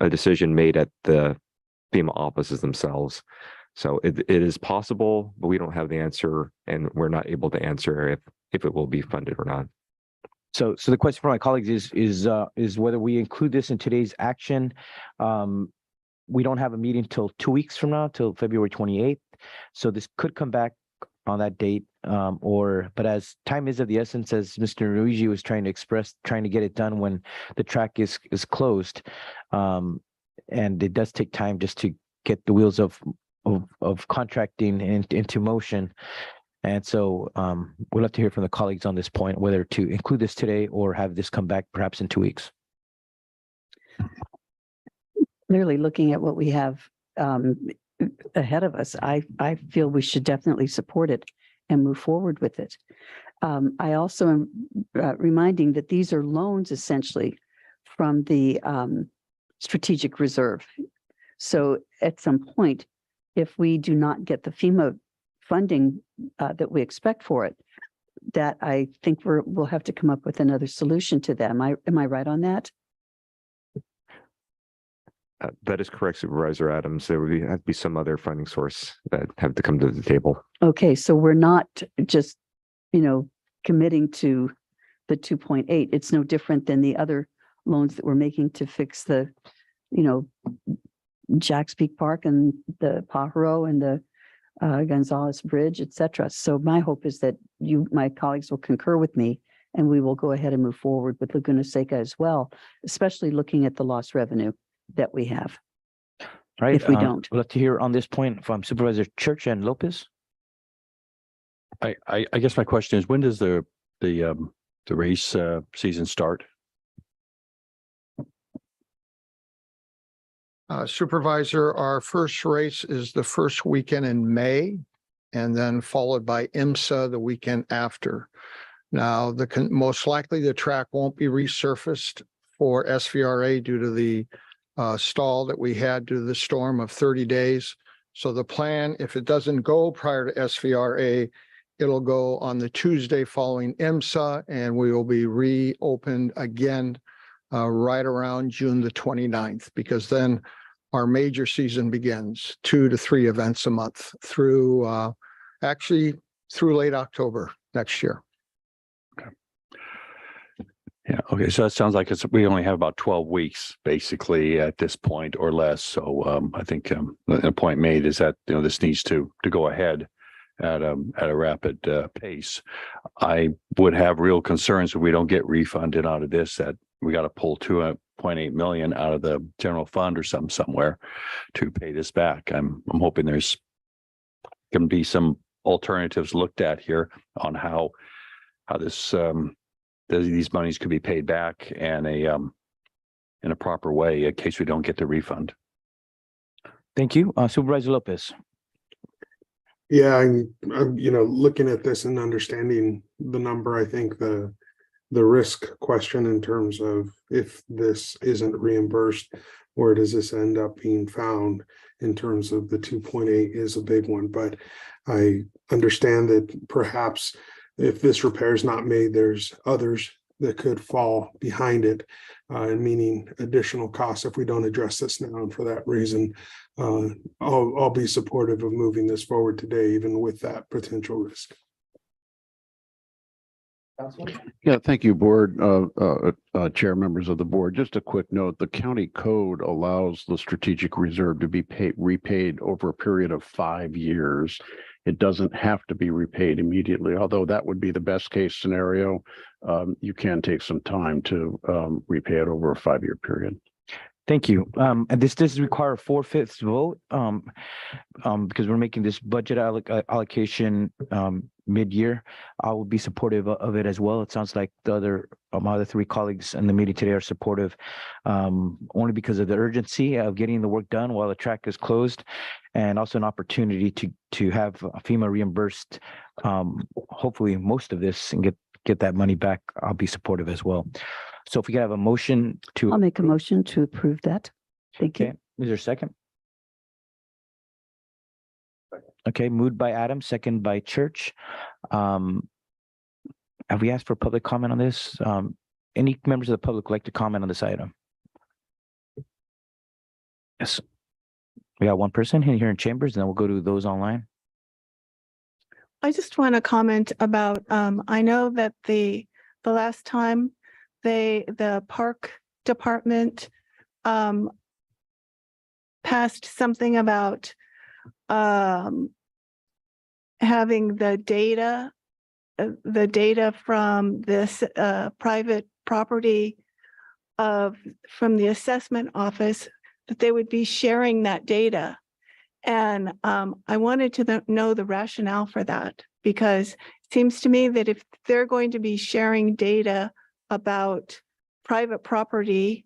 a decision made at the FEMA offices themselves. So it is possible, but we don't have the answer, and we're not able to answer if it will be funded or not. So the question for my colleagues is whether we include this in today's action. We don't have a meeting till 2 weeks from now, till February 28th. So this could come back on that date, but as time is of the essence, as Mr. Ruigi was trying to express, trying to get it done when the track is closed, and it does take time just to get the wheels of contracting into motion. And so we'd love to hear from the colleagues on this point, whether to include this today or have this come back perhaps in 2 weeks. Clearly, looking at what we have, ahead of us. I feel we should definitely support it and move forward with it. I also am reminding that these are loans essentially from the strategic reserve. So at some point, if we do not get the FEMA funding that we expect for it, that I think we'll have to come up with another solution to that. Am I right on that? That is correct, Supervisor Adams. There would have to be some other funding source that have to come to the table. Okay, so we're not just, committing to the 2.8. It's no different than the other loans that we're making to fix the, Jacks Peak Park and the Pajaro and the Gonzalez Bridge, et cetera. So my hope is that my colleagues will concur with me and we will go ahead and move forward with Laguna Seca as well, especially looking at the lost revenue that we have. Right. If we don't. We'd love to hear on this point from Supervisor Church and Lopez. I guess my question is, when does the race season start? Supervisor, our first race is the first weekend in May, and then followed by IMSA the weekend after. Now, most likely the track won't be resurfaced for SVRA due to the stall that we had due to the storm of 30 days. So the plan, if it doesn't go prior to SVRA, it'll go on the Tuesday following IMSA, and we will be reopened again right around June the 29th, because then our major season begins, 2 to 3 events a month through through late October next year. Yeah. Okay. So that sounds like we only have about 12 weeks basically at this point or less. So I think the point made is that this needs to go ahead at a rapid pace. I would have real concerns if we don't get refunded out of this, that we got to pull 2.8 million out of the general fund or somewhere to pay this back. I'm hoping there's going to be some alternatives looked at here on how this these monies could be paid back and in a proper way in case we don't get the refund. Thank you. Supervisor Lopez. Yeah, I'm looking at this and understanding the number. I think the risk question in terms of if this isn't reimbursed, where does this end up being found in terms of the 2.8 is a big one. But I understand that perhaps if this repair is not made, there's others that could fall behind it, meaning additional costs if we don't address this now. And for that reason, I'll be supportive of moving this forward today, even with that potential risk. Yeah, thank you, board, chair, members of the board. Just a quick note, the county code allows the strategic reserve to be repaid over a period of 5 years. It doesn't have to be repaid immediately, although that would be the best case scenario. You can take some time to repay it over a 5-year period. Thank you. And this does require a 4/5 vote because we're making this budget allocation mid-year. I will be supportive of it as well. It sounds like the other my other 3 colleagues in the meeting today are supportive, only because of the urgency of getting the work done while the track is closed, and also an opportunity to have FEMA reimbursed hopefully most of this and get that money back. I'll be supportive as well. So if we could have a motion to. I'll make a motion to approve that. Thank you. Is there a second? Okay, moved by Adams, second by Church. Have we asked for public comment on this? Any members of the public like to comment on this item? Yes. We got one person here in chambers, and then we'll go to those online. I just want to comment about, I know that the last time the park department passed something about having the data from this private property from the assessment office, that they would be sharing that data. And I wanted to know the rationale for that, because it seems to me that if they're going to be sharing data about private property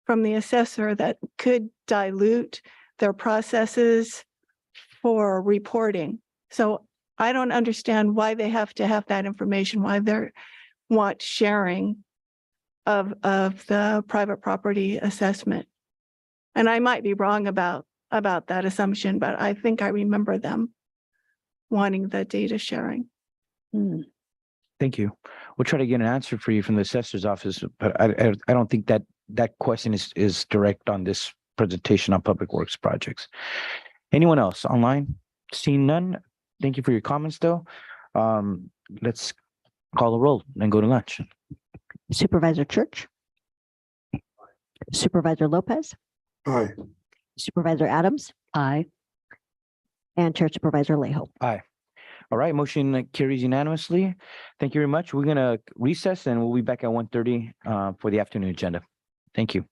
from the assessor, that could dilute their processes for reporting. So I don't understand why they have to have that information, why they want sharing of the private property assessment. And I might be wrong about that assumption, but I think I remember them wanting the data sharing. Thank you. We'll try to get an answer for you from the assessor's office, but I don't think that question is direct on this presentation on public works projects. Anyone else online? Seeing none. Thank you for your comments, though. Let's call the roll and go to lunch. Supervisor Church. Supervisor Lopez. Aye. Supervisor Adams. Aye. And Chair Supervisor Lejo. Aye. All right, motion carries unanimously. Thank you very much. We're gonna recess and we'll be back at 1:30 for the afternoon agenda. Thank you.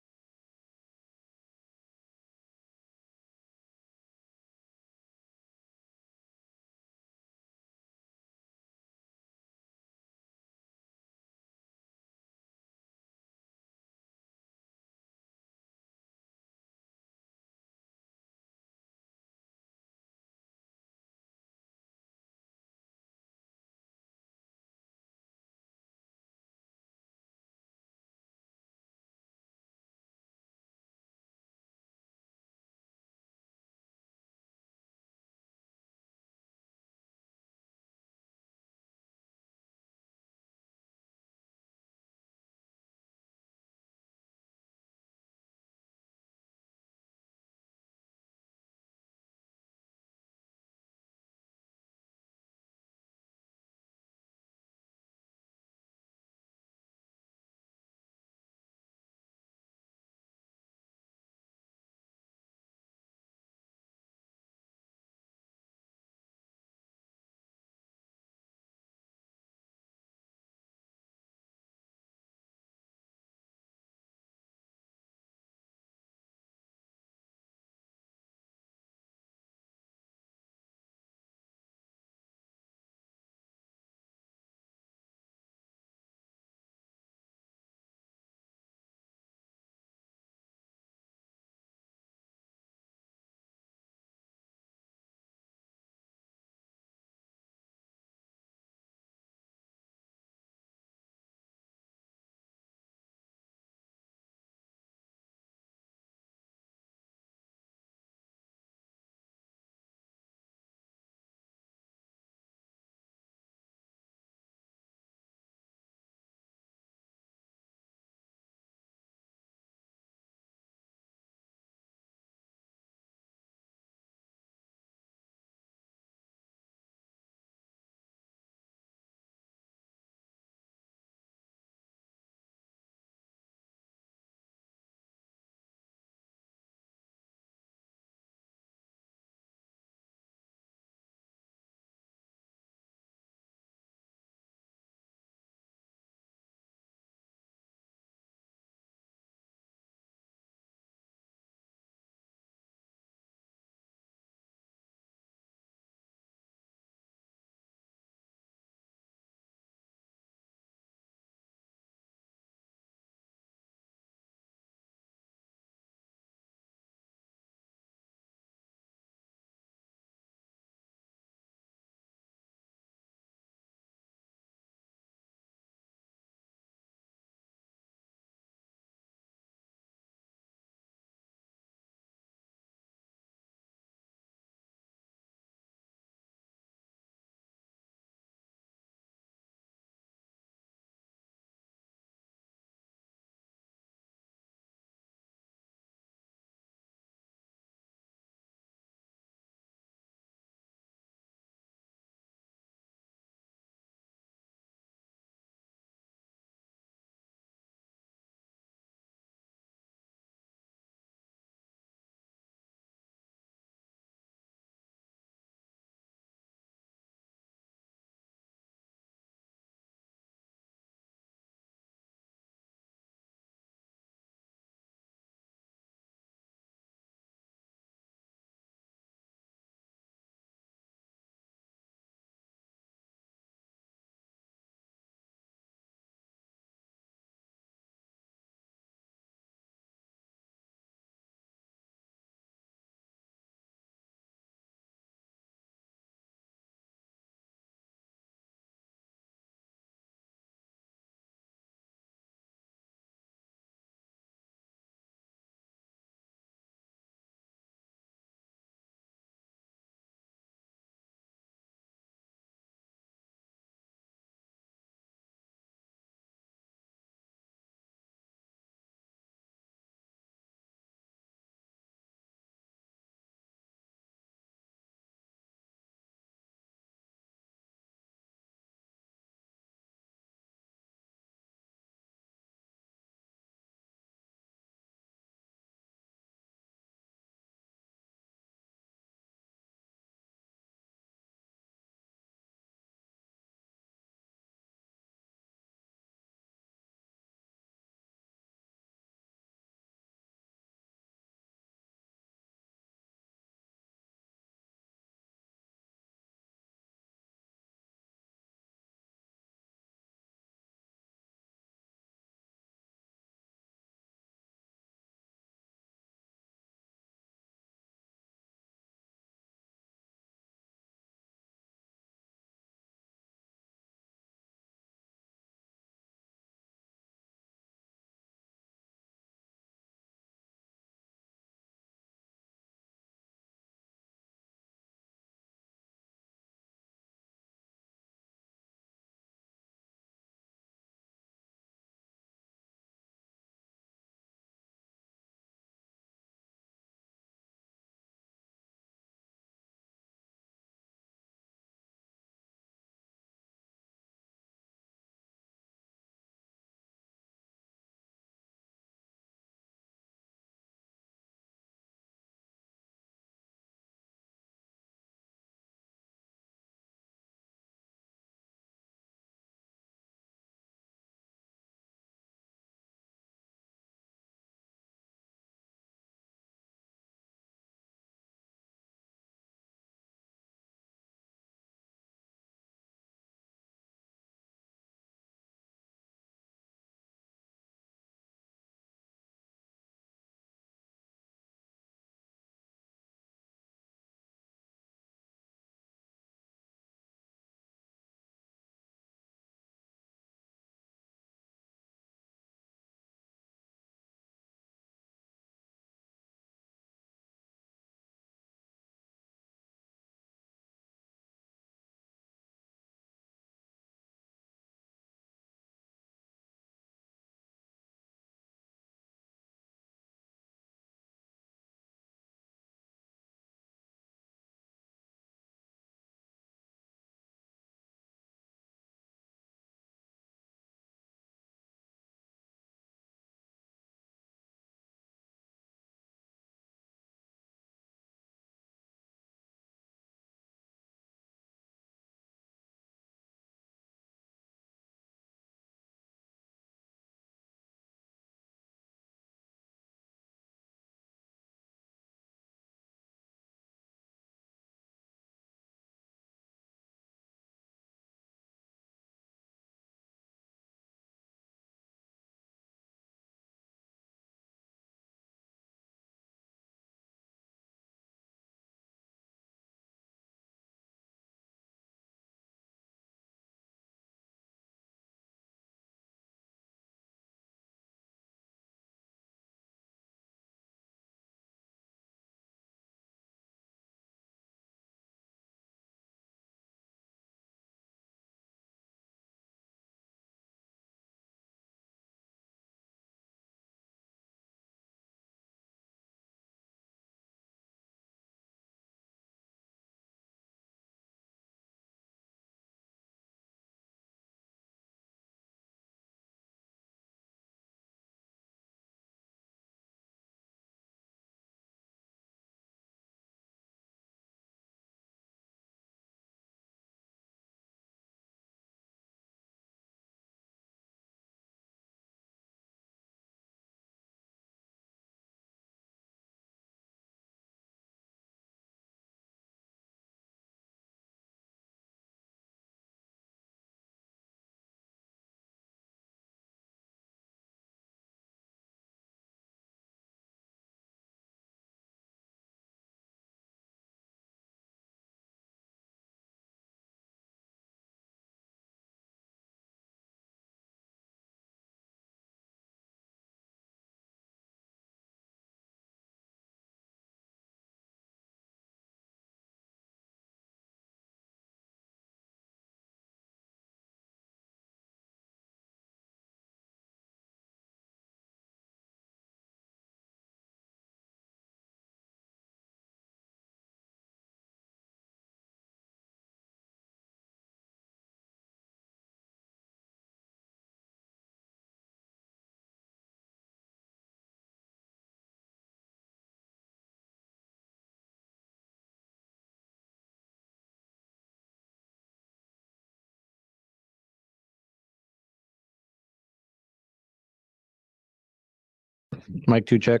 Mic 2 check.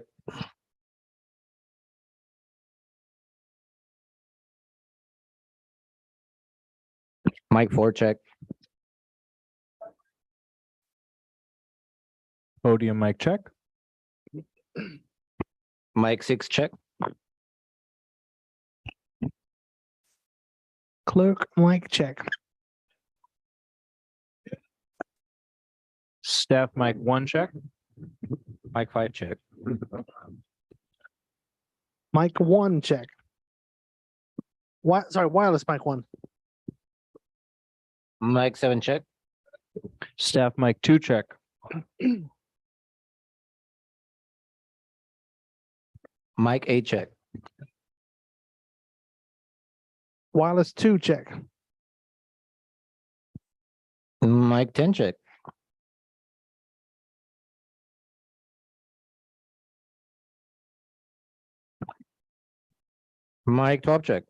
Mic 4 check. Podium mic check. Mic 6 check. Clerk mic check. Staff mic 1 check. Mic 5 check. Mic 1 check. Wireless mic 1. Mic 7 check. Staff mic 2 check. Mic 8 check. Wireless 2 check. Mic 10 check. Mic 12 check.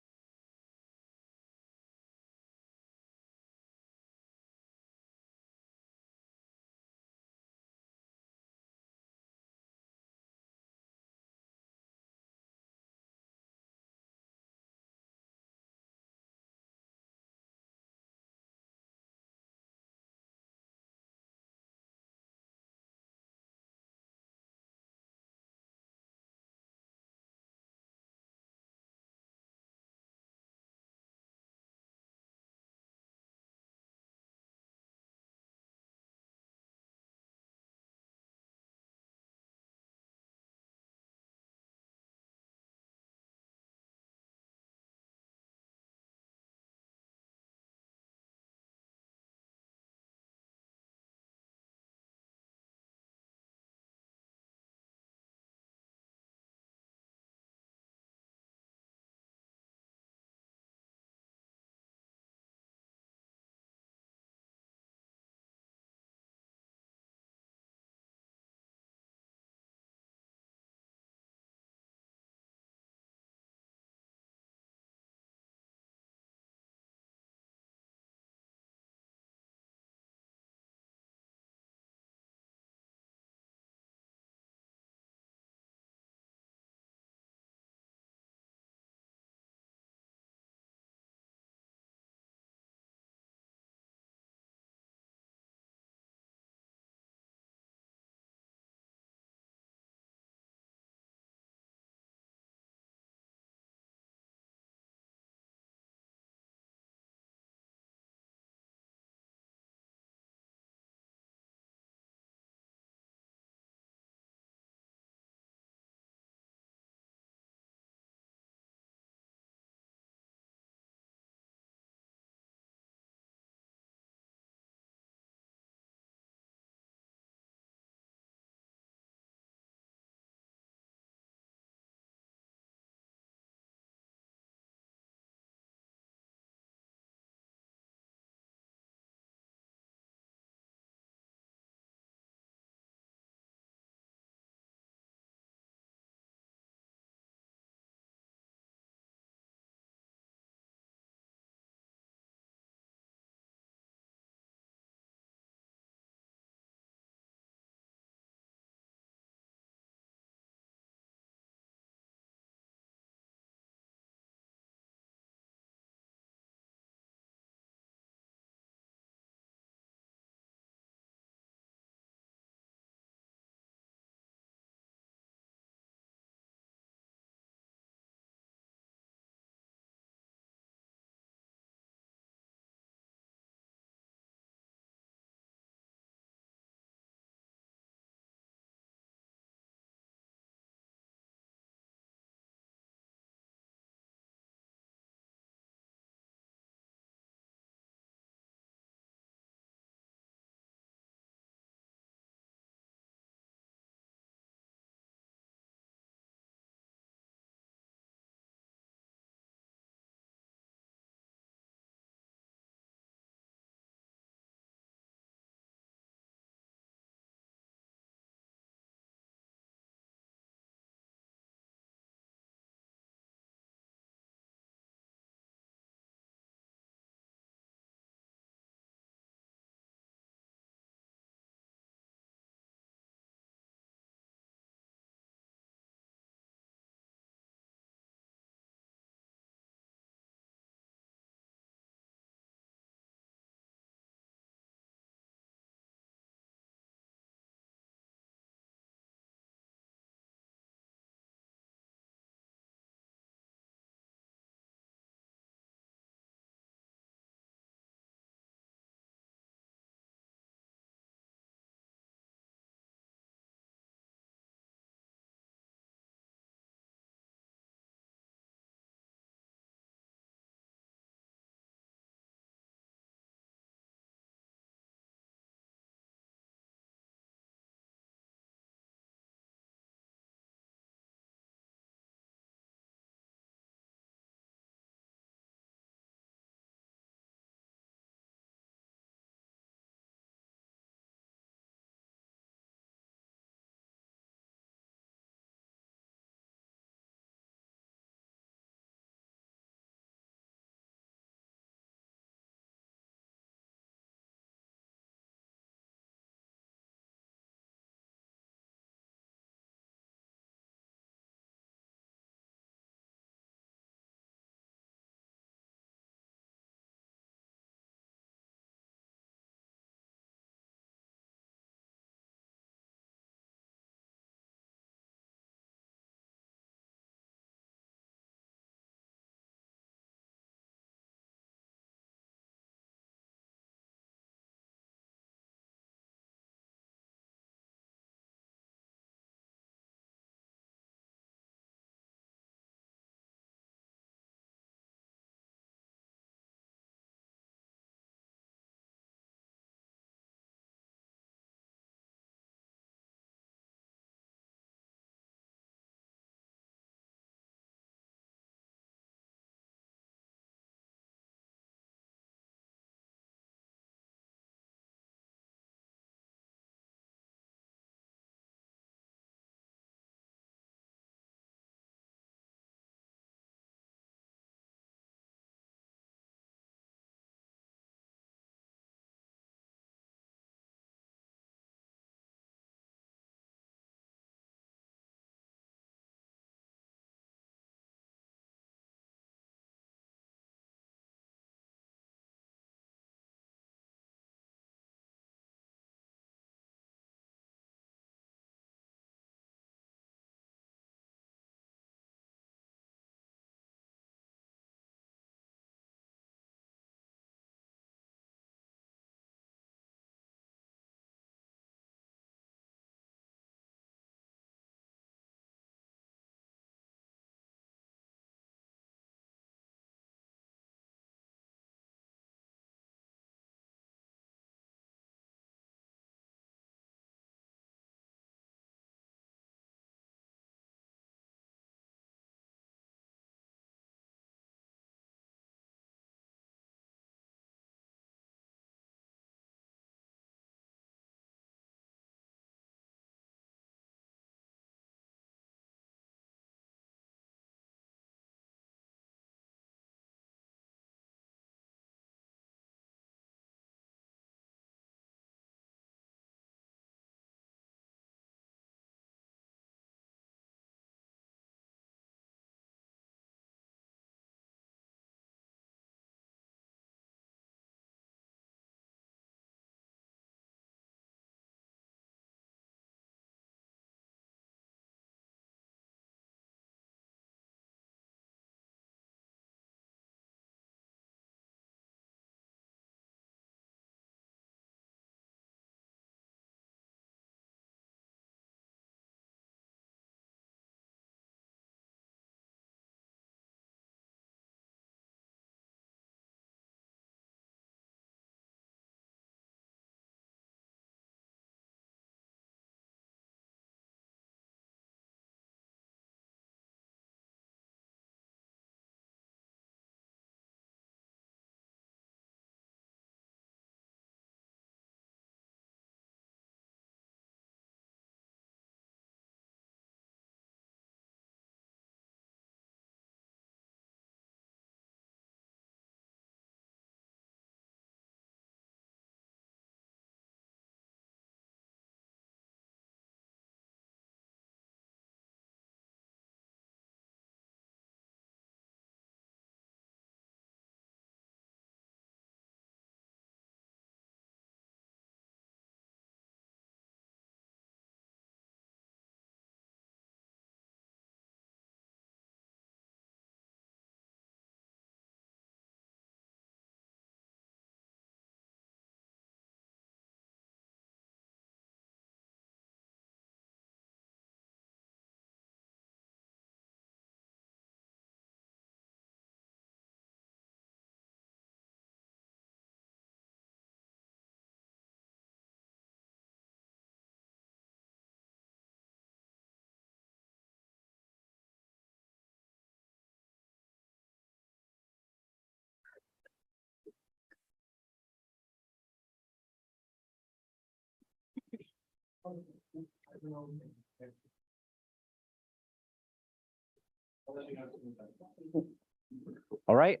All right.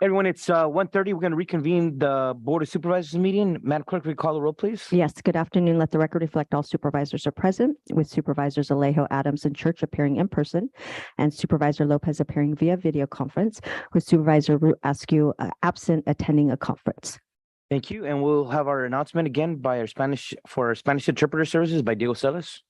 Everyone, it's 1:30. We're going to reconvene the Board of Supervisors meeting. Madam Clerk, will you call the roll, please? Yes, good afternoon. Let the record reflect all supervisors are present, with Supervisors Alejo, Adams, and Church appearing in person, and Supervisor Lopez appearing via video conference, with Supervisor Root Askew absent attending a conference. Thank you. And we'll have our announcement again by our Spanish interpreter services by Diego Celis.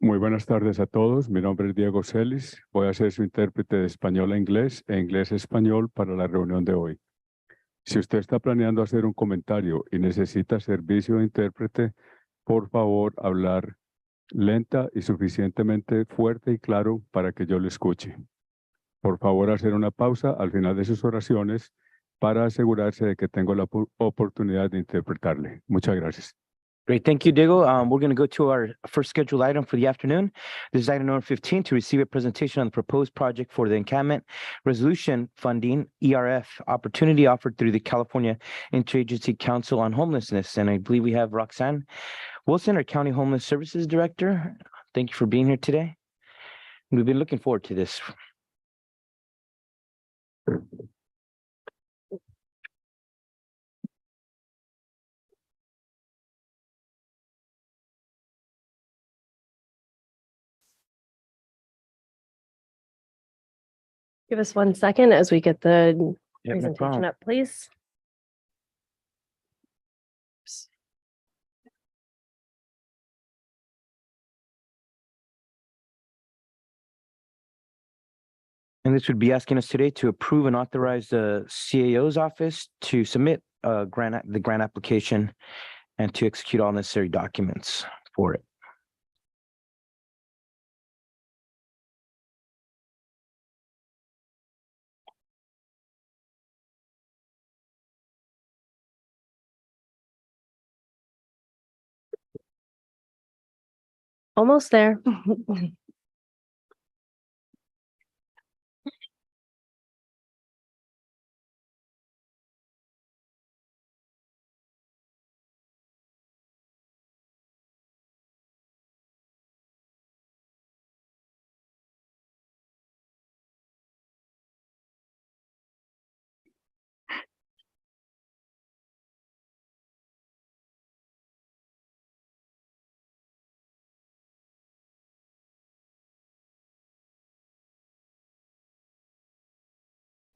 Muy buenas tardes a todos. Mi nombre es Diego Celis. Voy a ser su intérprete de español a inglés e inglés a español para la reunión de hoy. Si usted está planeando hacer un comentario y necesita servicio de intérprete, por favor, hablar lenta y suficientemente fuerte y claro para que yo lo escuche. Por favor, hacer una pausa al final de sus oraciones para asegurarse de que tengo la oportunidad de interpretarle. Muchas gracias. Great. Thank you, Diego. We're going to go to our first scheduled item for the afternoon. This is item number 15, to receive a presentation on the proposed project for the encampment resolution funding, ERF, opportunity offered through the California Interagency Council on Homelessness. And I believe we have Roxanne Wilson, our County Homeless Services Director. Thank you for being here today. We've been looking forward to this. Give us 1 second as we get the No presentation problem. up, please. And this would be asking us today to approve and authorize the CAO's office to submit the grant application and to execute all necessary documents for it. Almost there.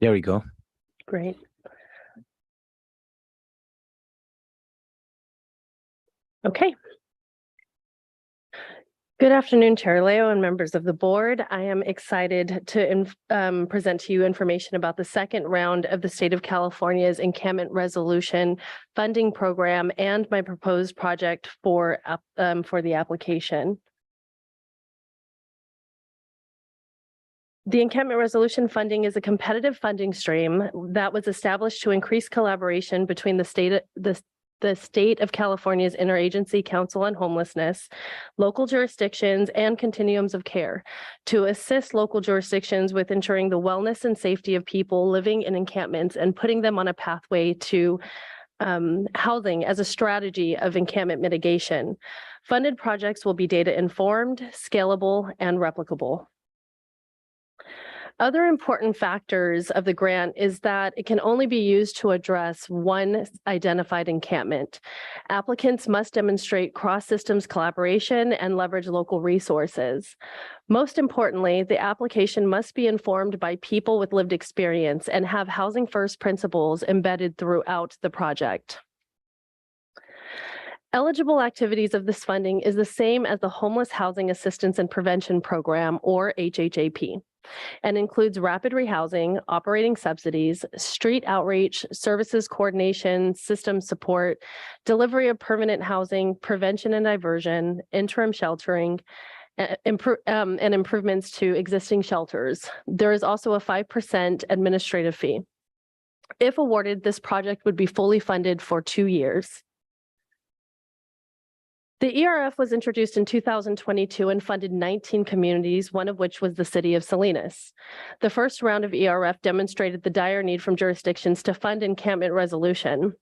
There we go. Great. Okay. Good afternoon, Chair Leo and members of the board. I am excited to present to you information about the second round of the State of California's Encampment Resolution Funding Program and my proposed project for the application. The encampment resolution funding is a competitive funding stream that was established to increase collaboration between the State of California's Interagency Council on Homelessness, local jurisdictions, and continuums of care to assist local jurisdictions with ensuring the wellness and safety of people living in encampments and putting them on a pathway to housing as a strategy of encampment mitigation. Funded projects will be data informed, scalable, and replicable. Other important factors of the grant is that it can only be used to address one identified encampment. Applicants must demonstrate cross-systems collaboration and leverage local resources. Most importantly, the application must be informed by people with lived experience and have housing first principles embedded throughout the project. Eligible activities of this funding is the same as the Homeless Housing Assistance and Prevention Program, or HHAP, and includes rapid rehousing, operating subsidies, street outreach, services coordination, system support, delivery of permanent housing, prevention and diversion, interim sheltering, and improvements to existing shelters. There is also a 5% administrative fee. If awarded, this project would be fully funded for 2 years. The ERF was introduced in 2022 and funded 19 communities, one of which was the city of Salinas. The first round of ERF demonstrated the dire need from jurisdictions to fund encampment resolution,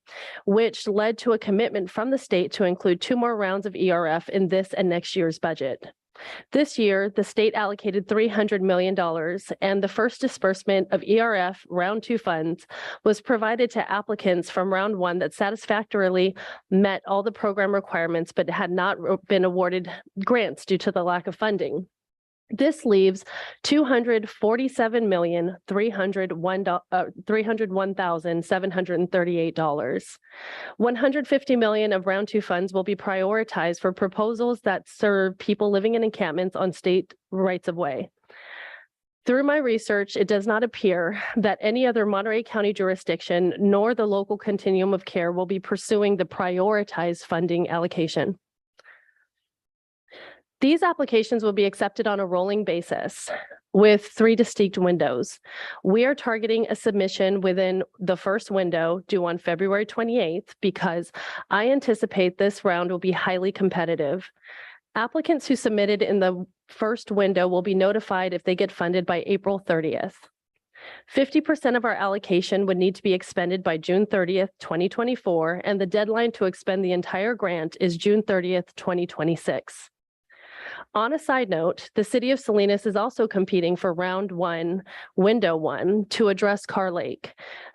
which led to a commitment from the state to include 2 more rounds of ERF in this and next year's budget. This year, the state allocated $300 million, and the first disbursement of ERF Round 2 funds was provided to applicants from Round 1 that satisfactorily met all the program requirements but had not been awarded grants due to the lack of funding. This leaves $247,301,738. $150 million of Round 2 funds will be prioritized for proposals that serve people living in encampments on state rights of way. Through my research, it does not appear that any other Monterey County jurisdiction nor the local continuum of care will be pursuing the prioritized funding allocation. These applications will be accepted on a rolling basis with 3 distinct windows. We are targeting a submission within the first window due on February 28th because I anticipate this round will be highly competitive. Applicants who submitted in the first window will be notified if they get funded by April 30th. 50% of our allocation would need to be expended by June 30th, 2024, and the deadline to expend the entire grant is June 30th, 2026. On a side note, the city of Salinas is also competing for Round 1, Window 1 to address Carr Lake,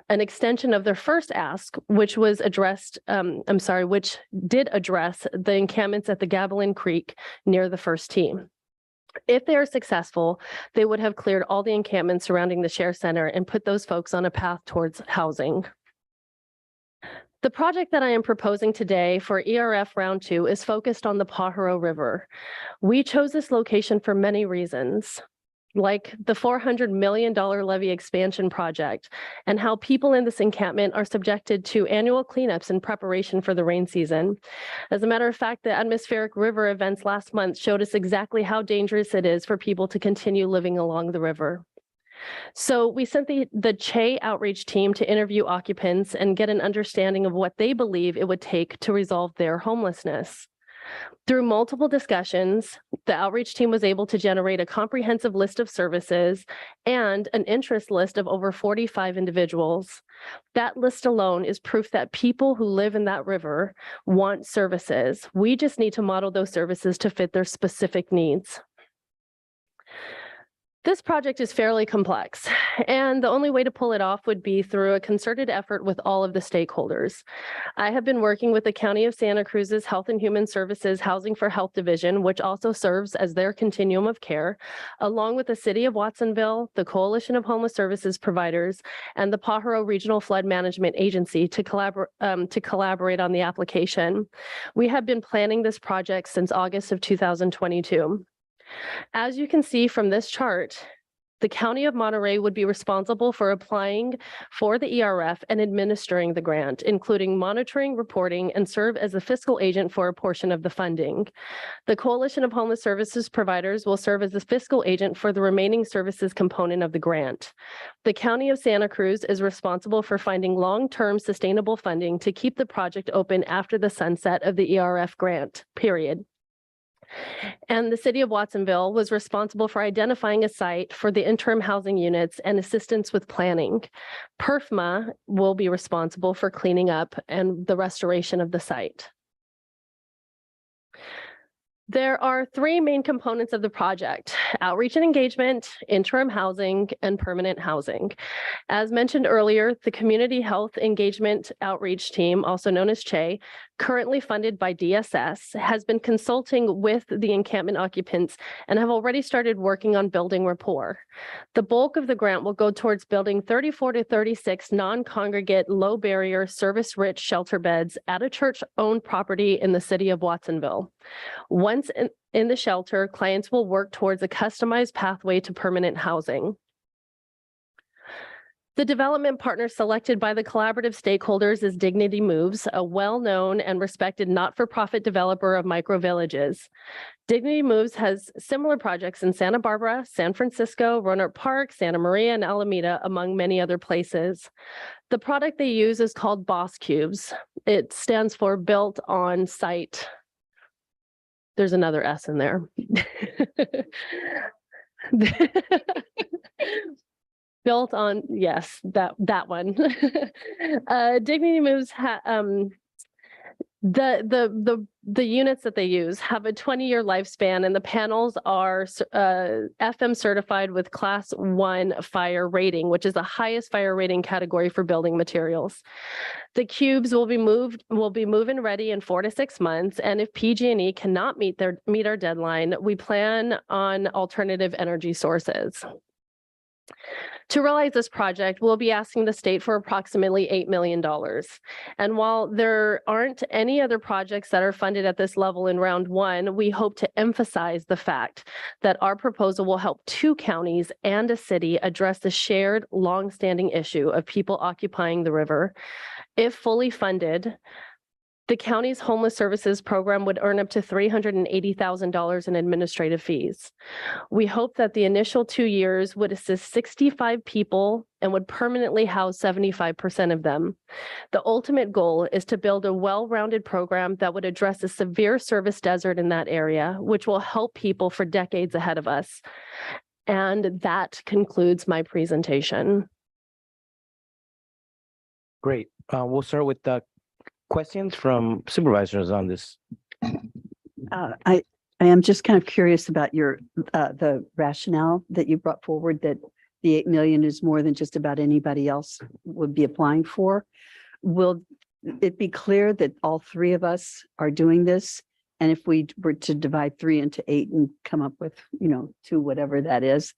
an extension of their first ask, which was addressed, which did address the encampments at the Gavilan Creek near the first tee. If they are successful, they would have cleared all the encampments surrounding the Share Center and put those folks on a path towards housing. The project that I am proposing today for ERF Round 2 is focused on the Pajaro River. We chose this location for many reasons, like the $400 million levee expansion project and how people in this encampment are subjected to annual cleanups in preparation for the rain season. As a matter of fact, the atmospheric river events last month showed us exactly how dangerous it is for people to continue living along the river. So we sent the Che outreach team to interview occupants and get an understanding of what they believe it would take to resolve their homelessness. Through multiple discussions, the outreach team was able to generate a comprehensive list of services and an interest list of over 45 individuals. That list alone is proof that people who live in that river want services. We just need to model those services to fit their specific needs. This project is fairly complex, and the only way to pull it off would be through a concerted effort with all of the stakeholders. I have been working with the County of Santa Cruz's Health and Human Services Housing for Health Division, which also serves as their continuum of care, along with the City of Watsonville, the Coalition of Homeless Services Providers, and the Pajaro Regional Flood Management Agency to collaborate on the application. We have been planning this project since August of 2022. As you can see from this chart, the County of Monterey would be responsible for applying for the ERF and administering the grant, including monitoring, reporting, and serve as the fiscal agent for a portion of the funding. The Coalition of Homeless Services Providers will serve as the fiscal agent for the remaining services component of the grant. The County of Santa Cruz is responsible for finding long-term sustainable funding to keep the project open after the sunset of the ERF grant, period. And the City of Watsonville was responsible for identifying a site for the interim housing units and assistance with planning. PERFMA will be responsible for cleaning up and the restoration of the site. There are 3 main components of the project: outreach and engagement, interim housing, and permanent housing. As mentioned earlier, the Community Health Engagement Outreach Team, also known as CHE, currently funded by DSS, has been consulting with the encampment occupants and have already started working on building rapport. The bulk of the grant will go towards building 34 to 36 non-congregate, low-barrier, service-rich shelter beds at a church-owned property in the city of Watsonville. Once in the shelter, clients will work towards a customized pathway to permanent housing. The development partner selected by the collaborative stakeholders is Dignity Moves, a well-known and respected not-for-profit developer of micro-villages. Dignity Moves has similar projects in Santa Barbara, San Francisco, Roanoke Park, Santa Maria, and Alameda, among many other places. The product they use is called Boss Cubes. It stands for Built On Site. There's another S in there. Built on, yes, that one. Dignity Moves the units that they use have a 20-year lifespan, and the panels are FM certified with Class 1 fire rating, which is the highest fire rating category for building materials. The cubes will be move-in ready in 4 to 6 months, and if PG&E cannot meet our deadline, we plan on alternative energy sources. To realize this project, we'll be asking the state for approximately $8 million. And while there aren't any other projects that are funded at this level in round one, we hope to emphasize the fact that our proposal will help 2 counties and a city address the shared longstanding issue of people occupying the river. If fully funded, the county's homeless services program would earn up to $380,000 in administrative fees. We hope that the initial 2 years would assist 65 people and would permanently house 75% of them. The ultimate goal is to build a well-rounded program that would address a severe service desert in that area, which will help people for decades ahead of us. And that concludes my presentation. Great. We'll start with the questions from supervisors on this. I am just kind of curious about your the rationale that you brought forward, that the 8 million is more than just about anybody else would be applying for. Will it be clear that all 3 of us are doing this? And if we were to divide 3 into 8 and come up with, 2, whatever that is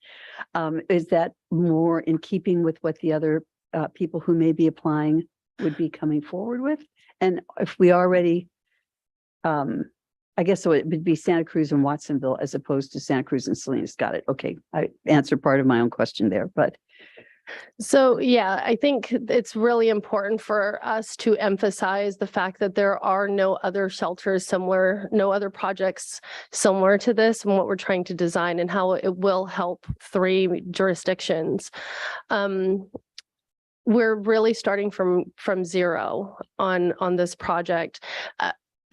that more in keeping with what the other people who may be applying would be coming forward with? And if we already, I guess so it would be Santa Cruz and Watsonville as opposed to Santa Cruz and Salinas. Got it. Okay. I answered part of my own question there, but. So, yeah, I think it's really important for us to emphasize the fact that there are no other shelters similar, no other projects similar to this, and what we're trying to design and how it will help 3 jurisdictions. We're really starting from zero on this project.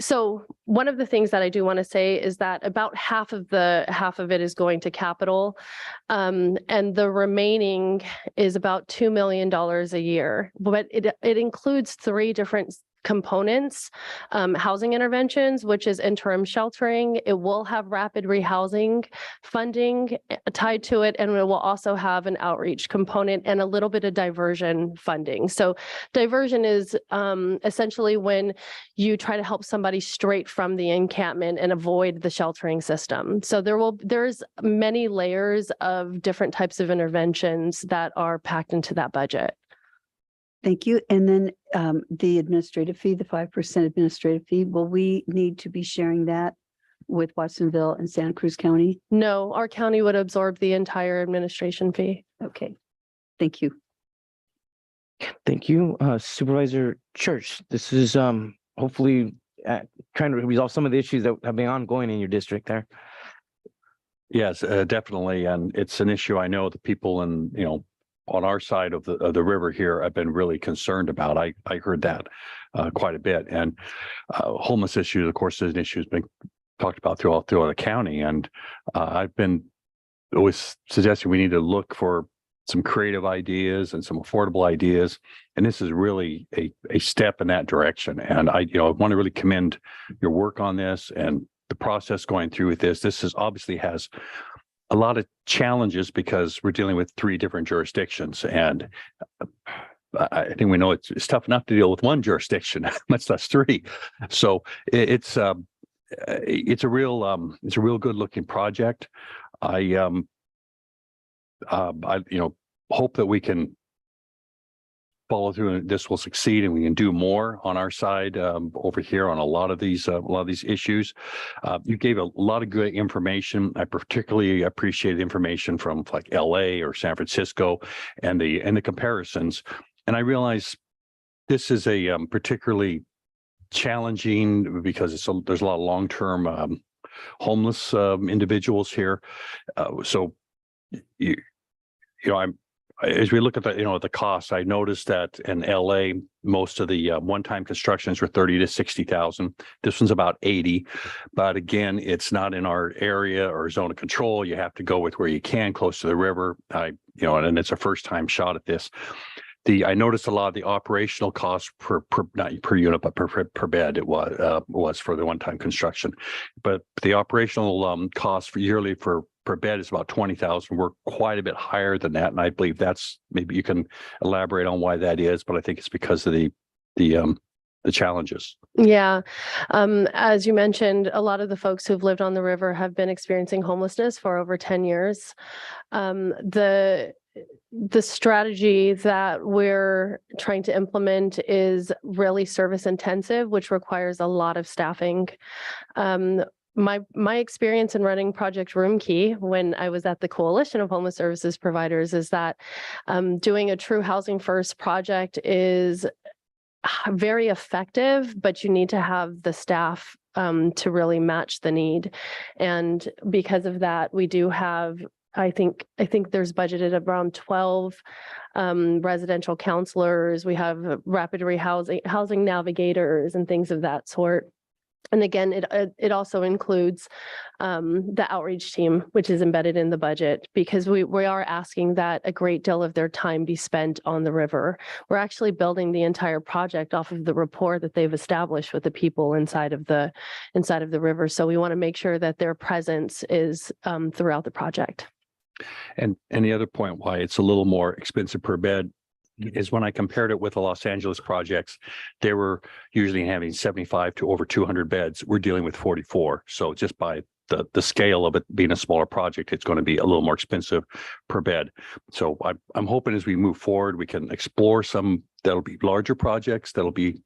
So one of the things that I do want to say is that about half of it is going to capital, and the remaining is about $2 million a year. But it includes 3 different components: housing interventions, which is interim sheltering. It will have rapid rehousing funding tied to it, and it will also have an outreach component and a little bit of diversion funding. So diversion is essentially when you try to help somebody straight from the encampment and avoid the sheltering system. So there's many layers of different types of interventions that are packed into that budget. Thank you. And then the administrative fee, the 5% administrative fee, will we need to be sharing that with Watsonville and Santa Cruz County? No, our county would absorb the entire administration fee. Okay. Thank you. Thank you. Supervisor Church, this is hopefully trying to resolve some of the issues that have been ongoing in your district there. Yes, definitely. And it's an issue I know the people in, on our side of the river here, I've been really concerned about. I heard that quite a bit. And homeless issues, of course, is an issue that's been talked about throughout the county. And I've been always suggesting we need to look for some creative ideas and some affordable ideas. And this is really a step in that direction. And I want to really commend your work on this and the process going through with this. This obviously has a lot of challenges because we're dealing with 3 different jurisdictions, and I think we know it's tough enough to deal with one jurisdiction, much less 3. So it's a real good looking project. I hope that we can follow through and this will succeed and we can do more on our side over here on a lot of these issues. You gave a lot of good information. I particularly appreciated information from like LA or San Francisco and the comparisons. And I realize this is a particularly challenging because there's a lot of long-term homeless individuals here. So I'm as we look at the, the costs, I noticed that in LA, most of the one-time constructions were 30 to 60,000. This one's about 80, but again, it's not in our area or zone of control. You have to go with where you can, close to the river. And it's a first-time shot at this. I noticed a lot of the operational costs not per unit, but per bed it was for the one-time construction. But the operational cost for yearly per bed is about 20,000. We're quite a bit higher than that, and I believe that's, maybe you can elaborate on why that is, but I think it's because of the challenges. Yeah. As you mentioned, a lot of the folks who've lived on the river have been experiencing homelessness for over 10 years. The strategy that we're trying to implement is really service intensive, which requires a lot of staffing. My experience in running Project Room Key when I was at the Coalition of Homeless Services Providers is that doing a true housing first project is very effective, but you need to have the staff to really match the need. And because of that, we do have, I think there's budgeted around 12 residential counselors. We have rapid housing navigators and things of that sort. And again, it also includes the outreach team, which is embedded in the budget, because we are asking that a great deal of their time be spent on the river. We're actually building the entire project off of the rapport that they've established with the people inside of the river. So we want to make sure that their presence is throughout the project. And the other point why it's a little more expensive per bed is when I compared it with the Los Angeles projects, they were usually having 75 to over 200 beds. We're dealing with 44. So just by the scale of it being a smaller project, it's going to be a little more expensive per bed. So I'm hoping as we move forward, we can explore some that'll be larger projects that'll be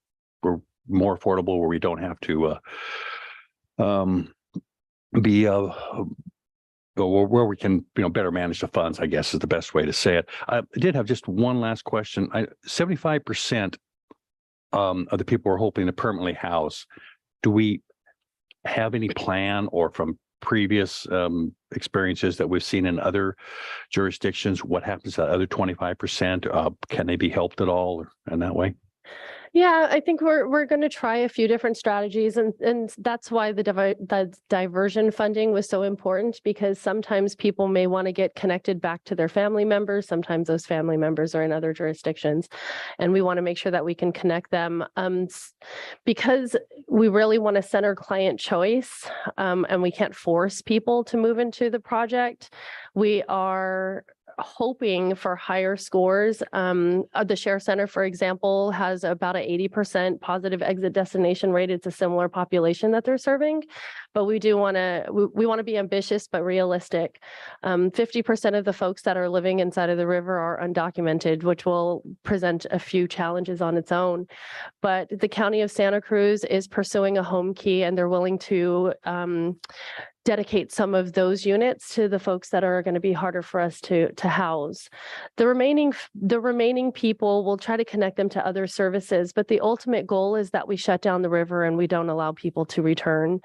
more affordable, where we don't have to where we can, better manage the funds, I guess is the best way to say it. I did have just one last question. 75% of the people we're hoping to permanently house, do we have any plan, or from previous experiences that we've seen in other jurisdictions, what happens to that other 25%? Can they be helped at all in that way? Yeah, I think we're going to try a few different strategies, and that's why the diversion funding was so important, because sometimes people may want to get connected back to their family members. Sometimes those family members are in other jurisdictions, and we want to make sure that we can connect them because we really want to center client choice, and we can't force people to move into the project. We are hoping for higher scores. The Share Center, for example, has about an 80% positive exit destination rate. It's a similar population that they're serving, but we want to be ambitious but realistic. 50% of the folks that are living inside of the river are undocumented, which will present a few challenges on its own. But the County of Santa Cruz is pursuing a home key, and they're willing to dedicate some of those units to the folks that are going to be harder for us to house. The remaining people, will try to connect them to other services, but the ultimate goal is that we shut down the river and we don't allow people to return.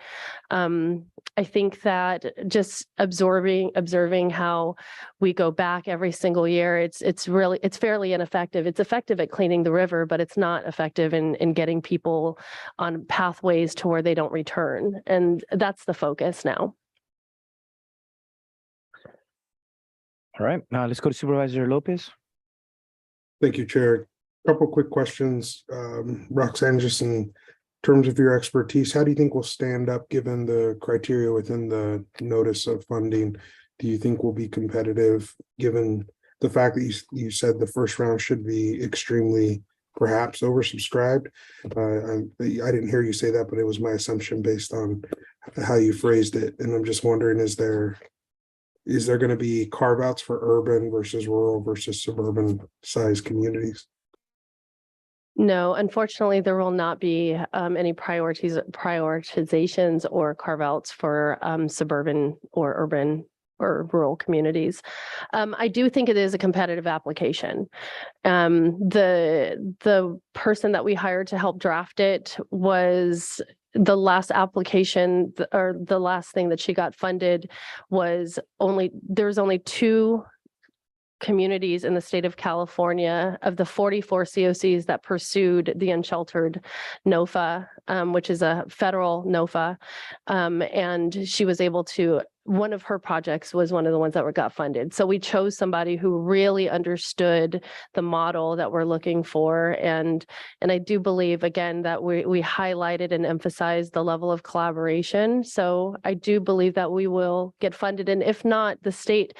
I think that just observing how we go back every single year, it's fairly ineffective. It's effective at cleaning the river, but it's not effective in getting people on pathways to where they don't return. And that's the focus now. All right, now let's go to Supervisor Lopez. Thank you, Chair. Couple quick questions. Roxanne, just in terms of your expertise, how do you think we'll stand up given the criteria within the notice of funding? Do you think we'll be competitive given the fact that you said the first round should be extremely perhaps oversubscribed? I didn't hear you say that, but it was my assumption based on how you phrased it. And I'm just wondering, is there going to be carve outs for urban versus rural versus suburban size communities? No, unfortunately, there will not be any prioritizations or carve outs for suburban or urban or rural communities. I do think it is a competitive application. The person that we hired to help draft it was the last application, or the last thing that she got funded was there's only two communities in the state of California, of the 44 COCs that pursued the unsheltered NOFA, which is a federal NOFA. And she was able to, one of her projects was one of the ones that got funded. So we chose somebody who really understood the model that we're looking for. And I do believe, again, that we highlighted and emphasized the level of collaboration. So I do believe that we will get funded. And if not, the state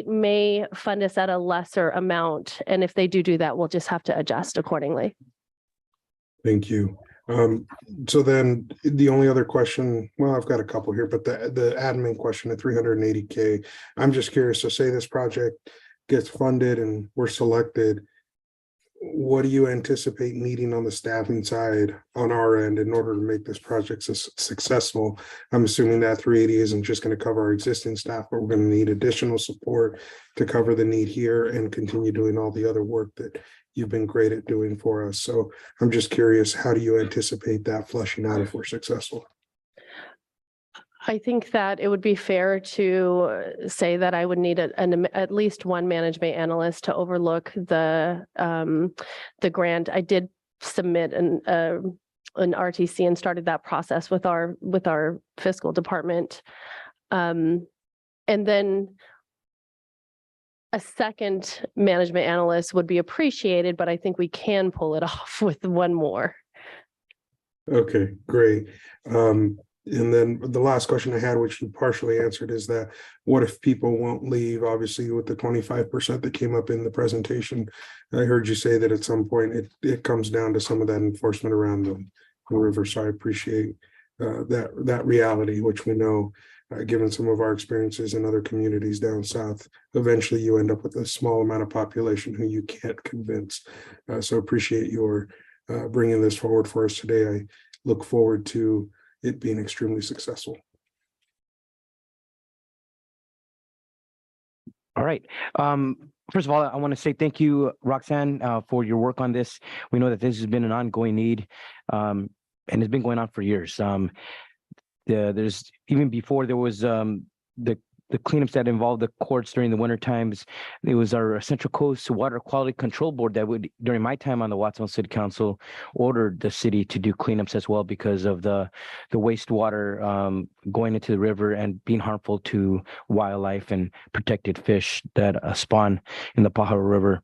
may fund us at a lesser amount. And if they do that, we'll just have to adjust accordingly. Thank you. So then the only other question, well, I've got a couple here, but the admin question at 380K, I'm just curious. So say this project gets funded and we're selected, what do you anticipate needing on the staffing side on our end in order to make this project successful? I'm assuming that 380 isn't just going to cover our existing staff, but we're going to need additional support to cover the need here and continue doing all the other work that you've been great at doing for us. So I'm just curious, how do you anticipate that flushing out if we're successful? I think that it would be fair to say that I would need at least one management analyst to overlook the grant. I did submit an RTC and started that process with our fiscal department. And then a second management analyst would be appreciated, but I think we can pull it off with one more. Okay, great. And then the last question I had, which you partially answered, is that what if people won't leave? Obviously, with the 25% that came up in the presentation, I heard you say that at some point it comes down to some of that enforcement around the river. So I appreciate that reality, which we know, given some of our experiences in other communities down south, eventually you end up with a small amount of population who you can't convince. So appreciate your bringing this forward for us today. I look forward to it being extremely successful. All right. First of all, I want to say thank you, Roxanne, for your work on this. We know that this has been an ongoing need, and it's been going on for years. There's even before there was the cleanups that involved the courts during the winter times. It was our Central Coast Water Quality Control Board that would, during my time on the Watsonville City Council, ordered the city to do cleanups as well because of the wastewater going into the river and being harmful to wildlife and protected fish that spawn in the Pajaro River.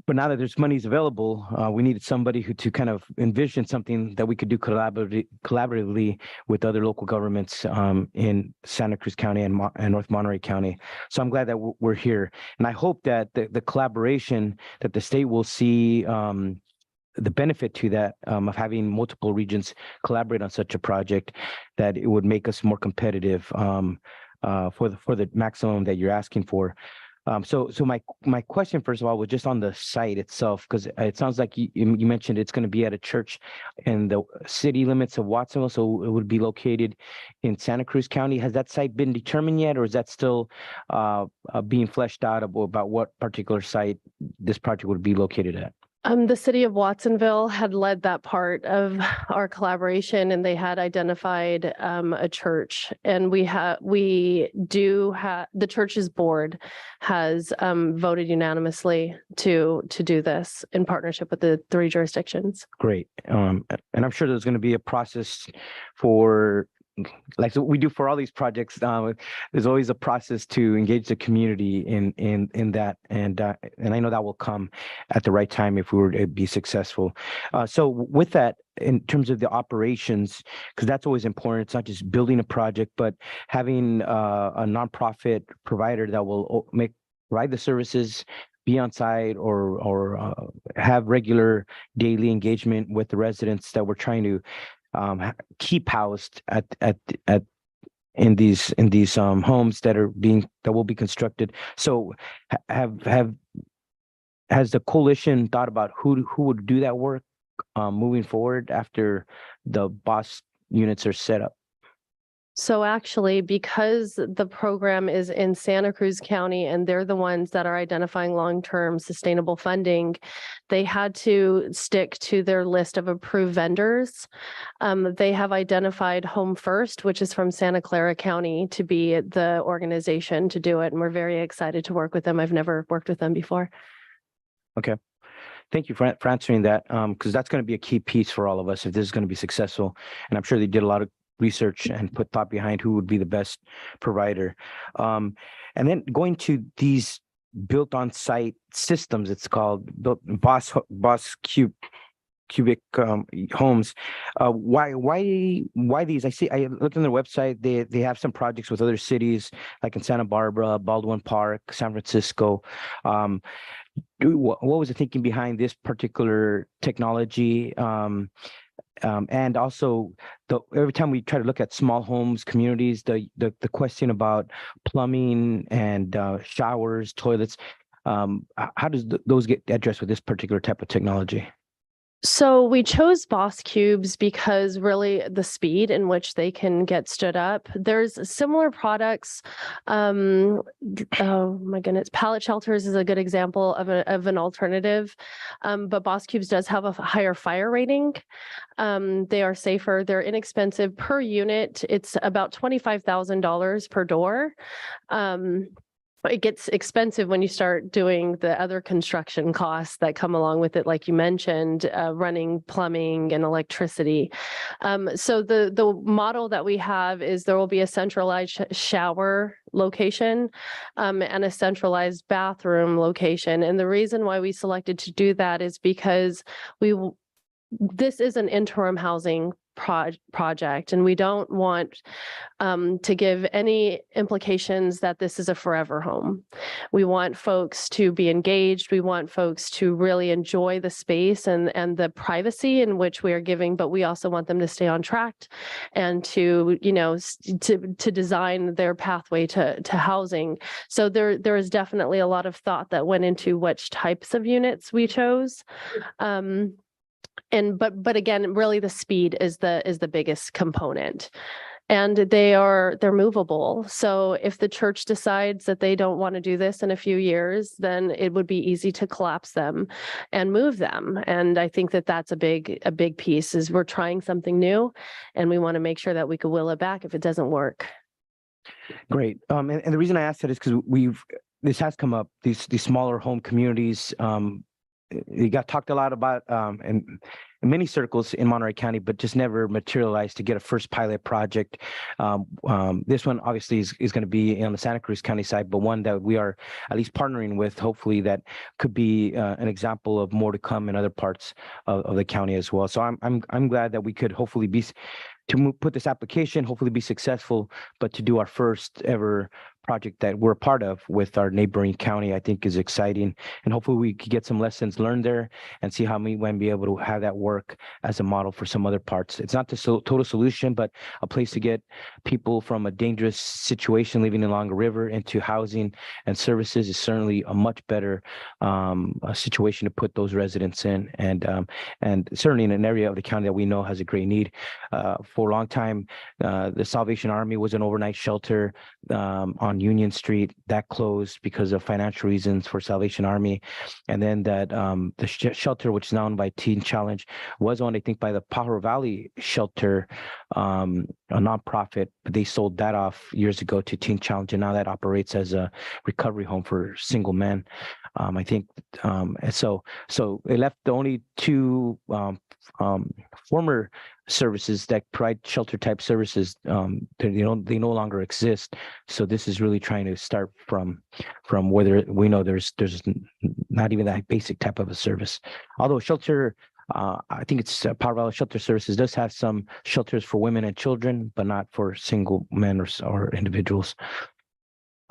But now that there's monies available, we needed somebody who to kind of envision something that we could do collaboratively with other local governments in Santa Cruz County and North Monterey County. So I'm glad that we're here. And I hope that the collaboration that the state will see the benefit to that of having multiple regions collaborate on such a project, that it would make us more competitive for the maximum that you're asking for. So my question, first of all, was just on the site itself, because it sounds like you mentioned it's going to be at a church in the city limits of Watsonville, so it would be located in Santa Cruz County. Has that site been determined yet, or is that still being fleshed out about what particular site this project would be located at? The city of Watsonville had led that part of our collaboration, and they had identified a church. And the church's board has voted unanimously to do this in partnership with the 3 jurisdictions. Great. And I'm sure there's going to be a process for, like we do for all these projects. There's always a process to engage the community in that, and I know that will come at the right time if we were to be successful. So with that, in terms of the operations, because that's always important, it's not just building a project, but having a nonprofit provider that will provide the services, be on site, or have regular daily engagement with the residents that we're trying to keep housed in these homes that will be constructed. So has the coalition thought about who would do that work moving forward after the BOSS units are set up? So actually, because the program is in Santa Cruz County and they're the ones that are identifying long-term sustainable funding, they had to stick to their list of approved vendors. They have identified Home First, which is from Santa Clara County, to be the organization to do it. And we're very excited to work with them. I've never worked with them before. Okay. Thank you for answering that, because that's going to be a key piece for all of us if this is going to be successful. And I'm sure they did a lot of research and put thought behind who would be the best provider. And then going to these built on site systems, it's called built Boss Cubic homes. Why these? I looked on their website. They have some projects with other cities like in Santa Barbara, Baldwin Park, San Francisco. What was the thinking behind this particular technology? And also, every time we try to look at small homes, communities, the question about plumbing and showers, toilets, how does those get addressed with this particular type of technology? So we chose Boss Cubes because really the speed in which they can get stood up. There's similar products. Oh my goodness, pallet shelters is a good example of an alternative. But Boss Cubes does have a higher fire rating. They are safer. They're inexpensive per unit. It's about $25,000 per door. It gets expensive when you start doing the other construction costs that come along with it, like you mentioned, running plumbing and electricity. So the model that we have is there will be a centralized shower location and a centralized bathroom location. And the reason why we selected to do that is because this is an interim housing project, and we don't want to give any implications that this is a forever home. We want folks to be engaged. We want folks to really enjoy the space and the privacy in which we are giving, but we also want them to stay on track and to design their pathway to housing. So there is definitely a lot of thought that went into which types of units we chose. But again, really the speed is the biggest component. And they're movable. So if the church decides that they don't want to do this in a few years, then it would be easy to collapse them and move them. And I think that that's a big piece is we're trying something new and we want to make sure that we could will it back if it doesn't work. Great. And the reason I asked that is because this has come up, these smaller home communities. It got talked a lot about in many circles in Monterey County, but just never materialized to get a first pilot project. This one obviously is going to be on the Santa Cruz County side, but one that we are at least partnering with, hopefully that could be an example of more to come in other parts of the county as well. So I'm glad that we could hopefully put this application, hopefully be successful, but to do our first ever project that we're a part of with our neighboring county, I think is exciting. And hopefully we could get some lessons learned there and see how we might be able to have that work as a model for some other parts. It's not the total solution, but a place to get people from a dangerous situation living along a river into housing and services is certainly a much better situation to put those residents in. And certainly in an area of the county that we know has a great need. For a long time, the Salvation Army was an overnight shelter on Union Street that closed because of financial reasons for Salvation Army. And then that the shelter, which is now owned by Teen Challenge, was owned, I think, by the Pajaro Valley Shelter, a nonprofit, but they sold that off years ago to Teen Challenge, and now that operates as a recovery home for single men. I think, and so it left the only two former services that provide shelter type services. They no longer exist. So this is really trying to start from where we know there's not even that basic type of a service. Although shelter, I think it's Pajaro Valley Shelter Services does have some shelters for women and children, but not for single men or individuals.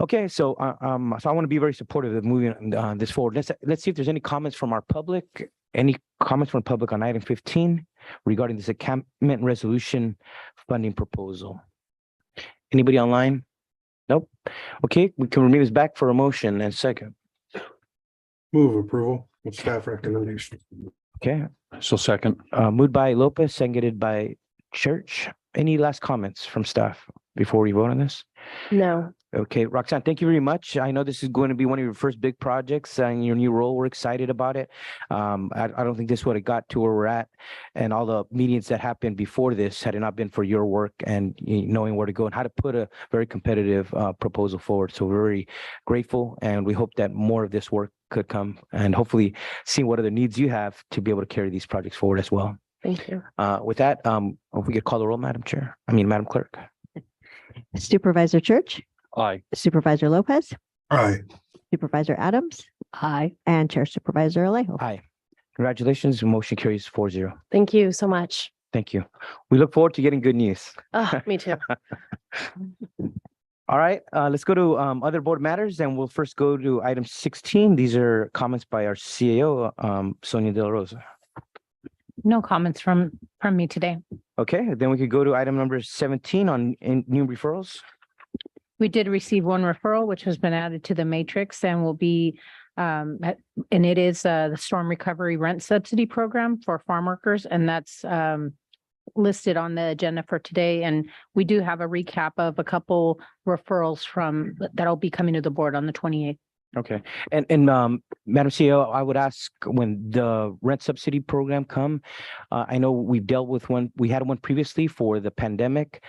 Okay, so I want to be very supportive of moving this forward. Let's see if there's any comments from our public. Any comments from the public on item 15 regarding this encampment resolution funding proposal? Anybody online? Nope. Okay, we can remove this back for a motion and second. Move approval with staff recommendation. Okay. So second. Moved by Lopez, seconded by Church. Any last comments from staff? before we vote on this? No. Okay, Roxanne, thank you very much. I know this is going to be one of your first big projects in your new role. We're excited about it. I don't think this would have got to where we're at, and all the meetings that happened before this had it not been for your work and knowing where to go and how to put a very competitive proposal forward. So we're very grateful, and we hope that more of this work could come and hopefully see what other needs you have to be able to carry these projects forward as well. Thank you. With that, if we could call the roll, Madam Clerk. Supervisor Church, Aye. Supervisor Lopez, Aye. Supervisor Adams, Aye. and Chair Supervisor Alejo. Aye. Congratulations. Motion carries 4-0. Thank you so much. Thank you. We look forward to getting good news. Oh, me too. All right, let's go to other board matters, and we'll first go to item 16. These are comments by our CAO, Sonia De La Rosa. No comments from me today. Okay, then we could go to item number 17 on new referrals. We did receive one referral, which has been added to the matrix and will be, and it is the storm recovery rent subsidy program for farm workers, and that's listed on the agenda for today. And we do have a recap of a couple referrals that'll be coming to the board on the 28th. Okay, and Madam CEO, I would ask when the rent subsidy program come, I know we've dealt with one, we had one previously for the pandemic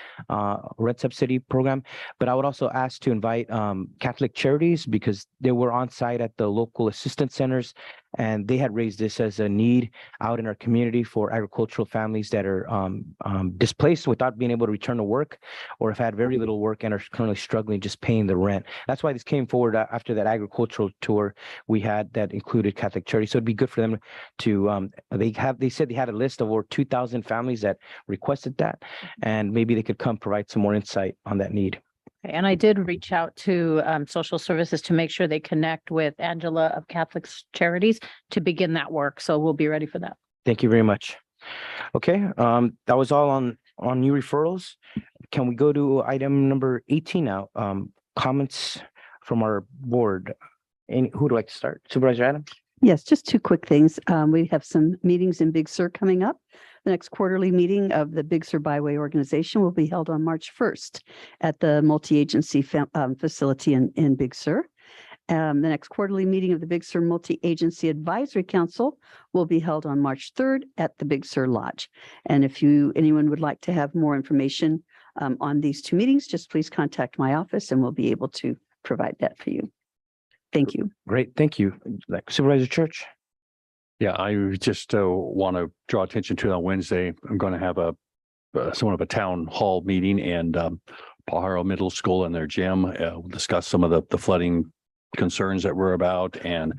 rent subsidy program, but I would also ask to invite Catholic Charities because they were on site at the local assistance centers, and they had raised this as a need out in our community for agricultural families that are displaced without being able to return to work, or have had very little work and are currently struggling just paying the rent. That's why this came forward after that agricultural tour we had that included Catholic Charities. So it'd be good for them to, they said they had a list of over 2,000 families that requested that, and maybe they could come provide some more insight on that need. And I did reach out to social services to make sure they connect with Angela of Catholic Charities to begin that work. So we'll be ready for that. Thank you very much. Okay, that was all on new referrals. Can we go to item number 18 now? Comments from our board. Who would like to start? Supervisor Adams? Yes, just two quick things. We have some meetings in Big Sur coming up. The next quarterly meeting of the Big Sur Byway Organization will be held on March 1st at the multi-agency facility in Big Sur. The next quarterly meeting of the Big Sur Multi-Agency Advisory Council will be held on March 3rd at the Big Sur Lodge. And if anyone would like to have more information on these two meetings, just please contact my office and we'll be able to provide that for you. Thank you. Great, thank you. Supervisor Church? Yeah, I just want to draw attention to on Wednesday. I'm going to have somewhat of a town hall meeting and Pajaro Middle School in their gym. We'll discuss some of the flooding concerns that we're about, and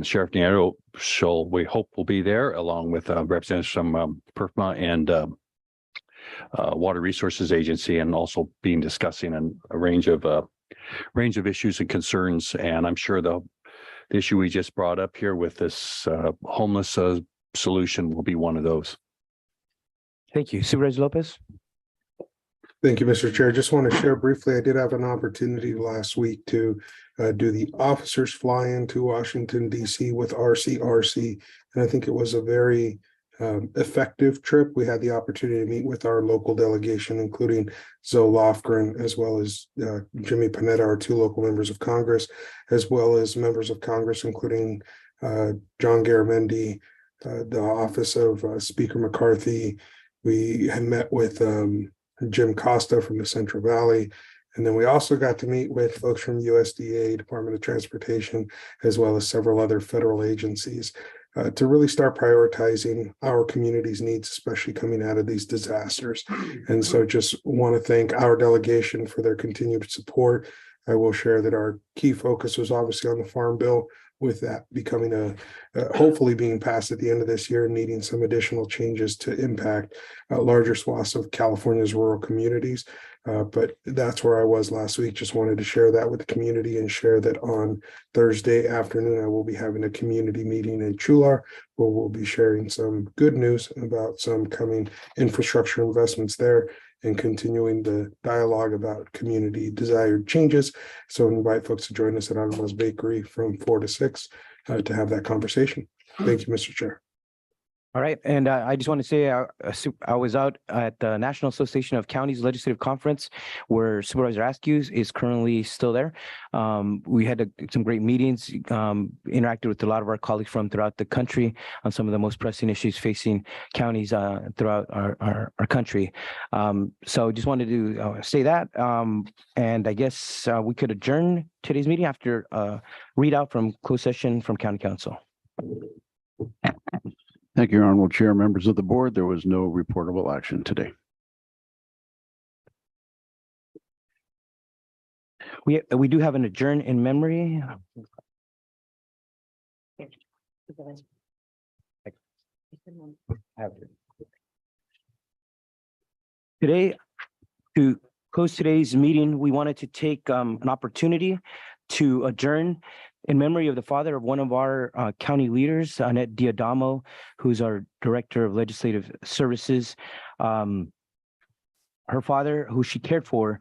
Sheriff Niero we hope will be there along with representatives from PERFMA and Water Resources Agency, and also discussing a range of issues and concerns. And I'm sure the issue we just brought up here with this homeless solution will be one of those. Thank you. Supervisor Lopez? Thank you, Mr. Chair. Just want to share briefly, I did have an opportunity last week to do the officers fly-in to Washington, D.C. with RCRC, and I think it was a very effective trip. We had the opportunity to meet with our local delegation, including Zoe Lofgren, as well as Jimmy Panetta, our two local members of Congress, as well as members of Congress, including John Garamendi, the office of Speaker McCarthy. We had met with Jim Costa from the Central Valley. And then we also got to meet with folks from USDA, Department of Transportation, as well as several other federal agencies to really start prioritizing our community's needs, especially coming out of these disasters. And so just want to thank our delegation for their continued support. I will share that our key focus was obviously on the Farm Bill, with that becoming hopefully being passed at the end of this year and needing some additional changes to impact larger swaths of California's rural communities. But that's where I was last week. Just wanted to share that with the community and share that on Thursday afternoon, I will be having a community meeting in Chular, where we'll be sharing some good news about some coming infrastructure investments there and continuing the dialogue about community desired changes. So I invite folks to join us at Animal's Bakery from 4 to 6 to have that conversation. Thank you, Mr. Chair. All right, and I just want to say I was out at the National Association of Counties Legislative Conference where Supervisor Askew is currently still there. We had some great meetings, interacted with a lot of our colleagues from throughout the country on some of the most pressing issues facing counties throughout our country. So just wanted to say that, and I guess we could adjourn today's meeting after a readout from closed session from County Council. Thank you, Honorable Chair, members of the board. There was no reportable action today. We do have an adjourn in memory. Today, to close today's meeting, we wanted to take an opportunity to adjourn in memory of the father of one of our county leaders, Annette Diadamo, who's our Director of Legislative Services. Her father, who she cared for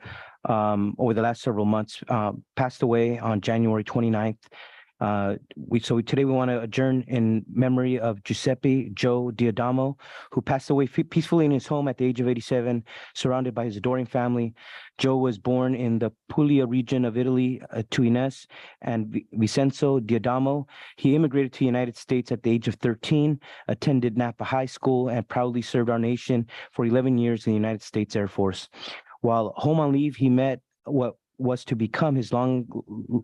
over the last several months, passed away on January 29th. Today we want to adjourn in memory of Giuseppe Joe Diadamo, who passed away peacefully in his home at the age of 87, surrounded by his adoring family. Joe was born in the Puglia region of Italy to Ines and Vincenzo Diadamo. He immigrated to the United States at the age of 13, attended Napa High School, and proudly served our nation for 11 years in the United States Air Force. While home on leave, he met what was to become his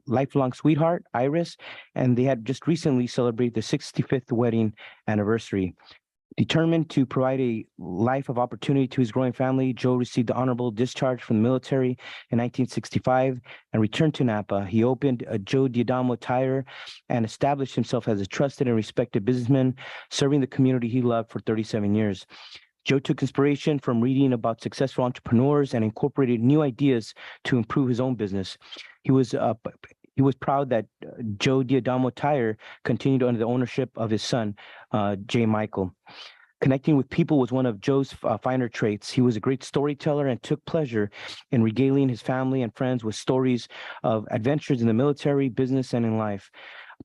lifelong sweetheart, Iris, and they had just recently celebrated the 65th wedding anniversary. Determined to provide a life of opportunity to his growing family, Joe received the honorable discharge from the military in 1965 and returned to Napa. He opened a Joe Diadamo Tire and established himself as a trusted and respected businessman, serving the community he loved for 37 years. Joe took inspiration from reading about successful entrepreneurs and incorporated new ideas to improve his own business. He was proud that Joe Diadamo Tire continued under the ownership of his son, J. Michael. Connecting with people was one of Joe's finer traits. He was a great storyteller and took pleasure in regaling his family and friends with stories of adventures in the military, business, and in life.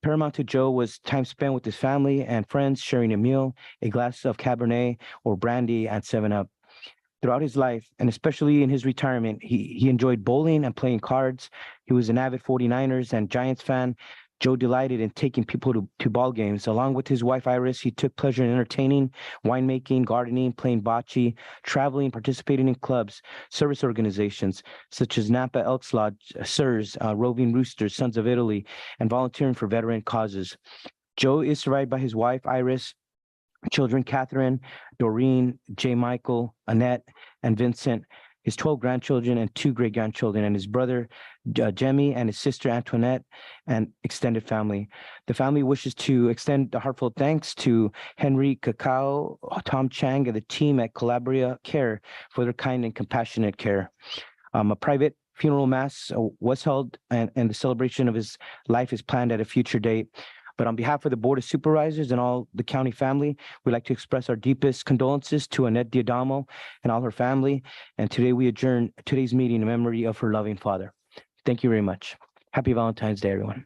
Paramount to Joe was time spent with his family and friends, sharing a meal, a glass of Cabernet or brandy, and 7-Up. Throughout his life, and especially in his retirement, he enjoyed bowling and playing cards. He was an avid 49ers and Giants fan. Joe delighted in taking people to ball games. Along with his wife, Iris, he took pleasure in entertaining, winemaking, gardening, playing bocce, traveling, participating in clubs, service organizations such as Napa Elks Lodge, SIRS, Roving Roosters, Sons of Italy, and volunteering for veteran causes. Joe is survived by his wife, Iris, children, Catherine, Doreen, J. Michael, Annette, and Vincent, his 12 grandchildren and 2 great-grandchildren, and his brother, Jemmy, and his sister, Antoinette, and extended family. The family wishes to extend a heartfelt thanks to Henry Cacao, Tom Chang, and the team at Calabria Care for their kind and compassionate care. A private funeral mass was held, and the celebration of his life is planned at a future date. But on behalf of the Board of Supervisors and all the county family, we'd like to express our deepest condolences to Annette Diadamo and all her family. And today we adjourn today's meeting in memory of her loving father. Thank you very much. Happy Valentine's Day, everyone.